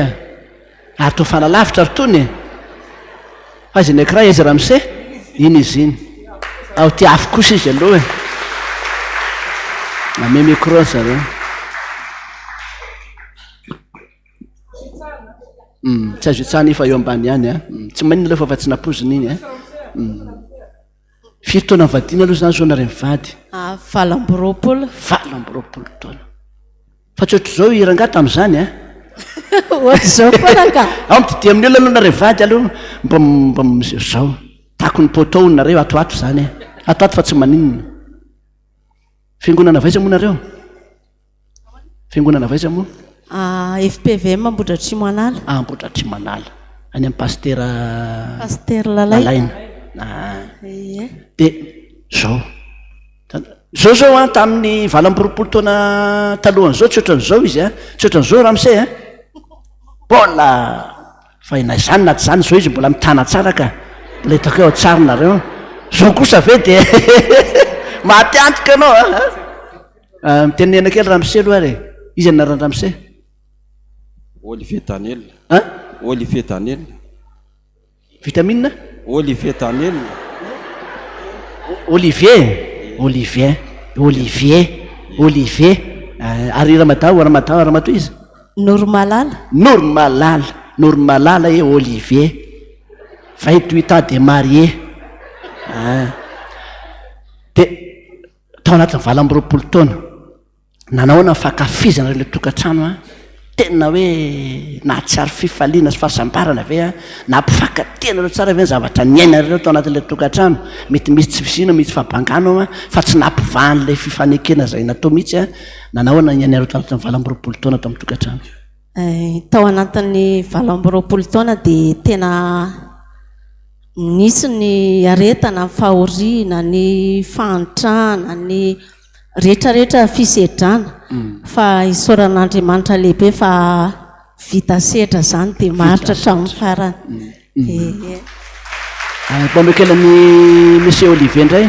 ary to fanalavitra ry tony aiza ny ankiray aiza ramose iny izy iny ao ty afy kosa izy aloha name micro zareo tsy azo itsany fa eo ambany ihany tsy manina aloha fa tsy napoziny iny 7 taona mivadiana aloha zany zao nare mivady 20 taona fa tsy ohatry zao irangah tam'izany zao fonaka ao mitidia amin'ny olo aloha nare mivady aloha mba zao tako ny potao nareo atoato zany atoato fa tsy maninona fiangonana vaiza moa nareo fiangonana vaiza moa FPVM Ambohidratrimo Ambohidratrimo any amin'ny pastera Lalaina de zao tamin'ny 20 taona talohan'izao tsy ohatran'izao izy tsy ohatran'izao ramose mbola fa inazany na tsy zany zao izy mbola mitana tsara ka mbola hitako eo tsara nareo zao kosa ve de maty antoka anao mitenena kely ramose aloha ary izy anarany ramose Olivier Daniel vitamine Olivier Daniel Olivier ary ramatao izy Normalala e Olivier 28 ans de marié de tao anatin'ny 20 taona nanahoana fakafizana le tokantrano tena hoe na tsy ary fifaliana sy fahasambarana ve na mpifakatena reo tsara ve ny zavatra niaina reo tao anatin'le tokantrano mety misy tsy fisina misy fabangano fa tsy nampivahan'le fifanekena zay natao mihitsy nanahoana niaina reo tao anatin'ny 20 taona tao amin'ny tokantrano tao anatin'ny 20 taona dia tena nisy ny aretana fahoriana ny fahantrana ny rehetrarehetra fisedrana fa isaoran'Andriamanitra lehibe fa vita setra zany dia maritra hatramin'ny farany mpamekelany monsieur Olivier indray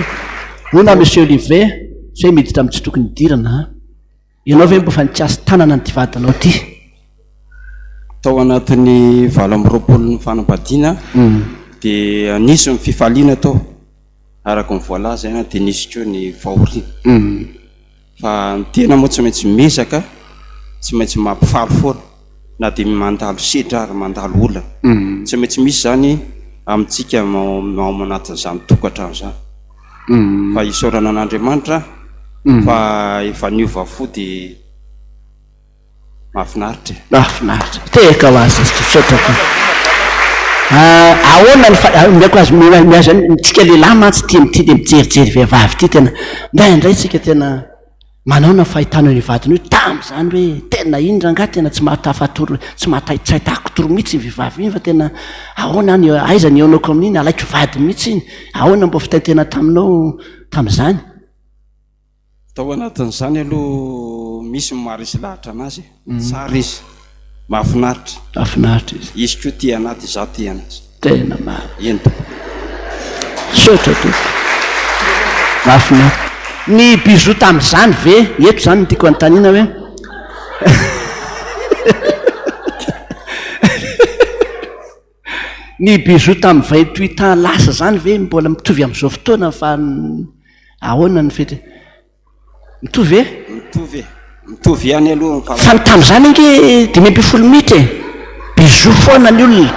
ona monsieur Olivier tsy hoe miditra amin'ny tsy tokony dirana ianao ve mbo fa nitsiasy tanana ny divadanao ty tao anatin'ny 20 ny fanambadiana dia nisy ny fifaliana tao araka ny voalaza ina dia nisy koa ny fahoriana fa ny tena moa tsy maintsy mesaka tsy maintsy mampifaly foana na dia mandalo sedra ary mandalo olona tsy maintsy misy zany amintsika ao manatin'izany tokantrano zany fa isaorana an'Andriamanitra fa efa niova fo dia mahafinaritra teka ho azy sotrako ahoana miako azy miazo tsika lehilahy mantsy tia mijerijery vehivavy ty tena indraindray tsika tena manaona fahitana ny vadiny io tam'izany hoe tena indra nga tena tsy mahatafatoro tsy mahataitsaitako toro mihitsy ny vehivavy iny fa tena ahoana any aiza ny eonako amin'iny alaiko vadiny mihitsy iny ahoana mbo fitaitena taminao tam'izany tao anatin'izany aloha misy marisy lahatra anazy tsara izy mahafinaritra izy koa tia anaty za tia anazy tena maro eny to sotra to mahafinaritra ny bijou tam'izany ve eto zany ny tiako anontaniana hoe ny bijou tamin'ny 28 ans lasa zany ve mbola mitovy amin'izao fotoana fa ahoana ny fety mitovy mitovy ihany aloha fa ny tam'izany inge 5 minitra bijou foana ny olona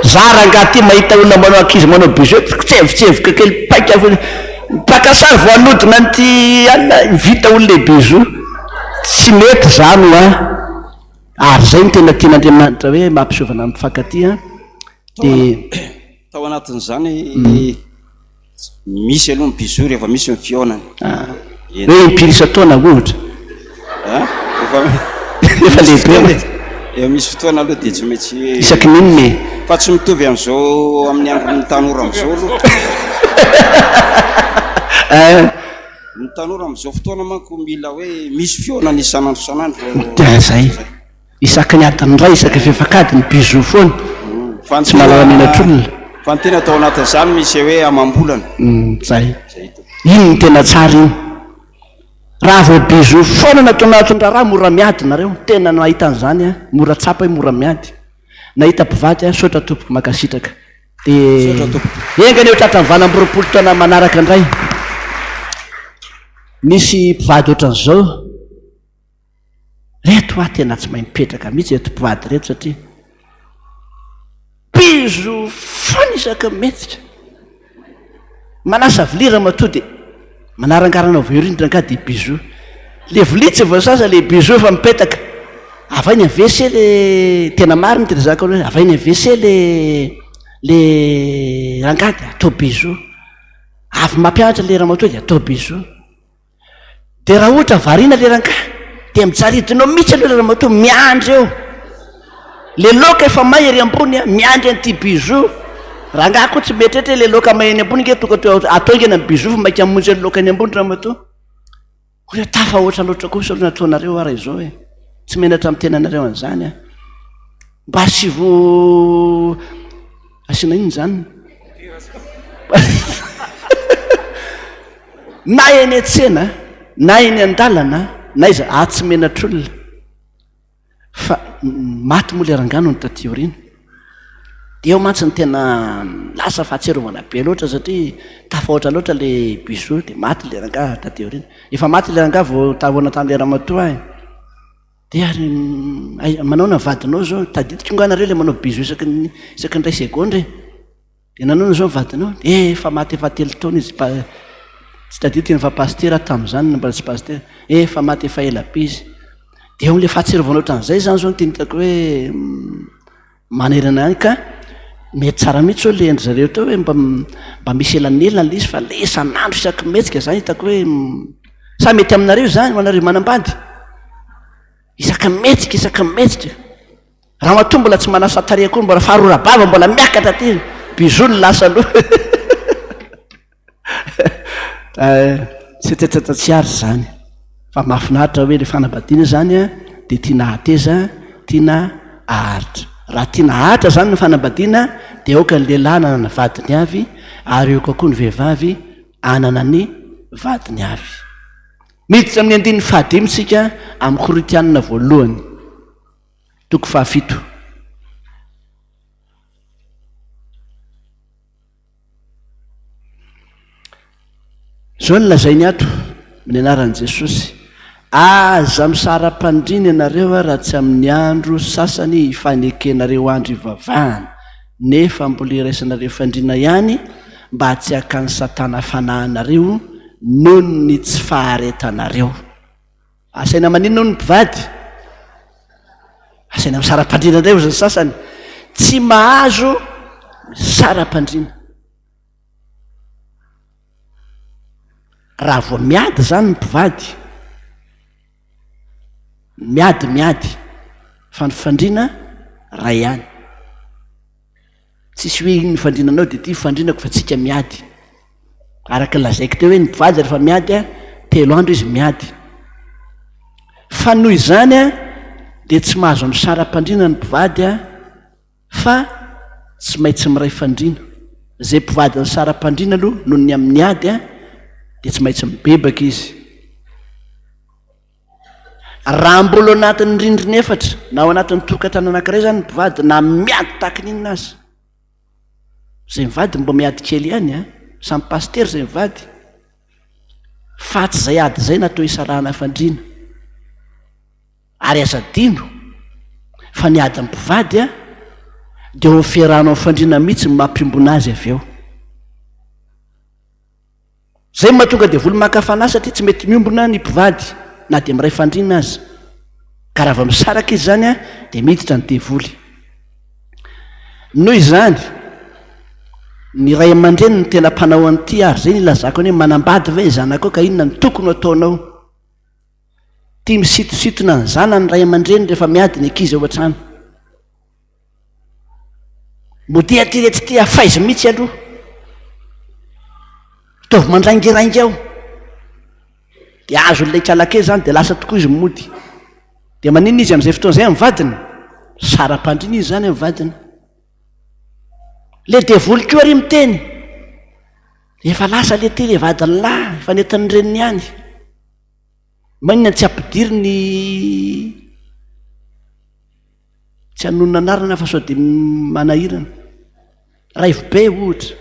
zaranga ty mahita olona manao ankizy manao bijou tsevotsevoka kely paika pakasary voanodina nyty alina vita olona bijou tsy mety zany ary zay ny tena tian'Andriamanitra hoe mampisovana amin'ny mifakaty dia tao anatin'izany misy aloha ny bijou rehefa misy ny fionany hoe impirisa taona ohatra efa lehibe misy fotoana aloha dia tsy maintsy isaky ninone fa tsy mitovy amin'izao amin'ny andron'ny tanora amin'izao aloha ny tanora amin'izao fotoana manko mila hoe misy fionany isanandro zay isaky ny adiny ray isaky fefakady ny bijou foana tsy malao amenatr'olona fa ny tena tao anatin'izany misy hoe amam-bolana zay iny ny tena tsara iny raha vao bijou foana natao anatin'ny raharaha mora miady nareo tena nahitan'izany mora tsapa hoe mora miady nahita mpivady sotra tompoko makasitraka dia engany eo tratran'ny 20 taona manaraka indray misy mpivady ohatran'izao reto tena tsy mahay mipetraka mihitsy reto mpivady reto satria bijou foana isaka metsika manasa vilira matoa dia manarangarana voerindra nga dia bijou le vilitsy voasasa le bijou efa mipetaka avainy amin'ny WC le tena mariny tena zaka hoe avainy amin'ny WC le rangady atao bijou avy mampianatra le ramatoa dia atao bijou dia raha ohatra variana le ranga dia mijaridinao mihitsy aloha le ramatoa miandry eo le loka efa may ery ambony miandry an'ity bijou ranga koa tsy metrehatra le loka may eny ambony nge toka atao ingena ny bijou fa maika monjy any loka any ambony ramatoa hoe tafa ohatra loatra kosa aloha nataonareo ara izao hoe tsy menatra amin'ny tenanareo an'izany mba asivo asiana iny zany na eny an-tsena na eny an-dalana na iza tsy menatr'olona fa maty moa le rangano ny taty aoriana de eo mantsy ny tena lasa fahatserovana be loatra satria tafaotra loatra le biso de maty le rangaha tateorina efa maty le rangaha vao tavoana tamin'le ramatoa ay de ary manao na vadinao zao tadidika nganareo le manao biso isaky ny ray segondra de nanao zao vadinao efa maty efa 3 taona izy tsy tadidika fa pasteur tamin'izany mbola tsy pasteur efa maty efa ela be izy de eo am'le fahatserovana ohatran'izay zany zao nytinitako hoe manerana any ka mety tsara mihitsy zao le endry zareo teo hoe mba misy elanelina le izy fa le isan'andro isaky metsika zany hitako hoe sa mety aminareo zany manareo manambady isaky metsika raha mato mbola tsy manasa tare akory mbola faharorabava mbola miakatra ty bizony lasa aloha tsy ary zany fa mahafinaritra hoe le fanambadiana zany a de tiana ateza tiana aharitra raha tiana ahatra zany ny fanambadiana de aoka ny lehilahy nanana vadiny avy ary eo kokoa ny vehivavy anana ny vadiny avy miditra amin'ny andiny fahadimitsika amin'ny Koritianina voalohany 7 zao ny lazainy ato amin'ny anaran'i Jesosy aza misara-pandriny ianareo raha tsy amin'ny andro sasany hifanekenareo andro ivavahana nefa mbola iraisanareo fandrina ihany mba tsy hakany satana fanahinareo noho ny tsy faharetanareo asaina maninona ny mpivady asaina misara-pandrina ndray ozany sasany tsy mahazo misara-pandrina raha vao miady zany ny mpivady miady fa ny fandrina ray ihany tsisy hoe ny fandrinanao de ty fandrinako fa tsika miady araka lazaiko teo hoe ny mpivady rehefa miady a 3 andro izy miady fa noho izany a de tsy mahazo misara-pandrina ny mpivady a fa tsy maintsy miray fandrina zay mpivady ny sara-pandrina aloha noho ny amin'ny ady a de tsy maintsy mibebaka izy raha mbola anatin'ny rindrina efatra na ao anatin'ny tokantrano anankiray zany ny mpivady na miady tahaka n'inona azy zay mivady mbo miady kely ihany a samy paster zay mivady fa tsy zay ady zay natao isarahana fandrina ary azadino fa ny ady mpivady a de oferanao fandrina mihitsy mampimbona azy avy eo zay mahatonga de volo makafana satria tsy mety miombona ny mpivady na de miray fandrina azy ka raha vao misaraka izy zany a de miditra ny devoly noho izany ny ray aman-dreny ny tena mpanao an'ity ary zay nilazako any hoe manambady ve zanako ka inona ny tokony ataonao tia misitositona ny zanany ray aman-dreny rehefa miady ny ankizy ao an-trano mbo tia ty retsy ty afaizy mihitsy aloha tovy mandraingiraingy ao de azo nilay kalake zany de lasa tokoa izy mody de manina izy am'izay fotoana zay mivadiny sara-pandrina izy zany mivadiny le devoly koa ary miteny efa lasa le ty le vadiny lahy efa nentin'ny reniny ihany manina tsy ampidiry ny tsy hanonona anarana fa sao de manahirana raivo be ohatra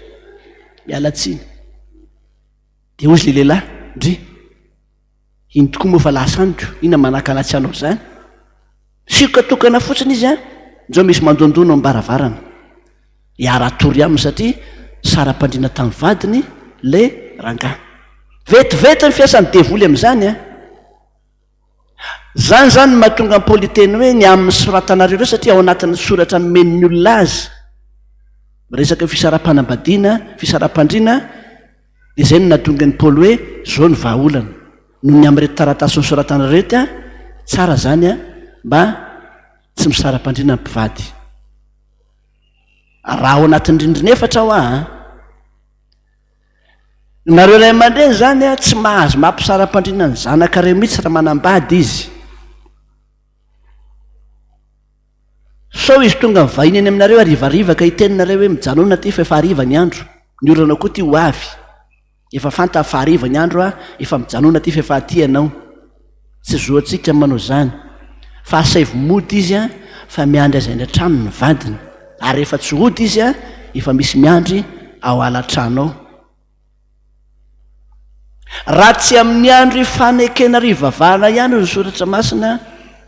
mialatsiny de ozy le lehilahy ndry iny tokoa moa fa lasaniko ina manakanatsy anao zany sikatokana fotsiny izy a zao misy mandondona ambaravarana iaratory aminy satria sara-pandrina tamin'ny vadiny le rangaha vetivety ny fiasan'ny devoly am'izany a zany mahatonga ampoliteny hoe ny amin'ny soratanareo reo satria ao anatin'ny soratra nomen'ny olona azy resaka fisara-panambadiana fisara-pandrina de zay no nahatonga ny paoly hoe zao ny vahaolana noho ny am'irety taratasy ny soratana rety a tsara zany a mba tsy misara-pandrina ny mpivady raha ao anatin'ny rindrina efatra ao nareo ray aman-dreny zany a tsy mahazo mampisara-pandrina ny zanakareo mihitsy raha manambady izy sao izy tonga mivahiny any aminareo arivariva ka hiteninareo hoe mijanona ty fa efa hariva ny andro ny orana koa ty ho avy efa fanta fahariva ny andro a efa mijanona ty fa efa aty anao tsy zoantsika manao zany fa asaivo mody izy a fa miandry azy any an-trano ny vadiny ary rehefa tsy hody izy a efa misy miandry ao alatranao. Raha tsy amin'ny andro ifanekena rivavahana ihany ny soratra masina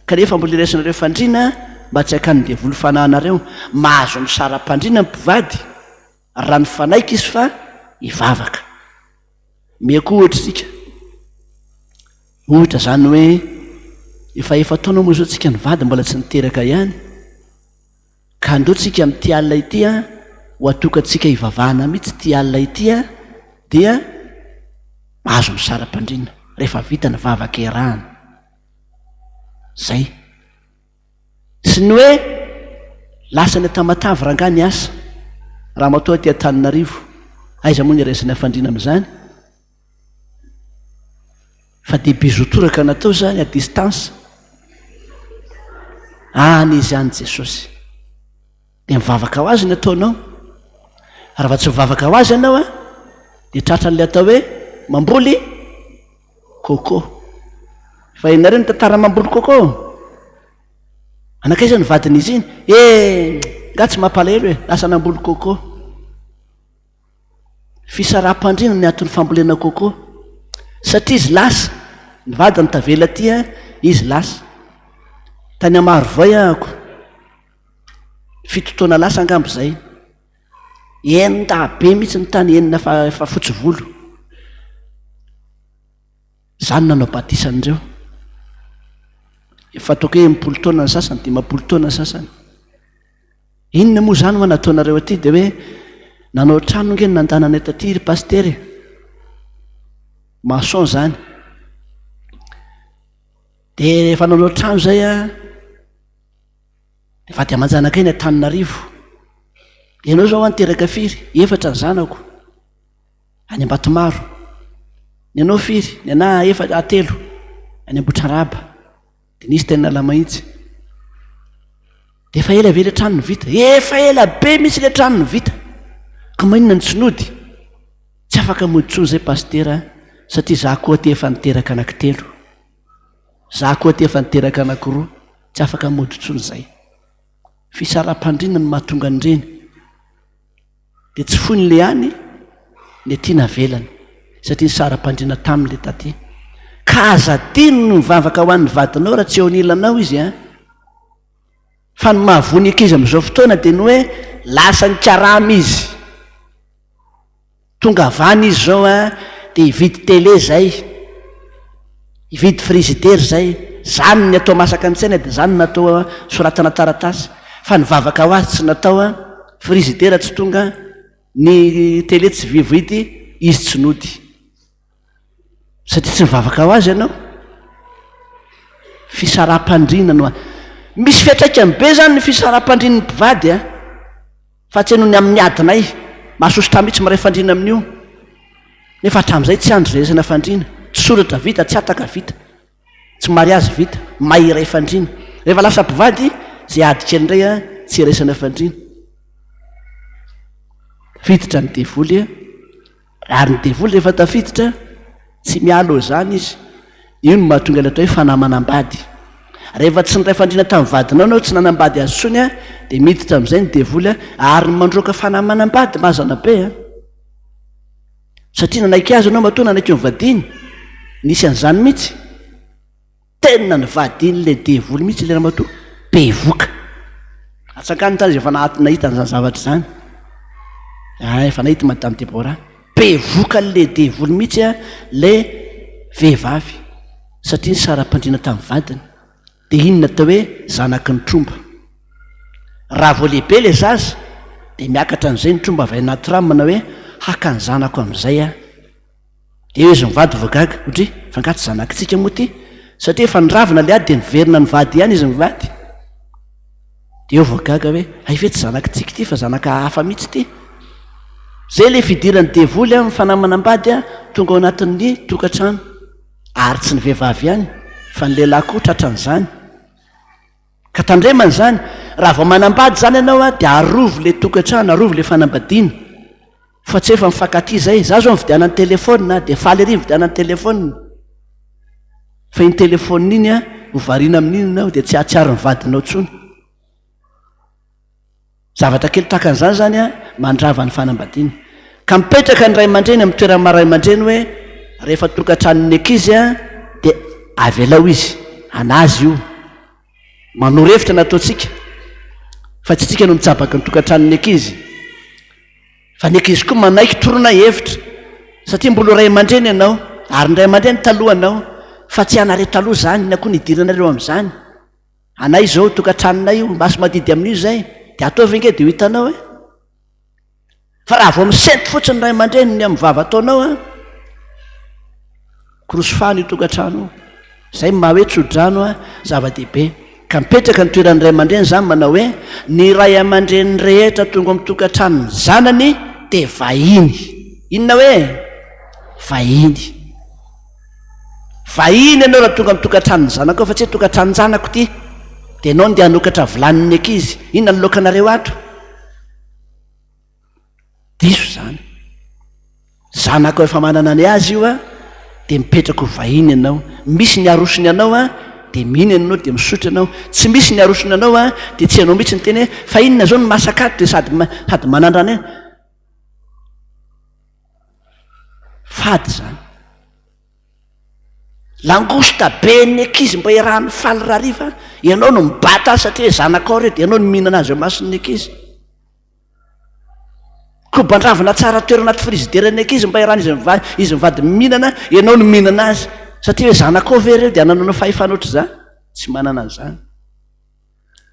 kanefa mbola iraisinareo fandriana mba tsy hakany devoly fanahinareo, mahazo ny saram-pandriana ny mpivady raha ny fanaika izy fa hivavaka. Meko ohatra tsika, ohatra zany hoe efa taona moa zao tsika nivady mbola tsy niteraka ihany, ka andeo tsika amin'ity alina ity a ho atokantsika hivavahana mihitsy ty alina ity a dia mahazo ny saram-pandriana rehefa vita ny vavaka erahana zay. Sy ny hoe lasa ny tamatavy ranga ny asa raha matoa ty Antananarivo, aiza moa ny raisina fandriana amin'izany, fa dia bizotoraka natao zany a distance any izy any Jesosy dia mivavaka ho azy ny ataonao. Raha va tsy mivavaka ho azy ianao a dia tratra n'ilay atao hoe mamboly coco. Fa ianareo ny tantara mamboly coco, anakaiza ny vadin'izy iny? Nga tsy mampalahelo hoe lasa namboly coco. Fisaraha-pandriana ny antony fambolena coco, satria izy lasa ny vadiny tavela aty a, izy lasa tany Amarovoay ahako fitotoana lasa angambo zay, enina be mihitsy ny tany, enina fa fotsy volo. Zany nanao batisan'ireo, efa ataoko hoe 10 taona ny sasany, 15 taona ny sasany. Inona moa zany ho nataonareo aty? Dia hoe nanao trano nge nandanana taty ry pastery, maçon zany. Dia rehefa nanao trano zay a dia vady aman-janaka iny Antananarivo. Ianao zao anteraka firy? 4 ny zanako any Ambatomaro. Ny anao firy? Ny ana 3 any Ambotraraba. Dia nisy tena lamahitsy. Dia efa ela ve ilay trano ny vita? Efa ela be misy ilay trano ny vita. Ka maninona ny tsinody? Tsy afaka mody tsony zay pastera, satria za koa ty efa niteraka anankitelo, za koa ty efa niteraka anankiroa, tsy afaka mody tsony zay. Fisaraha-pandriana no mahatonga an'ireny. Dia tsy fony le any ny tiana velany, satria ny saram-pandriana tamin'le taty. Ka aza dino no mivavaka ho an'ny vadinao raha tsy eo anilanao izy a. Fa ny mahavony ankizy amin'izao fotoana dia ny hoe lasa ny karama izy, tonga avany izy zao a dia hividy télé zay, hividy frigidaire zay, zany ny atao masaka ny tsaina, dia zany natao soratana taratasy. Fa ny vavaka ho azy tsy natao a, frigidaire tsy tonga, ny télé tsy vividy, izy tsy nody, satria tsy mivavaka ho azy ianao. Fisaraha-pandriana no misy fiatraikany be zany ny fisaraha-pandriana ny mpivady a, fa tsy haino ny amin'ny adinay mahasosotra mihitsy maray fandriana amin'io. Nefa hatramin'izay tsy andro resana fandriana, tsy soratra vita, tsy ataka vita, tsy mariazy vita, mahiray fandriana. Rehefa lasa mpivady zay ady kely indray a tsy resana fandriana. Fiditra ny devoly a, ary ny devoly rehefa tafiditra tsy mialo zany izy. Io no mahatonga ilay atao hoe fanamanam-bady. Rehefa tsy niray fandriana tamin'ny vadinao anao, tsy nanambady azy tsony a, dia miditra amin'izay ny devoly a, ary mandroaka fanamanam-bady mazana be a. Satria nanaiky azy anao matoa, nanaiky ny vadiny, nisy an'izany mihitsy. Tena ny vadiny ilay devoly mihitsy ilay ramatoa, be voka. Atsakany tany efa nahita an'izany zavatra izany. Efa nahita Madame Debora, be voka ilay devoly mihitsy a ilay vehivavy, satria ny saram-pandriana tamin'ny vadiny. Dia iny natao hoe zanaky ny tromba. Raha vao lehibe ilay zaza dia miakatra an'izay ny tromba avy anaty rano, manao hoe haka ny zanako amin'izay a. Dia eo izy mivady voagaga, otry fa nga tsy zanakitsika moa ty, satria efa niravina ilay ady dia niverina ny vady ihany izy mivady. Dia eo voagaga hoe ay ve tsy zanakitsika ty fa zanaka hafa mihitsy ty. Zay ilay fidiran'ny devoly a, mifanamanam-bady a, tonga ao anatin'ny tokantrano. Ary tsy ny vehivavy ihany fa ny lehilahy koa tratran'izany. Ka tandremana zany, raha vao manambady zany ianao a dia arovo ilay tokantrano, arovo ilay fanambadiana. Fa tsy efa mifankatia zay, za zao mividiana ny telefônina dia faly ery mividiana ny telefônina. Fa iny telefônina iny a hovariana amin'iny ianao dia tsy ahatsiaro ny vadinao tsony. zavatra kely takan'izany zany a mandrava ny fanambadiana ka mipetraka ny ray aman-dreny amin'ny toerana maray aman-dreny hoe rehefa tokantranony ankizy a dia avelao izy anazy io manorevitra nataontsika fa tsy tsika no mitsabaka ny tokantranony ankizy fa ny ankizy koa manaiky torona hevitra satria mbola ray aman-dreny ianao ary ny ray aman-dreny talohanao fa tsy anare taloha zany na koa nidiranareo amin'izany anay zao tokantranonay io maso madidy amin'io zay dia ataovy nge dia ho hitanao e fa raha vao misety fotsiny ray aman-dreny ny amin'ny vava ataonao a korosofany io tokantrano zay maha hoe tsodrano a zava-dehibe ka mipetraka ny toeran'ny ray aman-dreny zany manao hoe ny ray aman-dreny rehetra tonga amin'ny tokantranony zanany dia vahiny inona hoe vahiny ianao raha tonga amin'ny tokantranony zanako fa tsy hoe tokantranony zanako ty dia ianao ndia hanokatra vilaniny ankizy inona ny lokanareo ato diso zany zanako efa manana ny azy io a dia mipetraka ho vahiny ianao misy ny arosony ianao a dia mihina ianao dia misotra ianao tsy misy ny arosony ianao a dia tsy ianao mihitsy ny teny hoe fa inona zao ny masakato dia sady manandrana eny fady zany langosta be ny ankizy mba iarahany faly rahariva ianao no mibata azy satria hoe zanakao reo dia ianao no mihinana azy eo mason'ny ankizy koba-dravina tsara toerana anaty friziderany ankizy mba iarahana izy mivady mihinana ianao no mihinana azy satria hoe zanakao ve reo dia ananao fahefana oatra za tsy manana an'izany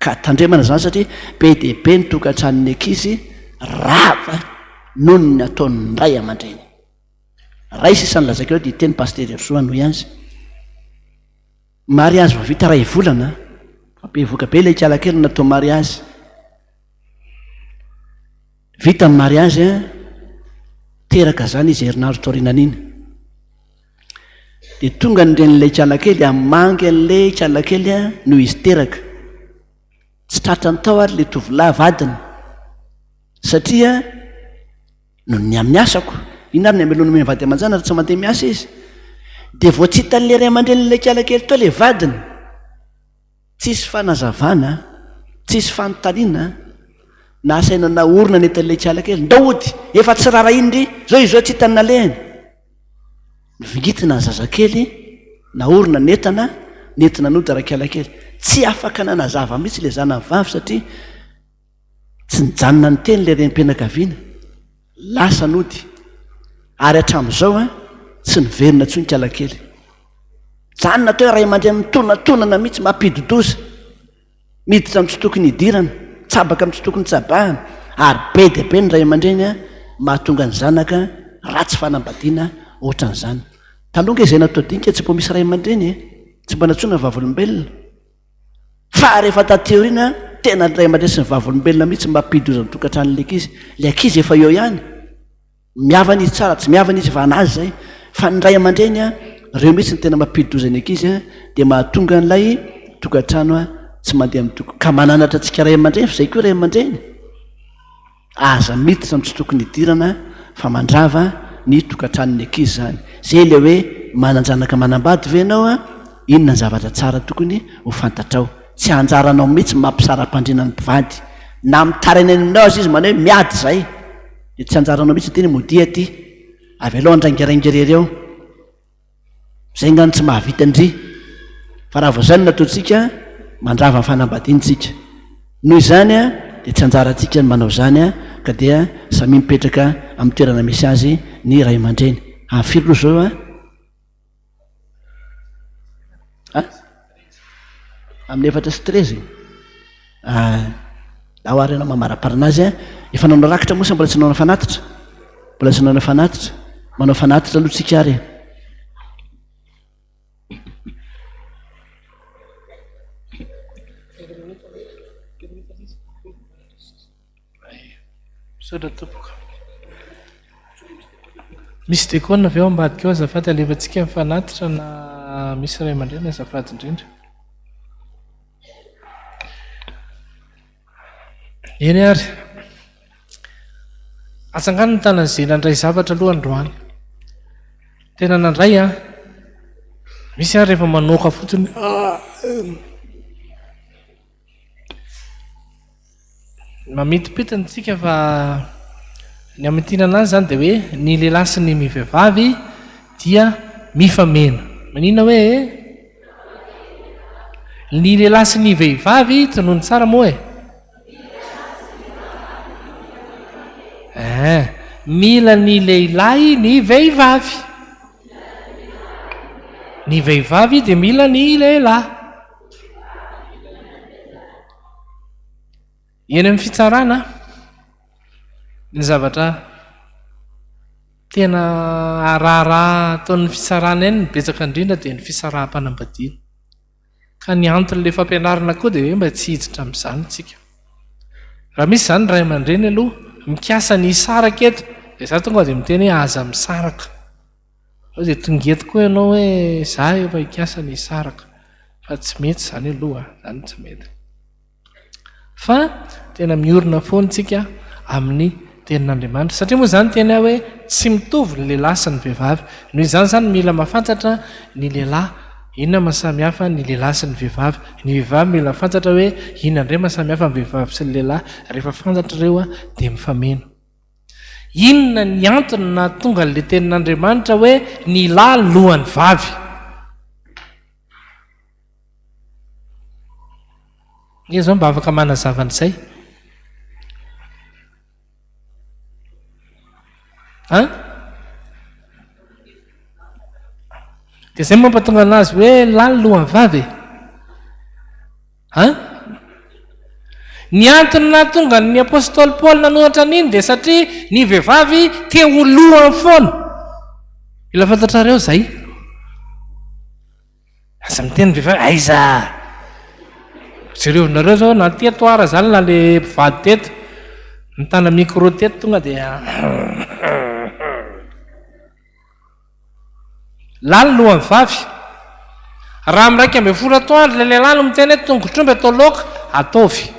ka tandremana zany satria be dia be ny tokantranony ankizy rava noho ny ataon'ny ray aman-dreny ray sisany lazaka eo dia teny pastery soa noho azy mariazy vao vita ray volana fampivoaka be ilay kialakely natao mariazy vita ny mariazy a teraka zany izy herinandro taorinan'iny dia tonga nyren'ilay kialakely amangy an'ilay kialakely a noho izy teraka tsy tratra ny tao ary lay tovolahy vadiny satria no ny amin'ny asako ina ary ny amelona meny vady aman-jana ary tsy mandeha miasa izy dia vao tsy hitan'ilay ray aman-dren'ilay kialakely tao ilay vadiny tsisy fanazavana tsisy fanontaniana na asaina na orona netan'ilay kialakely ndaody efa tsy rara indry zao izy zao tsy hitany nalehany vingitina ny zazakely na orona nentina nody ara-kialakely tsy afaka nanazava mihitsy ilay zanany vavy satria tsy nijanona ny teny ilay renim-pianakaviana lasa nody ary hatramin'izao a tsy niverina tsoa ny kialakely zany natao hoe ray aman-dreny mitonantonana mihitsy mampidodoza miditra amin'ny tsy tokony hidirana tsabaka amin'ny tsy tokony tsabahana ary be dia be ny ray aman-dreny a mahatonga ny zanaka ratsy fanambadiana ohatran'izany talonga izay natao dinika tsy mbo misy ray aman-dreny e tsy mba natsoana ny vavolombelona fa rehefa tateoriana tena ny ray aman-dreny sy ny vavolombelona mihitsy mampidoza ny tokantran'ilay ankizy ilay ankizy efa eo ihany miavana izy tsara tsy miavana izy fa anazy zay fa ny ray aman-dreny a reo mihitsy ny tena mampidoza ny ankizy a dia mahatonga n'ilay tokantrano a tsy mandeha amin'ny toko ka mananatra antsika ray aman-dreny fa zay koa ray aman-dreny aza miditra ny tsy tokony hidirana fa mandrava ny tokantranony ankizy zany zay le hoe mananjanaka manambady ve ianao a inona ny zavatra tsara tokony ho fantatrao tsy anjaranao mihitsy mampisara-pandrina ny mpivady na mitaraina aminao azy izy manao hoe miady zay dia tsy anjaranao mihitsy teny modia ty avy aloha andraingeraingerery eo zay ngano tsy mahavita ndry fa raha vao zany nataontsika mandrava ny fanambadiantsika noho izany a dia tsy anjarantsika ny manao zany a ka dia samy mipetraka amin'ny toerana misy azy ny ray aman-dreny firy loha zao amin'ny efatra sy 13 aoarina mamaraparana azy a efa nanao rakitra mosa mbola tsy nanao fanatitra mbola tsy nanao fanatitra manao fanatitra aloha tsika ary misy dekona avy eo ambadika eo azafady alevantsika mifanatitra na misy ray aman-dreny azafady indrindra eny ary atsangano ny tanan'izay nandray zavatra aloha androany tena nandray a misy ary rehefa manoka fotsiny mamitopitantsika fa ny amin'nytiana anazy zany dia hoe ny lehilahy sy ny mivehivavy dia mifamena. Manina hoe ny lehilahy sy ny vehivavy tonoany tsara moa mila ny lehilahy ny vehivavy, ny vehivavy dia mila ny lehilahy. eny amin'ny fitsarana ny zavatra tena araharaha ataon'ny fitsarana eny ny betsaka indrindra dia ny fisaraha-panambadiana. Ka ny anton'ilay fampianarana koa dia hoe mba tsy hiditra amin'izany tsika. Raha misy izany ray aman-dreny aloha mikasa ny hisaraka eto dia za tonga dia miteny hoe aza misaraka. Ao dia tonga eto koa ianao hoe za efa hikasa ny hisaraka, fa tsy mety izany aloha, izany tsy mety. Fa tena miorina foantsika amin'ny tenin'Andriamanitra satria moa izany tena hoe tsy mitovy ny lehilahy sy ny vehivavy. Noho izany zany mila mahafantatra ny lehilahy inona mahasamihafa ny lehilahy sy ny vehivavy, ny vehivavy mila fantatra hoe inona indray mahasamihafa ny vehivavy sy ny lehilahy. Rehefa fantatra ireo dia mifameno. Inona ny antony na tonga n'ilay tenin'Andriamanitra hoe ny lahy lohan'ny vavy? Ny zao mba afaka manazava an'izay. Dia izay mampatonga anazy hoe lahy lohan'ny vavy. Ny antony na tonga ny apôstôly Paoly nanohatra an'iny dia satria ny vehivavy te ho lohany foana. Ila fantatrareo izay. Aza miteny vehivavy aiza jerevinareo zao na teto ara zany na le mpivady teto mitana micro teto tonga dia laly lohan'ny vavy. Raha am'raika amby folo atoandro le lehilahy no miteny hoe tongotr'omby atao laoka ataovy.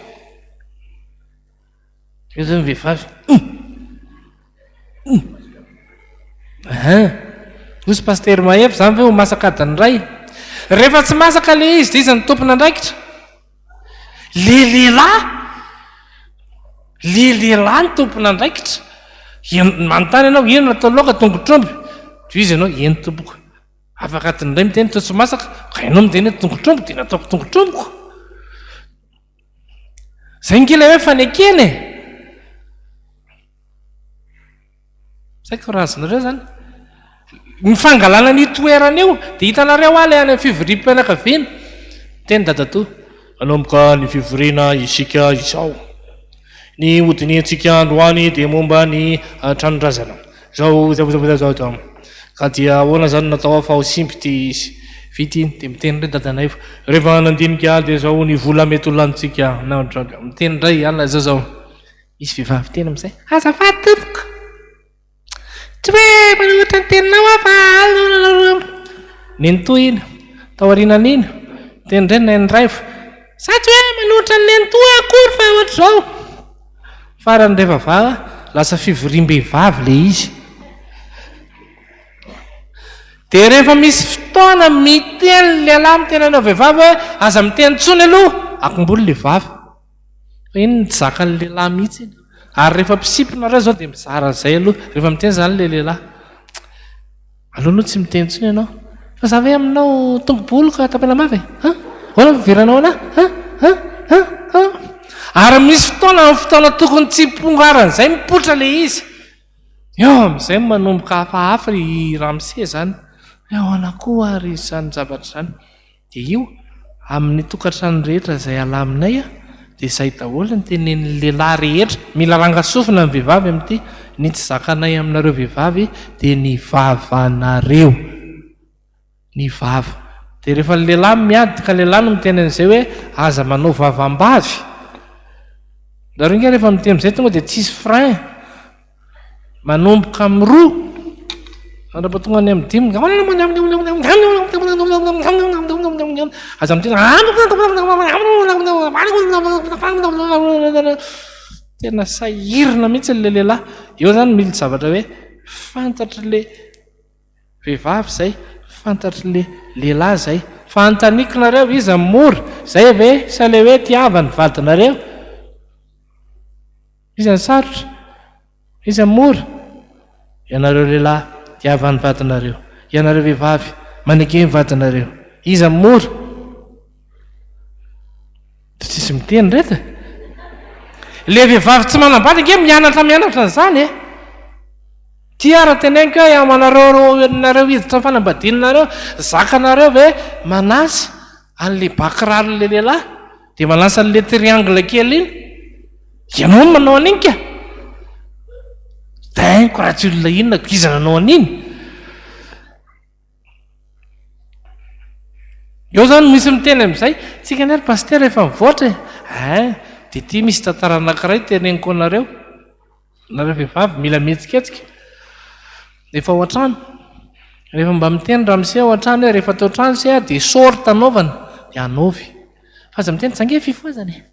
Io zany vehivavy osy pastery mahefy zany ve ho masaka adiny ray. Rehefa tsy masaka le izy dia izy ny tompona andraikitra. Le lehilahy ny tompona andraikitra. Manontany ianao inona atao laoka tongotr'omby, izy ianao eny tompoko. Afaka adiny ray miteny toa tsy masaka, ka ianao miteny hoe tongotr'omby dia nataoko tongotr'omboko. Zay ngila hoe fanekeny e. Saiko razonareo zany mifangalana ny toerana io dia hitanareo aho le any amin'ny fivoriam-pianakaviana teny dadatoa anomboka ny fivoriana isika izao, ny hodinintsika androany dia momba ny tranondrazana zao ka dia ahoana zany natao afa ho simpy ty vity iny dia miteny ray dadanay fa rehefa nandinika dia zao ny vola mety ho lanitsika na draga miteny ray alina zao misy vehivavy tena amin'izay azafady tompoko tsy hoe manohitra ny teninao afa nentoa iny taorianan'iny teny ray na ny ray fa sa tsy hoe manohitra ny nentoa akory fa ohatra zao farany rehefa vava lasa fivoriam-behivavy le izy. Dia rehefa misy fotoana miteny lehilahy miteny anao vehivavy hoe aza miteny tsony aloha akombolo le vavy fa iny ny zaka ny lehilahy mihitsy iny. Ary rehefa mpisipinareo zao dia mizara an'izay aloha rehefa miteny zany le lehilahy aloha tsy miteny tsony ianao fa za ve aminao tongobolo ka tapela mavy hoana fiveranao ana ary misy fotoana amin'ny fotoana tokony tsy mpongaran'izay mipotra le izy eo amin'izay manomboka hafahafa ry ramose zany ao anakoa ary izany zavatra izany. Dia io amin'ny tokantrano rehetra izay alaminay dia izay daholo ny tenen'ny lehilahy rehetra mila rangasofina ny vehivavy amin'ity ny tsy zakanay aminareo vehivavy dia ny vavanareo ny vava. Dia rehefa ny lehilahy miady ka lehilahy no miteny an'izay hoe aza manao vavam-bavy nareo nge rehefa miteny amin'izay tonga dia tsisy frein manomboka amin'ny roa andrapa tonga any amin'ny dimy aza miteny tena sahirina mihitsy le lehilahy. Eo zany mila zavatra hoe fantatra le vehivavy zay, fantatra le lehilahy zay, fantanikonareo izy mora zay ve sa le hoe tiava ny vadinareo. Iza ny sarotra, iza ny mora. Ianareo lehilahy hiava ny vadinareo, ianareo vehivavy maneke ny vadinareo. Iza ny mora? Tsisy miteny reta. Le vehivavy tsy manambady nge mianatra n'izany tiara teneniko hoe amanareo hiditra fanambadianareo zakanareo ve manasa an'le bakiraro le lehilahy dia manasa an'le triangle kely iny. Ianao no manao an'iny ka dainko raha tsy olona inona iza nanao an'iny. Eo zany misy miteny amin'izay tsika ny ary paster efa mivoatra dia ity misy tantara anankiray teneniko anareo nareo vehivavy mila mihetsiketsika rehefa ao an-trano, rehefa mba miteny ramose ao an-trano hoe rehefa tao trano se dia sorta anaovana dia anaovy fa aza miteny zange fifoazany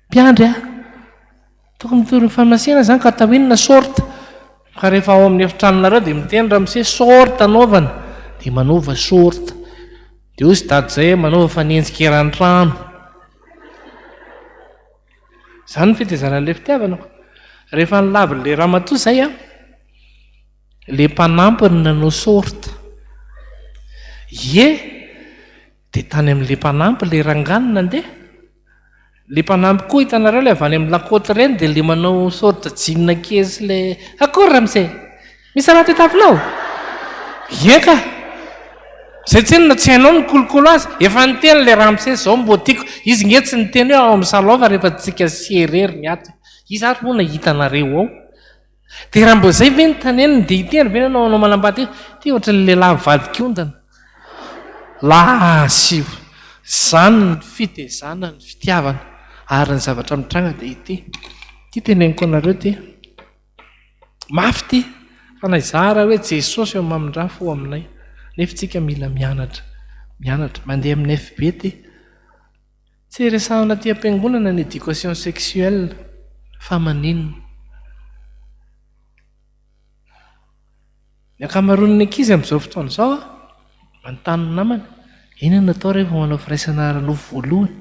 mpiandry tokony mitory famasina zany ka atao inona sorta ka rehefa ao amin'ny efitranonareo dia miteny ramose sorta anaovana dia manaova sorta dia osy dady zay manaova fanenjika eran-trano. Izany ny fitaizanan'ilay fitiavanako. Rehefa nilavy le ramatoa zay le mpanampy ny nanao sorta dia tany amin'le mpanampy le rangano nandeha. Le mpanampy koa hitanareo le avy any amin'ny lakoty reny dia le manao sorta jean kesy le akory ramose misy raha tetafilao eka zay tsenina tsy hainao ny kolokolo azy efa niteny le ramose zao mbo tiako izy nge tsy niteny hoe ao amin'ny salova rehefa tsika serery ny ato izy ary moa nahitanareo ao dia raha mbo zay ve nytaneniny dia hiteny ve nanao anao manambady ty ohatra ny lehilahy vadikondana lasy zany ny fitezana ny fitiavana ary ny zavatra mitranga dia ity teneniko anareo ty mafy ty fa na izara hoe Jesosy eo mamin-dra fo aminay nefa tsika mila mianatra mandeha amin'ny FB ty tsy resahana ty am-piangonana ny éducation sexuelle fa maninona ny akamaroan'ny ankizy amin'izao fotoana izao manontany namana inona natao rehefa manao firaisana ara-lofo voalohany,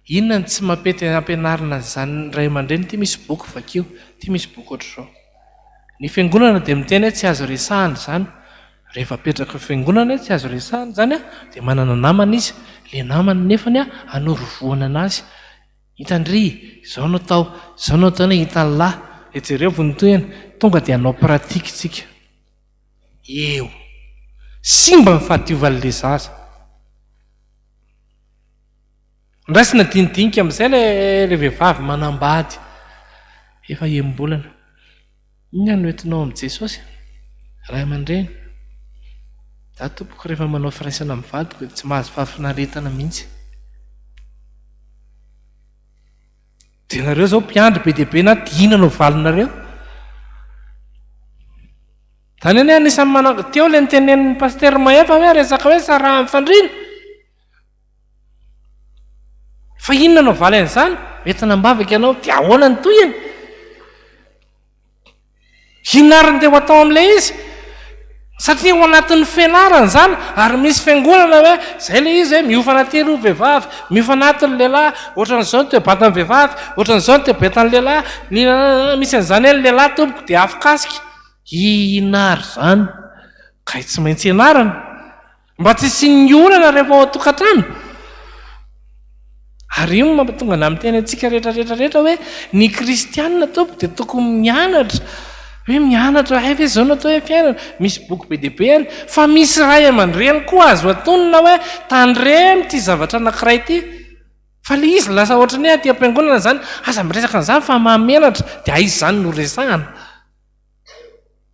inona ny tsy mampety ampianarina zany ray aman-dreny ty misy boky vakio ty misy boky ohatr'izao. Ny fiangonana dia miteny hoe tsy azo resahana zany rehefa apetraka fiangonana tsy azo resahana zany dia manana namana izy le namana nefany anorovoana anazy hitandry izao natao ny hitan'lahy ejereo vonitoyana tonga dia hanao pratika tsika eo simba ny fahadiovan'le zaza ndrasina dinidinika amin'izay le vehivavy manambady efa embolana inona no entinao amin'i Jesosy ray aman-dreny za tompoko rehefa manao firaisana amin'ny vadiko tsy mahazo fahafinaretana mihitsy. Dia nareo zao mpiandry be dia be na dina no valinareo zany eny anisan'ny manao teo le nitenen'ny paster Mahefa hoe resaka hoe sara mifandrina fa inona no valy an'izany entina mbavaka ianao dia ahoana ny toyany inariny dia ho atao amin'ilay izy satria ho anatin'ny fianarana zany ary misy fiangonana hoe zay le izy hoe miofana tery ho vehivavy miofanatiny lehilahy ohatran'izao no toebatany vehivavy ohatran'izao no toebatany lehilahy misy an'izany hoe lehilahy tompoko dia afokasika inary zany ka tsy maintsy ianarana mba tsy sy olana rehefa ao atokantrano ary io mampatonga na miteny antsika rehetrarehetrarehetra hoe ny kristianina tompo dia tokony mianatra hoe mianatra ve zao natao hoe fiainana misy boky be dia be any fa misy ray aman-dreny koa azo atonina hoe tandremo ty zavatra anankiray ty fa le izy lasa ohatra ny aty am-piangonana zany aza miresaka an'izany fa mahamenatra dia aizy zany no resahana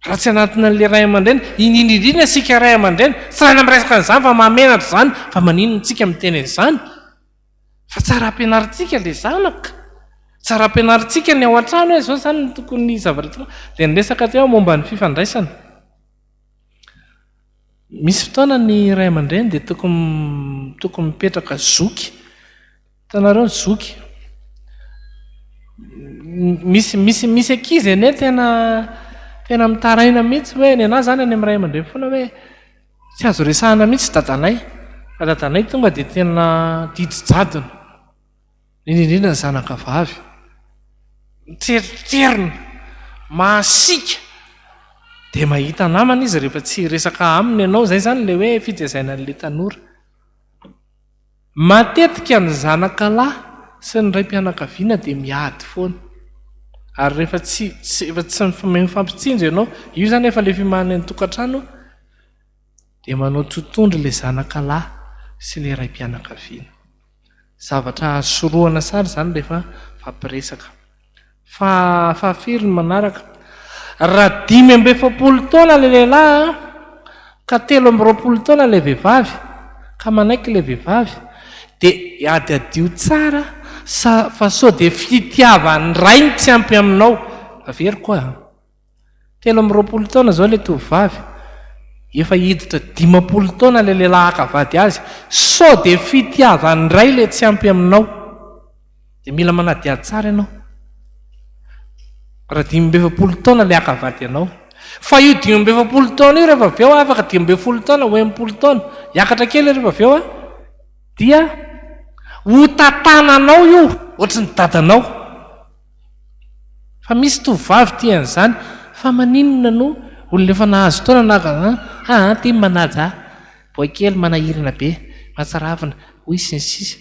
raha tsy anatina le ray aman-dreny indrindrindrina sika ray aman-dreny tsy raina miresaka an'izany fa mahamenatra zany fa maninona tsika miteny an'izany fa tsara ampianarintsika le zanaka tsara ampianarintsika ny ao an-trano hoe zao zany ny tokony zavatra toa dia niresaka teo momba ny fifandraisana misy fotoana ny ray aman-dreny dia tokony mipetraka zoky hitanareo ny zoky misy ankizy ene tena mitaraina mihitsy hoe ny anahy zany any amin'ny ray aman-dreny foana hoe tsy azo resahana mihitsy dadanay fa dadanay tonga dia tena didijadona indrindrindra ny zanaka vavy miteritrerina mahasika dia mahita namana izy rehefa tsy resaka aminy ianao. Zay zany le hoe fitezaina n'le tanora. Matetika ny zanaka lahy sy ny ray mpianakaviana dia miady foana, ary rehefa tsy mifampitsinjo ianao, io zany efa le fimahana ny tokantrano, dia manao totondry le zanaka lahy sy le ray mpianakaviana. Zavatra sorohana sary zany rehefa fampiresaka. Fahafiry ny manaraka, raha 5 taona le lehilahy ka 13 taona le vehivavy, ka manaiky le vehivavy, dia ady adio tsara fa sao dia fitiavany rainy tsy ampy aminao. Avery koa 13 taona zao le tovovavy, efa hiditra 50 taona le lehilahy akavady azy, sao dia fitiavany ray le tsy ampy aminao, dia mila manadiady tsara ianao. Raha 12 taona le akavady ianao, fa io 12 taona io rehefa avy eo afaka 12 taona 80 taona hiakatra kely rehefa avy eo dia ho tatananao io ohatry ny dadanao. Fa misy tovovavy tian'izany, fa maninona no olona efa nahazo taona naka ty manaja boakely manahirana be matsaravina hoy sinsisa.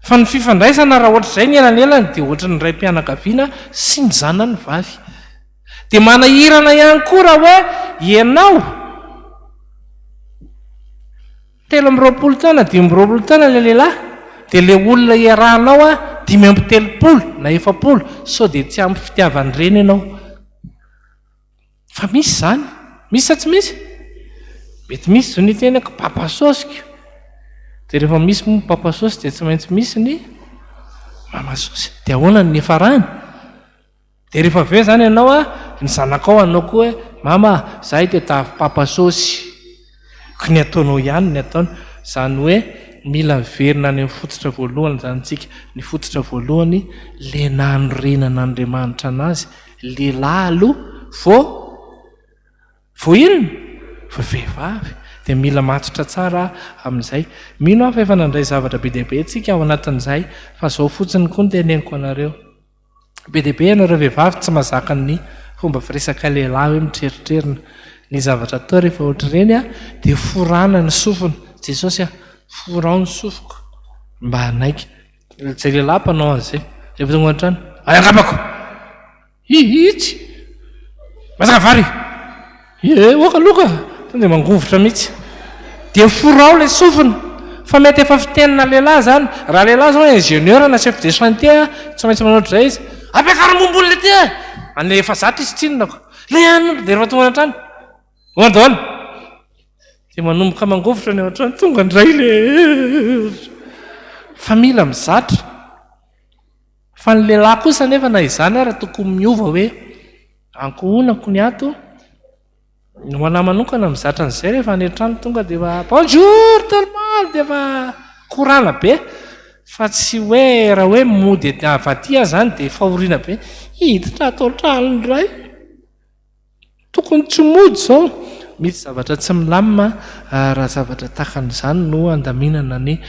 Fa ny fifandraisana raha ohatra izay ny elanelany dia ohatra ny ray mpianakaviana sy ny zanany vavy. Dia manahirana ihany koa raha hoe ianao 13 taona 12 taona le lehilahy, dia le olona iarahanao 5 na 70 sao dia tsy ampy fitiavany reny ianao. Fa misy zany, misy sa tsy misy? Mety misy zao ny tenako papasosika, dia rehefa misy moa papasosy dia tsy maintsy misy ny mamasosy. Dia ahoana ny nefarany? Dia rehefa avy eo zany ianao ny zanakao anao koa hoe mama zahay dia tavy papasosy, ka ny ataonao ihany ny ataony. Zany hoe mila miverina any amin'ny fototra voalohany zany tsika. Ny fototra voalohany le nanorenan'Andriamanitra anazy, lehilahy aloha vo inona? Vo vehivavy. Dia mila matotra tsara amin'izay. Mino aho fa efa nandray zavatra be dia be tsika ao anatin'izay, fa zao fotsiny koa ny teneniko anareo. Be dia be ianareo vehivavy tsy mahazaka ny fomba firesaka lehilahy hoe mitreritrerina. Ny zavatra atao rehefa ohatr'ireny dia forana ny sofina. Jesosy forao ny sofiko mba hanaiky. Zay lehilahy mpanao an'izay, rehefa tonga an-trano angambako itsy masaka vary oka loka, dia mangovotra mihitsy. Dia forao le sofina. Fa mety efa fitenina lehilahy zany. Raha lehilahy zao ingénieur na chef de chantier tsy maintsy manao ohatr'izay izy, ampiakary mombony le ty an'le efa zatra izy tsinonako le any. Dia rehefa tonga an-trano oandoana dia manomboka mangovotra ny ao an-trano, tonga indray le fa mila mizatra. Fa ny lehilahy kosa nefa na izany raha tokony miova hoe ankohonako ny ato. Ny ho anahy manokana mizatra an'izay rehefa any an-trano tonga dia efa bonjour tout le monde, dia efa korana be. Fa tsy hoe raha hoe mody avatia zany dia fahoriana be, hiditra ato an-trano indray, tokony tsy mody zao. Misy zavatra tsy milamina raha zavatra takan'izany no andaminana ny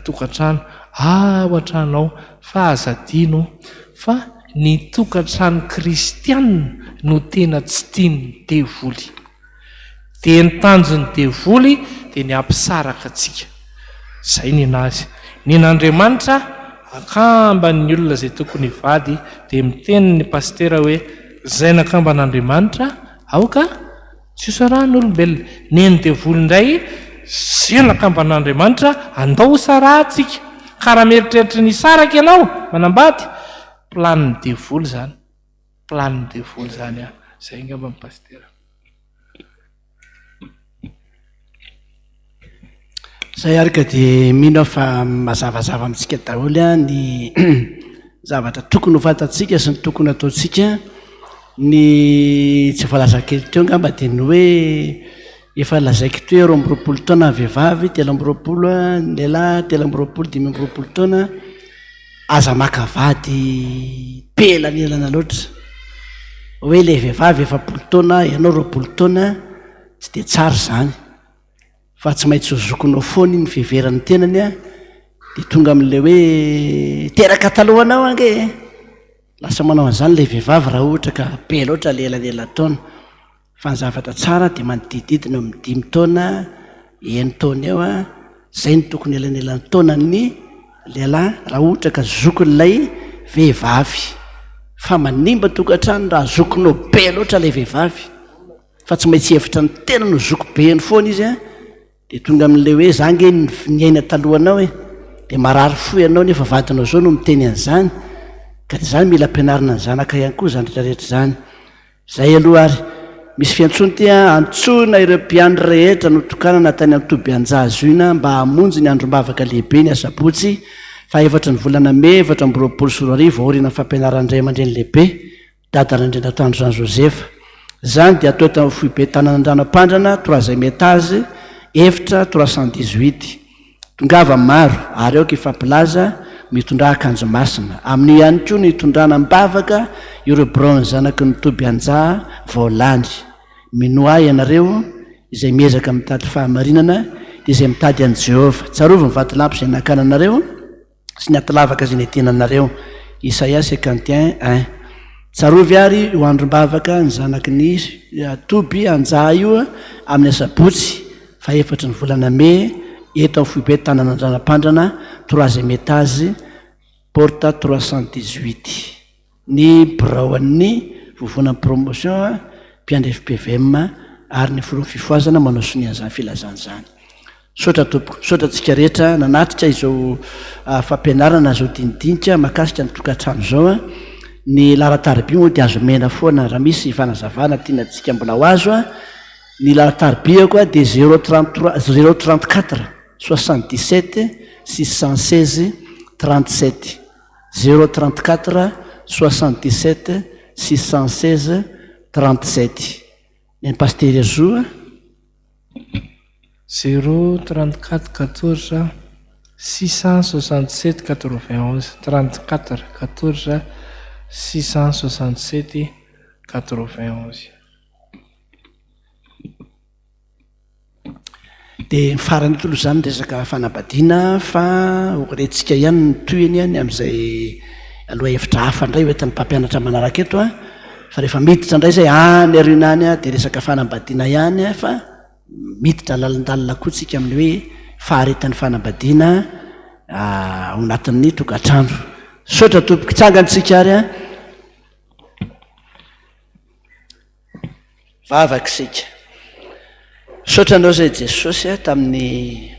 tokantrano. Ao an-tranao fa azadino fa ny tokantrano kristianina no tena tsy tiany devoly. Dia ny tanjon'ny devoly dia ny ampisaraka atsika. Zay ny nazy. Ny n'Andriamanitra akamban'ny olona izay tokony hivady, dia miteny ny pastera hoe zay nakamban'Andriamanitra aoka tsy hosaran'olombelona. Ny devoly indray zay nakamban'Andriamanitra andao ho sarahantsika. Ka raha mieritreritra ny saraka ianao manambady, planin'ny devoly zany. Planin'ny devoly zany. Zay ngamba ny pastera. Zay arika dia mino aho fa mazavazava amintsika daholo ny zavatra tokony ho fantatsika sy ny tokony ataontsika. Ny tsy voalaza kely teo ngamba dia ny hoe efa lazaiko teo 20 taona vehivavy, 13 lehilahy, 13 taona aza makavady pelanelana loatra. Hoe le vehivavy 40 taona ianao 20 taona tsy dia tsara zany, fa tsy maintsy ho zokonao foana iny fiheverany tenany dia tonga amin'ilay hoe teraka talohanao ange lasa manao an'izany ilay vehivavy raha ohatra ka be loatra lelalela taona fa ny zavatra tsara dia manodididina eo amin'ny 5 taona 1 taona eo a zay ny tokony elanelan'ny taona ny lehilahy raha ohatra ka zokon'ilay vehivavy fa manimba tokantrano raha zokonao be loatra ilay vehivavy fa tsy maintsy hevitra ny tena no zoko be ny foana izy a dia tonga amin'ilay hoe zange ny aina talohanao e dia marary fo ianao nefa vadinao zao no miteny an'izany ka dia zany mila ampianarina ny zanaka ihany koa zany rehetrarehetra zany zay aloha ary misy fiantsony tia antsoina ireo mpiandro rehetra no tokanana tany amin'ny Tobianjahazoina mba hamonjy ny androm-bavaka lehibe ny asabotsy fa 4 ny volana May 2024 aoriana fampianaran'ny ray aman-dreny lehibe dadan'Andrinatandro Jean Joseph zany dia atao eto foibe tanana andranampandrana 3e étage efitra 318 tongava maro ary eo kifampilaza mitondra akanjo masina amin'ny ihany koa ny hitondrana mbavaka ireo Brown zanaky ny Tobianjaha Voalandy minoa ianareo izay miezaka mitady fahamarinana dia izay mitady an' Jehova tsarovy mivaty lampy izay nakananareo sy ny atilavaka izay netenanareo Isaia 51:1 tsarovy ary ho androm-bavaka ny zanaky ny Toby anjaha io amin'ny asabotsy fa 4 ny volana May eto amin'ny foibe tanana andranampandrana 3e étage porte 318 ny braoan'ny vovonan'ny promotion mpiandry FPVM ary ny foron'ny fifoazana manao sonian'izany filazana zany sotra tompoko sotra tsika rehetra nanatrika izao fampianarana zao dinidinika makasika ny tokantrano zao a ny laratarby moa dia azo mena foana raha misy fanazavana tiana tsika mbola ho azo a ny laratarby koa dia 034 77 616 37 034 77 616 37 ny pastery azoa 034 14 667 91 34 14 667 91 dia ny farany tolo zany resaka fanambadiana fa orentsika ihany ny toyany ihany amin'izay aloha hevitra hafa indray oetin'ny mpampianatra manaraka eto a fa rehefa miditra indray zay any arinany a dia resaka fanambadiana ihany a fa miditra lalindalina koa tsika amin'ny hoe faharetan'ny fanambadiana ao anatin'ny tokantrano sotra tompoky tsangantsika ary a vavakisika sotra anao zay Jesosy a tamin'ny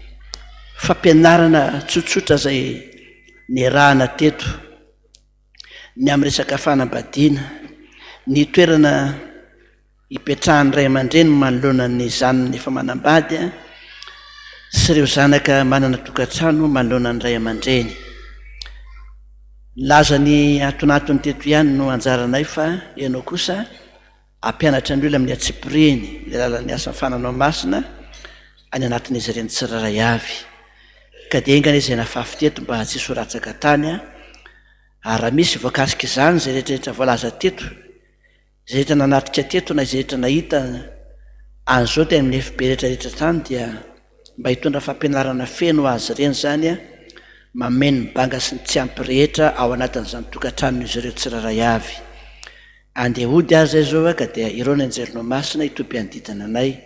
fampianarana tsotsotra zay nirahana teto ny amin'ny resaka fanambadiana ny toerana hipetrahan'ny ray aman-dreny manoloana ny zanany efa manambady a sy ireo zanaka manana tokantrano manoloana ny ray aman-dreny laza ny atonatony teto ihany no anjaranay fa ianao kosa ampianatra ny olona amin'ny atsipiriny ilay lalan'ny asa fananao masina any anatin'izy ireny tsiraray avy ka dia engana izay nafafy teto mba tsy soratsaka tany a ary raha misy voakasika izany zay rehetrarehetra voalaza teto zay rehetra nanatrika teto na izay rehetra nahita an'izao tena amin'ny FB rehetrarehetra tany dia mba hitondra fampianarana feno azy ireny zany a mameno ny banga sy ny tsy ampy rehetra ao anatin'izany tokantranon'izy ireo tsiraray avy andeha hody azy zay zao a ka dia ireo ny anjelinao masina hitompy andidina anay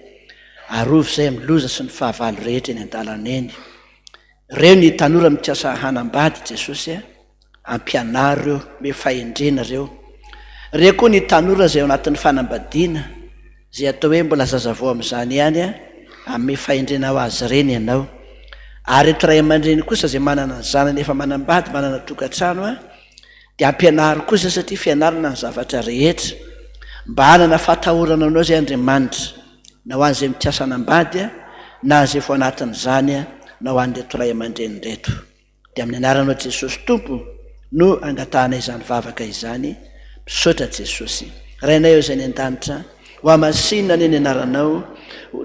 arovy zay amin'ny loza sy ny fahavalo rehetra eny an-dalana eny ireo ny tanora mikiasa hanambady Jesosy a ampianary reo me fahendrena reo reo koa ny tanora zay ao anatin'ny fanambadiana zay atao hoe mbola zazavao amin'izany ihany a ame fahendrena ho azy ireny ianao ary eto ray aman-dreny kosa zay manana ny zanany efa manambady manana tokantrano a dia ampianary kosa satria fianarana ny zavatra rehetra mba hanana fahatahorana anao zay Andriamanitra na ho an'izay mikiasa hanambady a na zay fo anatin'izany a na ho an'reto ray aman-dreny reto dia amin'ny anaranao Jesosy Tompo no angatahanay izany vavaka izany misaotra Jesosy rainay eo izay ny an-danitra ho amasinina ny anaranao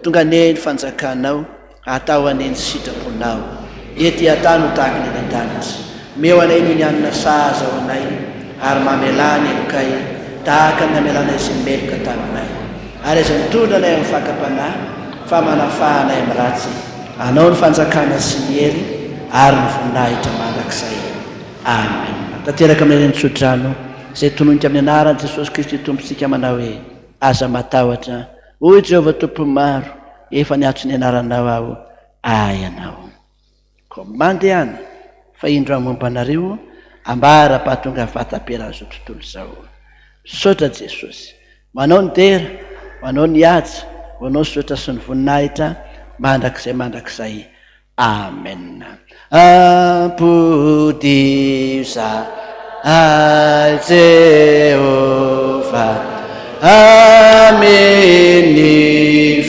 tonga neny fanjakanao atao aneny sitraponao ety atany ho tahaka ny an-danitra meo anay no ny anina saza ho anay ary mamelany elokay tahaka ny amelanay sy meloka taminay ary izay mitondra anay amin'ny fakapanahy fa manafahanay amin'ny ratsy anao ny fanjakana sy ny hery ary ny voninahitra mandrakizay. Amen. Tanteraka amin'ny tsodrano izay tononika amin'ny anaran'i Jesosy Kristy tompontsika manao hoe aza matahotra hoy Jehovah tompo maro efa niatso ny anaranao aho ianao. Ko mandehana fa indro hamomba anareo ambara-pahatonga vatam-piainana zao tontolo izao. Misaotra Jesosy, manao ny dera, manao ny haja, manao ny saotra sy ny voninahitra mandrakizay. Amen. Ampodiza Jehovah ameny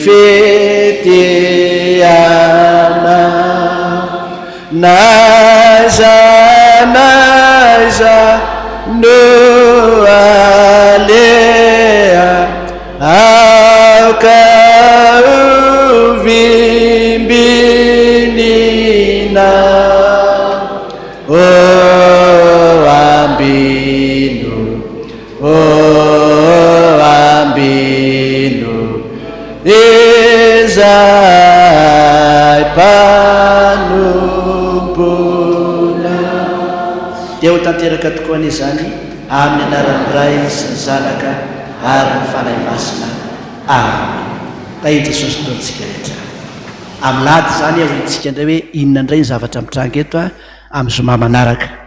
fetiana naza no alea auka uvimbinina o ambino izay mpanompona. Dia ho tanteraka tokoa an'izany amin'ny anaran'ny Ray sy ny Zanaka ary ny Fanahy Masina. Amen. Tainy Jesosy taontsika rehetra. Amin'ny lady zany aho intsika indray hoe inona indray ny zavatra mitranga eto amin'ny zoma manaraka.